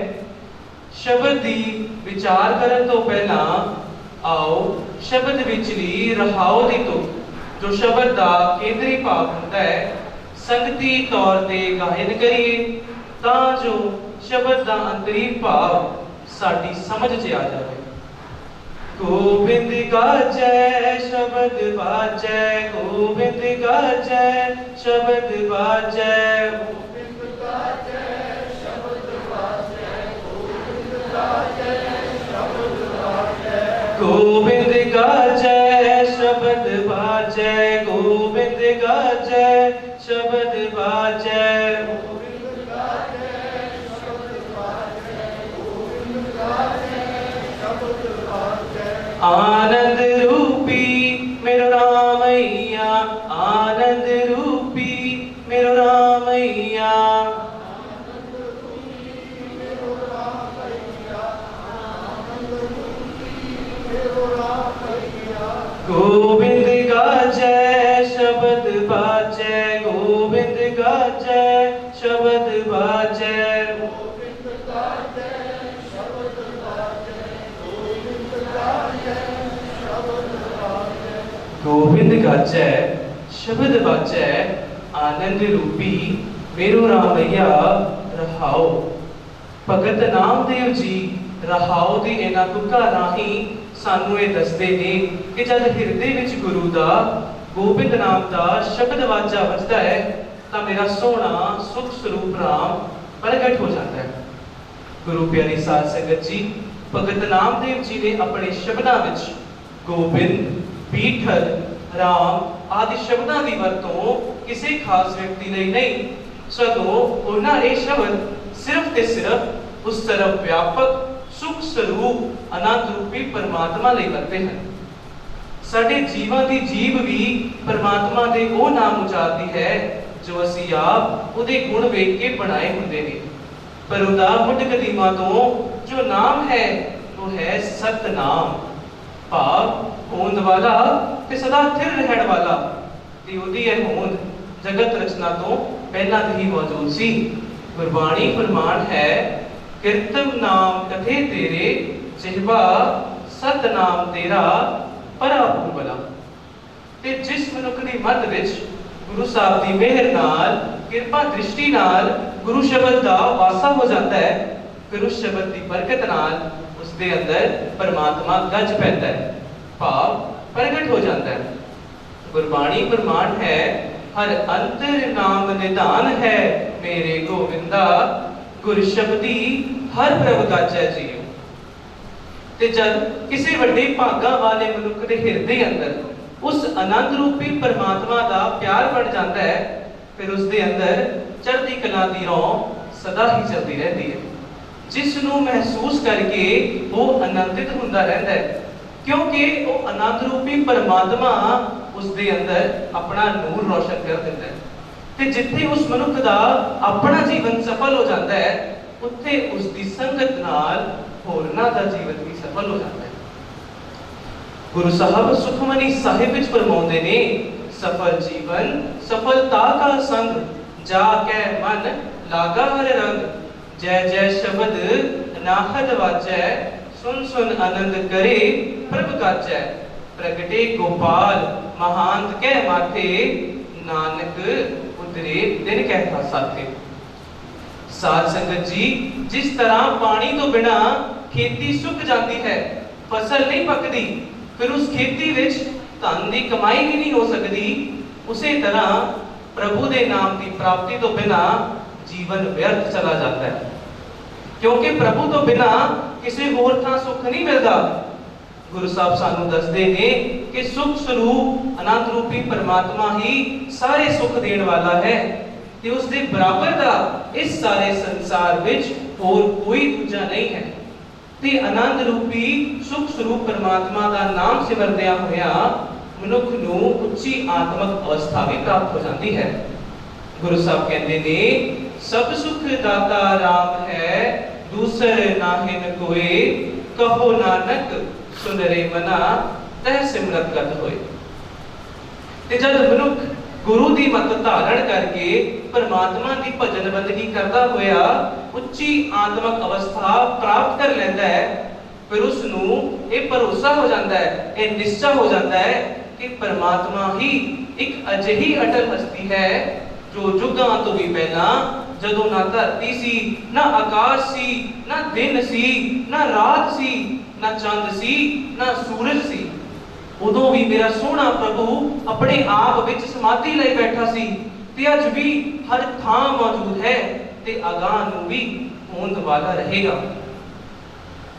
ਸ਼ਬਦ ਦੀ ਵਿਚਾਰ ਕਰਨ ਤੋਂ ਪਹਿਲਾਂ ਆਓ ਸ਼ਬਦ ਵਿਚਲੀ ਰਹਾਉ ਦੀ ਤੁਕ ਜੋ ਸ਼ਬਦ ਦਾ ਕੇਂਦਰੀ ਭਾਵ ਹੁੰਦਾ ਹੈ ਸੰਗਤੀ ਤੌਰ ਤੇ ਗਾਇਨ ਕਰੀਏ ਤਾਂ ਜੋ ਸ਼ਬਦ ਦਾ ਅੰਤਰੀ ਭਾਵ ਸਾਡੀ ਸਮਝ 'ਚ ਆ ਜਾਵੇ। गोविंद गाजै शब्द बाजै गोविंद गाजै शब्द बाजै। गोविंद गाजै शब्द बाजै गोविंद गाजै शब्द बाजै। गोविंद गाजै शब्द बाजै गोविंद गाजै शब्द बाजै। आनंद रूपी मेरो रामैया आनंद रूपी मेरो रामैया। गोविंद गाजै शब्द बाजै गोविंद गाजै शब्द बाजै। गोविंद गाजै शब्द बाजै आनंद रूपी मेरो रामैया रहाओ। भगत नामदेव जी रहाओ ਦੀ ਇਹਨਾਂ ਤੁਕਾਂ ਰਾਹੀਂ ਸਾਨੂੰ ਇਹ ਦੱਸਦੇ ਨੇ ਕਿ ਜਦ ਹਿਰਦੇ ਵਿੱਚ ਗੁਰੂ ਦਾ ਗੋਬਿੰਦ ਨਾਮ ਦਾ ਸ਼ਬਦ ਵਾਜਾ ਵੱਜਦਾ ਹੈ ਤਾਂ ਮੇਰਾ ਸੋਹਣਾ ਸੁਖ ਸਰੂਪ ਰਾਮ ਪ੍ਰਗਟ ਹੋ ਜਾਂਦਾ ਹੈ। ਗੁਰੂ ਪਿਆਰੀ ਸਾਧ ਸੰਗਤ ਜੀ, ਭਗਤ ਨਾਮਦੇਵ ਜੀ ਨੇ ਆਪਣੇ ਸ਼ਬਦਾਂ ਵਿੱਚ ਗੋਬਿੰਦ ਪੀਠਰ ਰਾਮ ਆਦਿ ਸ਼ਬਦਾਂ ਦੀ ਵਰਤੋਂ ਕਿਸੇ ਖਾਸ ਵਿਅਕਤੀ ਲਈ ਨਹੀਂ ਸਗੋਂ ਉਹਨਾਂ ਇਹ ਸ਼ਬਦ ਸਿਰਫ ਤੇ ਸਿਰਫ ਉਸ ਸਰਵ ਵਿਆਪਕ ਸੁਖ ਸਰੂਪ ਅਨੰਦ ਰੂਪੀ ਪਰਮਾਤਮਾ ਲਈ ਵਰਤੇ ਹਨ। ਸਾਡੇ ਜੀਵਾਂ ਦੀ ਜੀਭ ਵੀ ਪਰਮਾਤਮਾ ਦੇ ਉਹ ਨਾਮ ਉਚਾਰਦੀ ਹੈ ਜੋ ਅਸੀਂ ਆਪ ਉਹਦੇ ਗੁਣ ਵੇਖ ਕੇ ਬਣਾਏ ਹੁੰਦੇ ਨੇ। ਪਰ ਉਹਦਾ ਮੁੱਢ ਕਦੀਮਾ ਤੋਂ ਜੋ ਨਾਮ ਹੈ ਉਹ ਹੈ ਸਤਨਾਮ ਭਾਵ ਹੋਂਦ ਵਾਲਾ ਤੇ ਸਦਾ ਸਥਿਰ ਰਹਿਣ ਵਾਲਾ। ਤੇ ਉਹਦੀ ਇਹ ਹੋਂਦ ਜਗਤ ਰਚਨਾ ਤੋਂ ਪਹਿਲਾਂ ਹੀ ਮੌਜੂਦ ਸੀ। ਗੁਰਬਾਣੀ ਫਰਮਾਨ ਹੈ ਕੀਰਤਨ ਨਾਮ ਕਥੇ ਤੇਰੇ ਜਿਹਵਾ ਸਤਨਾਮ ਤੇਰਾ ਪਰਾਪੁਰ ਬਲਾ। ਤੇ ਜਿਸ ਮਨੁੱਖ ਦੀ ਮੱਤ ਵਿੱਚ ਗੁਰੂ ਸਾਹਿਬ ਦੀ ਮਿਹਰ ਨਾਲ ਕਿਰਪਾ ਦ੍ਰਿਸ਼ਟੀ ਨਾਲ ਗੁਰੂ ਸ਼ਬਦ ਦਾ ਵਾਸਾ ਹੋ ਜਾਂਦਾ ਹੈ ਫਿਰ ਉਸ ਸ਼ਬਦ ਦੀ ਬਰਕਤ ਨਾਲ ਉਸ ਦੇ ਅੰਦਰ ਪਰਮਾਤਮਾ ਗੱਜ ਪੈਂਦਾ ਹੈ ਭਾਵ ਪ੍ਰਗਟ ਹੋ ਜਾਂਦਾ ਹੈ। ਗੁਰਬਾਣੀ ਪ੍ਰਮਾਣ ਹੈ ਹਰ ਅੰਤਰ ਨਾਮ ਨਿਧਾਨ ਹੈ ਮੇਰੇ ਗੋਵਿੰਦਾ ਗੁਰ ਸ਼ਬਦੀ ਹਰ ਪ੍ਰਭ ਗਾਜੈ ਜੀਓ। ਤੇ ਜਦ ਕਿਸੇ ਵੱਡੇ ਭਾਗਾਂ ਵਾਲੇ ਮਨੁੱਖ ਦੇ ਹਿਰਦੇ ਅੰਦਰ ਉਸ ਆਨੰਦ ਰੂਪੀ ਪਰਮਾਤਮਾ ਦਾ ਪਿਆਰ ਬਣ ਜਾਂਦਾ ਹੈ, ਫਿਰ ਉਸ ਦੇ ਅੰਦਰ ਚੜ੍ਹਦੀ ਕਲਾ ਦੀ ਰੌਂ ਸਦਾ ਹੀ ਚੱਲਦੀ ਰਹਿੰਦੀ ਹੈ, ਜਿਸ ਨੂੰ ਮਹਿਸੂਸ ਕਰਕੇ ਉਹ ਆਨੰਦਿਤ ਹੁੰਦਾ ਰਹਿੰਦਾ ਹੈ, ਕਿਉਂਕਿ ਉਹ ਆਨੰਦ ਰੂਪੀ ਪਰਮਾਤਮਾ ਉਸ ਦੇ ਅੰਦਰ ਆਪਣਾ ਨੂਰ ਰੋਸ਼ਨ ਕਰ ਦਿੰਦਾ ਹੈ। ਤੇ ਜਿੱਥੇ ਉਸ ਮਨੁੱਖ ਦਾ ਆਪਣਾ ਜੀਵਨ ਸਫਲ ਹੋ ਜਾਂਦਾ ਹੈ, ਉੱਥੇ ਉਸ ਦੀ ਸੰਗਤ ਨਾਲ ਹੋਰਨਾਂ ਦਾ ਜੀਵਨ ਵੀ ਸਫਲ ਹੋ ਜਾਂਦਾ ਹੈ। ਗੁਰੂ ਸਾਹਿਬ ਸੁਖਮਨੀ ਸਾਹਿਬ ਵਿੱਚ ਫਰਮਾਉਂਦੇ ਨੇ, ਸਫਲ ਜੀਵਨ ਸਫਲਤਾ ਕਾ ਸੰਗ, ਜਾ ਕੇ ਮਨ ਲਾਗਾ ਹਰ ਰੰਗ, ਜੈ ਜੈ ਸ਼ਬਦ ਨਾਹਦ ਵਾਜੈ, ਸੁਨ ਸੁਨ ਆਨੰਦ ਕਰੇ ਪ੍ਰਭ ਗਾਜੈ, ਪ੍ਰਗਟੇ ਗੋਪਾਲ ਮਹਾਂਤ ਕੈ ਮਾਥੇ, ਨਾਨਕ ਉਤਰੇ ਦਿਨ ਕਹਿ ਸਾਥੇ। ਸਾਧ ਸੰਗਤ ਜੀ, ਜਿਸ ਤਰ੍ਹਾਂ ਪਾਣੀ ਤੋਂ ਬਿਨਾ ਖੇਤੀ ਸੁੱਕ ਜਾਂਦੀ ਹੈ, ਫਸਲ ਨਹੀਂ ਪੱਕਦੀ, ਫਿਰ ਉਸ ਖੇਤੀ ਵਿੱਚ ਧਨ ਦੀ ਕਮਾਈ ਵੀ ਨਹੀਂ ਹੋ ਸਕਦੀ, ਉਸੇ ਤਰ੍ਹਾਂ ਪ੍ਰਭੂ ਦੇ ਨਾਮ ਦੀ ਪ੍ਰਾਪਤੀ ਤੋਂ ਬਿਨਾ ਜੀਵਨ ਵਿਅਰਥ ਚਲਾ ਜਾਂਦਾ ਹੈ, ਕਿਉਂਕਿ ਪ੍ਰਭੂ ਤੋਂ ਬਿਨਾ ਕਿਸੇ ਹੋਰ ਥਾਂ ਸੁੱਖ ਨਹੀਂ ਮਿਲਦਾ। ਗੁਰੂ ਸਾਹਿਬ ਸਾਨੂੰ ਦੱਸਦੇ ਨੇ ਕਿ ਸੁਖ ਸਰੂਪ ਆਨੰਦ ਰੂਪੀ ਪਰਮਾਤਮਾ ਹੀ ਸਾਰੇ ਸੁੱਖ ਦੇਣ ਵਾਲਾ ਹੈ, ਤੇ ਉਸ ਦੇ ਬਰਾਬਰ ਦਾ ਇਸ ਸਾਰੇ ਸੰਸਾਰ ਵਿੱਚ ਹੋਰ ਕੋਈ ਦੂਜਾ ਨਹੀਂ ਹੈ। ਤੇ ਆਨੰਦ ਰੂਪੀ ਸੁਖ ਸਰੂਪ ਪਰਮਾਤਮਾ ਦਾ ਨਾਮ ਸਿਮਰਦਿਆਂ ਹੋਇਆ ਮਨੁੱਖ ਨੂੰ ਉੱਚੀ ਆਤਮਿਕ ਅਵਸਥਾ ਵੀ ਪ੍ਰਾਪਤ ਹੋ ਜਾਂਦੀ ਹੈ। ਗੁਰੂ ਸਾਹਿਬ ਕਹਿੰਦੇ ਨੇ, ਸਭ ਸੁਖ ਦਾਤਾ ਰਾਮ ਹੈ, ਦੂਸਰ ਨਾਹਿਨ ਕੋਏ, ਕਹੋ ਨਾਨਕ ਸੁਨ ਰੇ ਮਨਾ, ਤਹਿ ਸਿਮਰਤ ਕਰਤ ਹੋਏ। ਤੇ ਜਦ ਮਨੁੱਖ ਗੁਰੂ ਦੀ ਮੱਤ ਧਾਰਨ ਕਰਕੇ ਪਰਮਾਤਮਾ ਦੀ ਭਜਨ ਬੰਦਗੀ ਕਰਦਾ ਹੋਇਆ ਉੱਚੀ ਆਤਮਿਕ ਅਵਸਥਾ ਪ੍ਰਾਪਤ ਕਰ ਲੈਂਦਾ ਹੈ, ਫਿਰ ਉਸ ਨੂੰ ਇਹ ਭਰੋਸਾ ਹੋ ਜਾਂਦਾ ਹੈ, ਇਹ ਨਿਸ਼ਚਾ ਹੋ ਜਾਂਦਾ ਹੈ ਕਿ ਪਰਮਾਤਮਾ ਹੀ ਇੱਕ ਅਜਿਹੀ ਅਟਲ ਹਸਤੀ ਹੈ ਜੋ ਯੁੱਗਾਂ ਤੋਂ ਵੀ ਪਹਿਲਾਂ, ਜਦੋਂ ਨਾ ਧਰਤੀ ਸੀ, ਨਾ ਆਕਾਸ਼ ਸੀ, ਨਾ ਦਿਨ ਸੀ, ਨਾ ਰਾਤ ਸੀ, ਨਾ ਚੰਦ ਸੀ, ਨਾ ਸੂਰਜ ਸੀ, ਉਦੋਂ ਵੀ ਮੇਰਾ ਸੋਹਣਾ ਪ੍ਰਭੂ ਆਪਣੇ ਆਪ ਵਿੱਚ ਸਮਾਧੀ ਲਈ ਬੈਠਾ ਸੀ, ਤੇ ਅੱਜ ਵੀ ਹਰ ਥਾਂ ਮੌਜੂਦ ਹੈ, ਤੇ ਅਗਾਂਹ ਨੂੰ ਵੀ ਹੋਂਦ ਵਾਲਾ ਰਹੇਗਾ।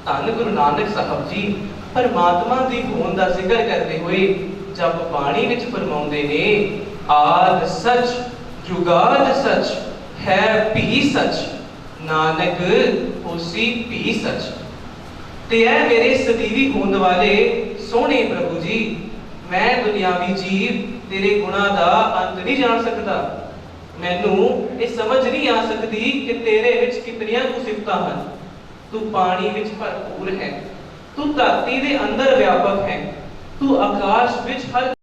ਧੰਨ ਗੁਰੂ ਨਾਨਕ ਸਾਹਿਬ ਜੀ ਪਰਮਾਤਮਾ ਦੀ ਹੋਂਦ ਦਾ ਜ਼ਿਕਰ ਕਰਦੇ ਹੋਏ ਜਪ ਬਾਣੀ ਵਿੱਚ ਫਰਮਾਉਂਦੇ ਨੇ, ਆਦ ਸਚ ਜੁਗਾਦ ਸਚ, ਹੈ ਭੀ ਸਚ, ਨਾਨਕ ਹੋਸੀ ਭੀ ਸਚ। ਤੇ ਐ ਮੇਰੇ ਸਦੀਵੀ ਹੋਂਦ ਵਾਲੇ ਸੋਹਣੇ ਪ੍ਰਭੂ ਜੀ, ਮੈਂ ਦੁਨਿਆਵੀ ਜੀਵ ਤੇਰੇ ਗੁਣਾਂ ਦਾ ਅੰਤ ਨਹੀਂ ਜਾਣ ਸਕਦਾ, ਮੈਨੂੰ ਇਹ ਸਮਝ ਨਹੀਂ ਆ ਸਕਦੀ ਕਿ ਤੇਰੇ ਵਿੱਚ ਕਿਤਨੀਆਂ ਕੁ ਸਿਫਤਾਂ ਹਨ। ਤੂੰ ਪਾਣੀ ਵਿੱਚ ਭਰਪੂਰ ਹੈ, ਤੂੰ ਧਰਤੀ ਦੇ ਅੰਦਰ ਵਿਆਪਕ ਹੈ, ਤੂੰ ਆਕਾਸ਼ ਵਿੱਚ ਹਰ